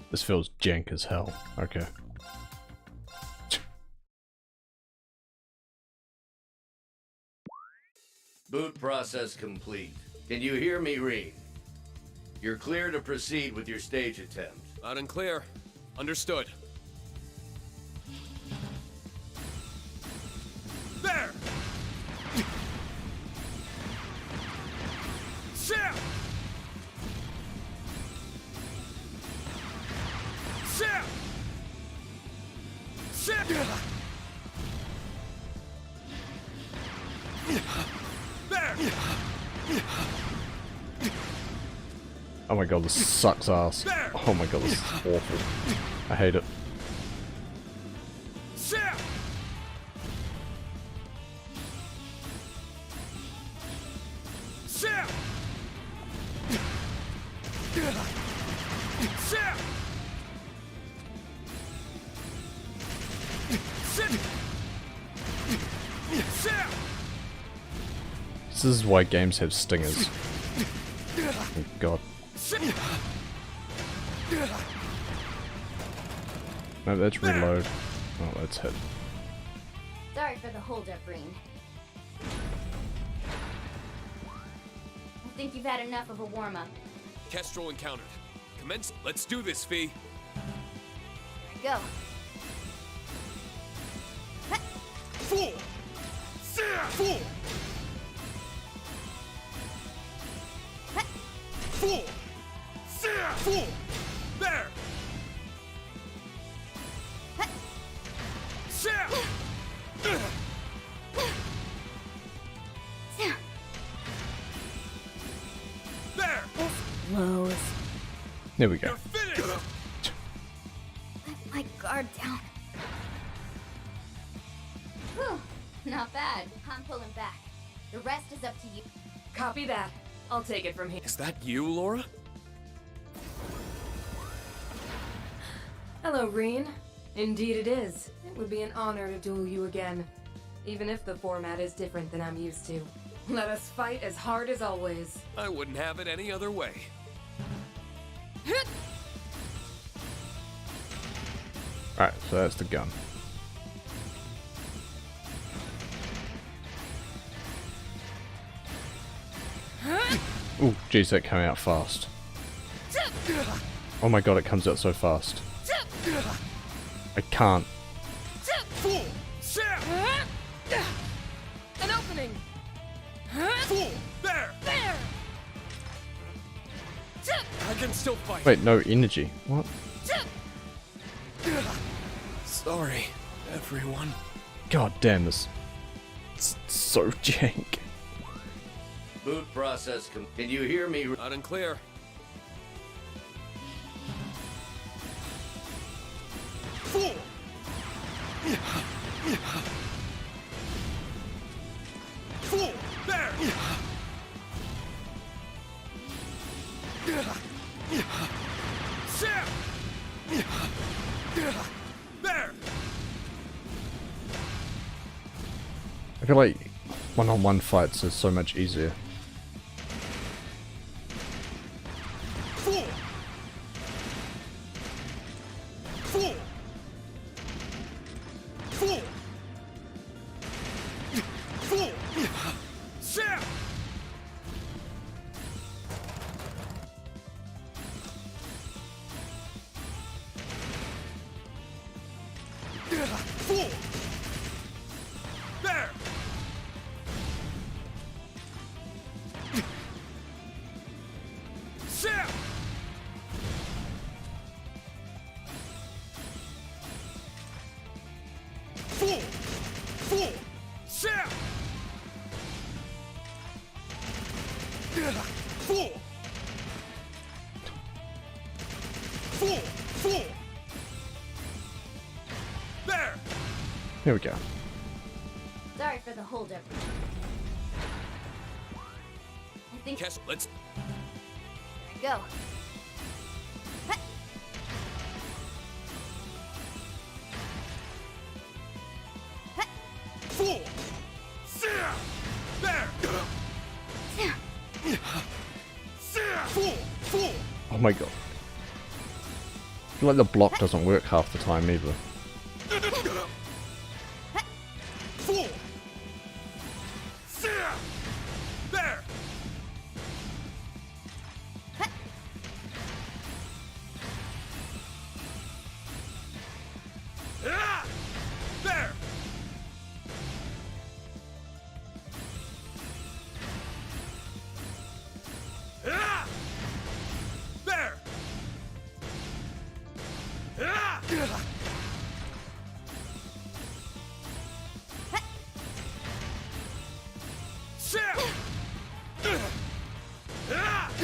This feels jank as hell. Okay. Boot process complete. Can you hear me, Reen? You're clear to proceed with your stage attempt. Loud and clear. Understood. There! Sit! Sit! Sit! There! Oh my god, this sucks ass. Oh my god, this is awful. I hate it. Sit! Sit! Sit! Sit! Sit! This is why games have stingers. Oh god. No, that's reload. Oh, that's hit. Sorry for the hold-up, Reen. I think you've had enough of a warm-up. Kestrel encountered. Commence. Let's do this, Fee. Go. Fool! Fool! Fool! Fool! There! There! Blows. There we go. Let my guard down. Whew, not bad. I'm pulling back. The rest is up to you. Copy that. I'll take it from here. Is that you, Laura? Hello, Reen. Indeed it is. It would be an honor to duel you again. Even if the format is different than I'm used to. Let us fight as hard as always. I wouldn't have it any other way. Alright, so that's the gun. Ooh, jeez, that came out fast. Oh my god, it comes out so fast. I can't. An opening! Fool! There! There! I can still fight. Wait, no energy. What? Sorry, everyone. God damn this. It's so jank. Boot process. Can you hear me? Loud and clear. Fool! Fool! There! There! I feel like one-on-one fights are so much easier. Fool! Fool! Fool! Fool! Fool! There! Fool! Fool! Fool! Fool! Fool! There! Here we go. Sorry for the holdup. I think. Yes, let's. Go. Fool! There! Fool! Fool! Oh my god. I feel like the block doesn't work half the time either. Fool! There! There! There!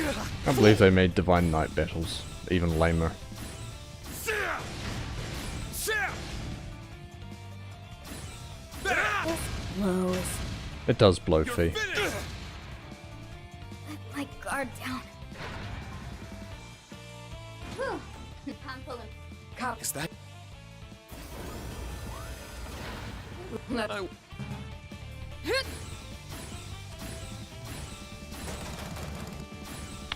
I can't believe they made Divine Knight battles even lamer. Blows. It does blow Fee. Let my guard down. Whew. I'm pulling. Copy. Is that? Let I...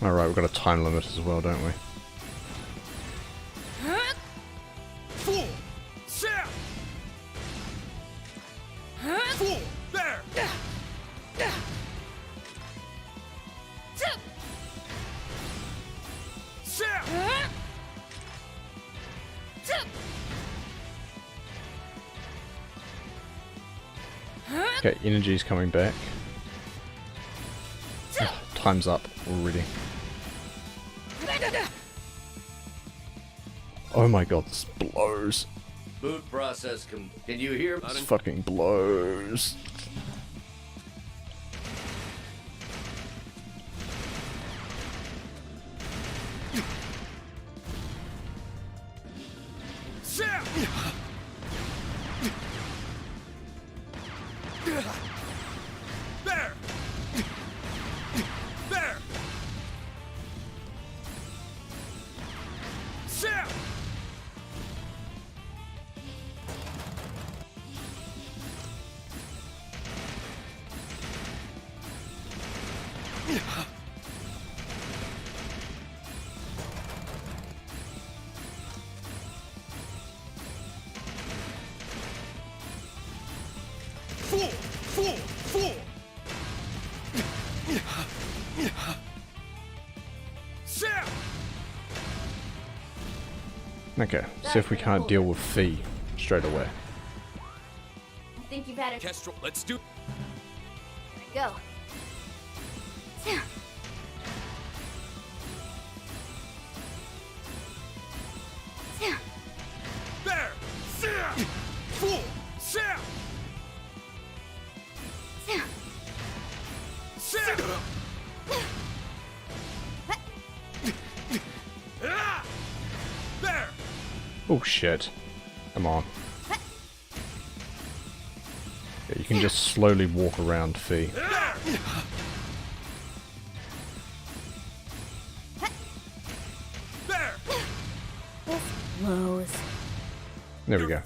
Alright, we've got a time limit as well, don't we? Fool! Fool! There! Okay, energy's coming back. Ugh, time's up already. Oh my god, this blows. Boot process can you hear? This fucking blows. There! There! Sam! Fool! Sam! Okay, see if we can't deal with Fee straight away. I think you've had it. Kestrel, let's do. Here we go. There! Sam! Fool! Sam! Sam! Ah! There! Oh shit. Come on. Yeah, you can just slowly walk around Fee. Blows. There we go.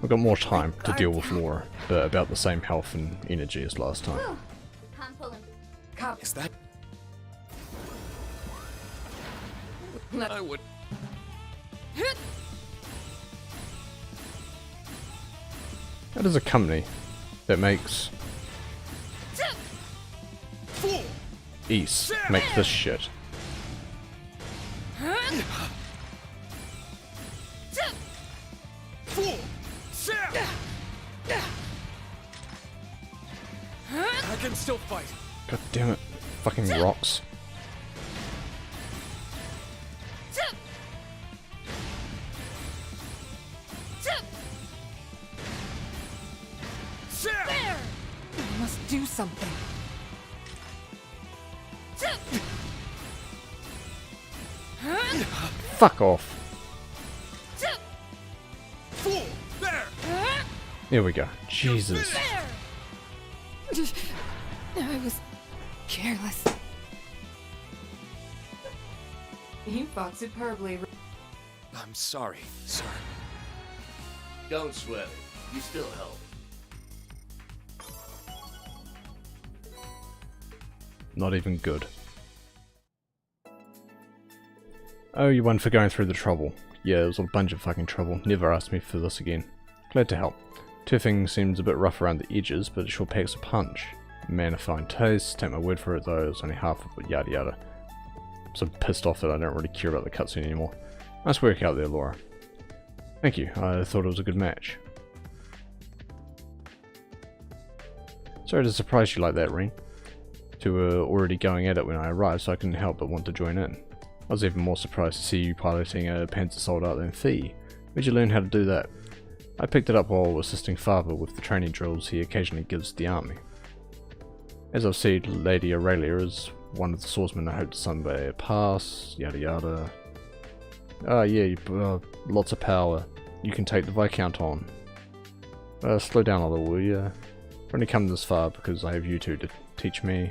We've got more time to deal with Laura, but about the same health and energy as last time. I'm pulling. Is that? I would. That is a company that makes East make this shit. Fool! Sam! I can still fight. God damn it. Fucking rocks. Sam! I must do something. Fuck off. Fool! There! There we go. Jesus. I was careless. You fought superbly. I'm sorry, sir. Don't sweat it. You still help. Not even good. Oh, you won for going through the trouble. Yeah, it was a bunch of fucking trouble. Never asked me for this again. Glad to help. Turfing seems a bit rough around the edges, but it sure packs a punch. Man of fine taste. Take my word for it though, it's only half of it, yada yada. So I'm pissed off that I don't really care about the cutscene anymore. Nice work out there, Laura. Thank you, I thought it was a good match. Sorry to surprise you like that, Reen. You were already going at it when I arrived, so I couldn't help but want to join in. I was even more surprised to see you piloting a Panzer Soldat than Fee. Where'd you learn how to do that? I picked it up while assisting Father with the training drills he occasionally gives the army. As I've said, Lady Aurelia is one of the swordsmen I hope to someday pass, yada yada. Ah yeah, lots of power. You can take the Viscount on. Slow down a little, will ya? I've only come this far because I have you two to teach me.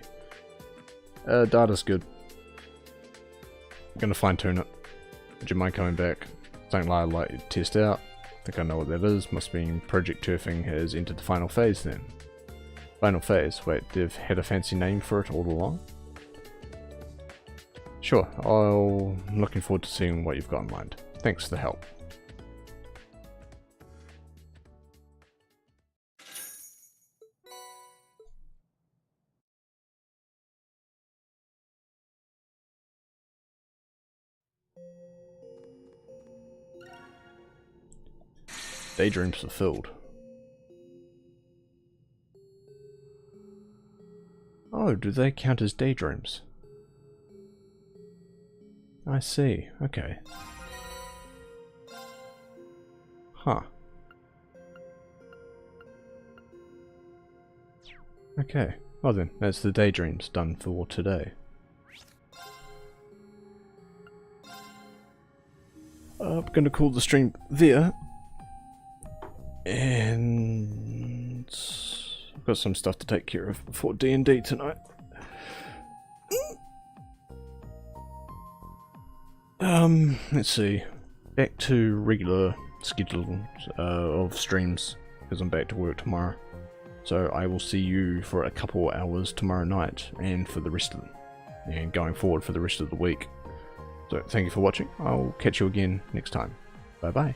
Data's good. I'm gonna fine tune it. Would you mind coming back? Something I'd like to test out. Think I know what that is. Must mean Project Turfing has entered the final phase then. Final phase? Wait, they've had a fancy name for it all along? Sure, I'm looking forward to seeing what you've got in mind. Thanks for the help. Daydreams fulfilled. Oh, do they count as daydreams? I see, okay. Huh. Okay, well then, that's the daydreams done for today. I'm gonna call the stream there. And I've got some stuff to take care of before D&D tonight. Let's see. Back to regular schedule of streams because I'm back to work tomorrow. So I will see you for a couple hours tomorrow night and for the rest of them, and going forward for the rest of the week. So thank you for watching. I'll catch you again next time. Bye bye.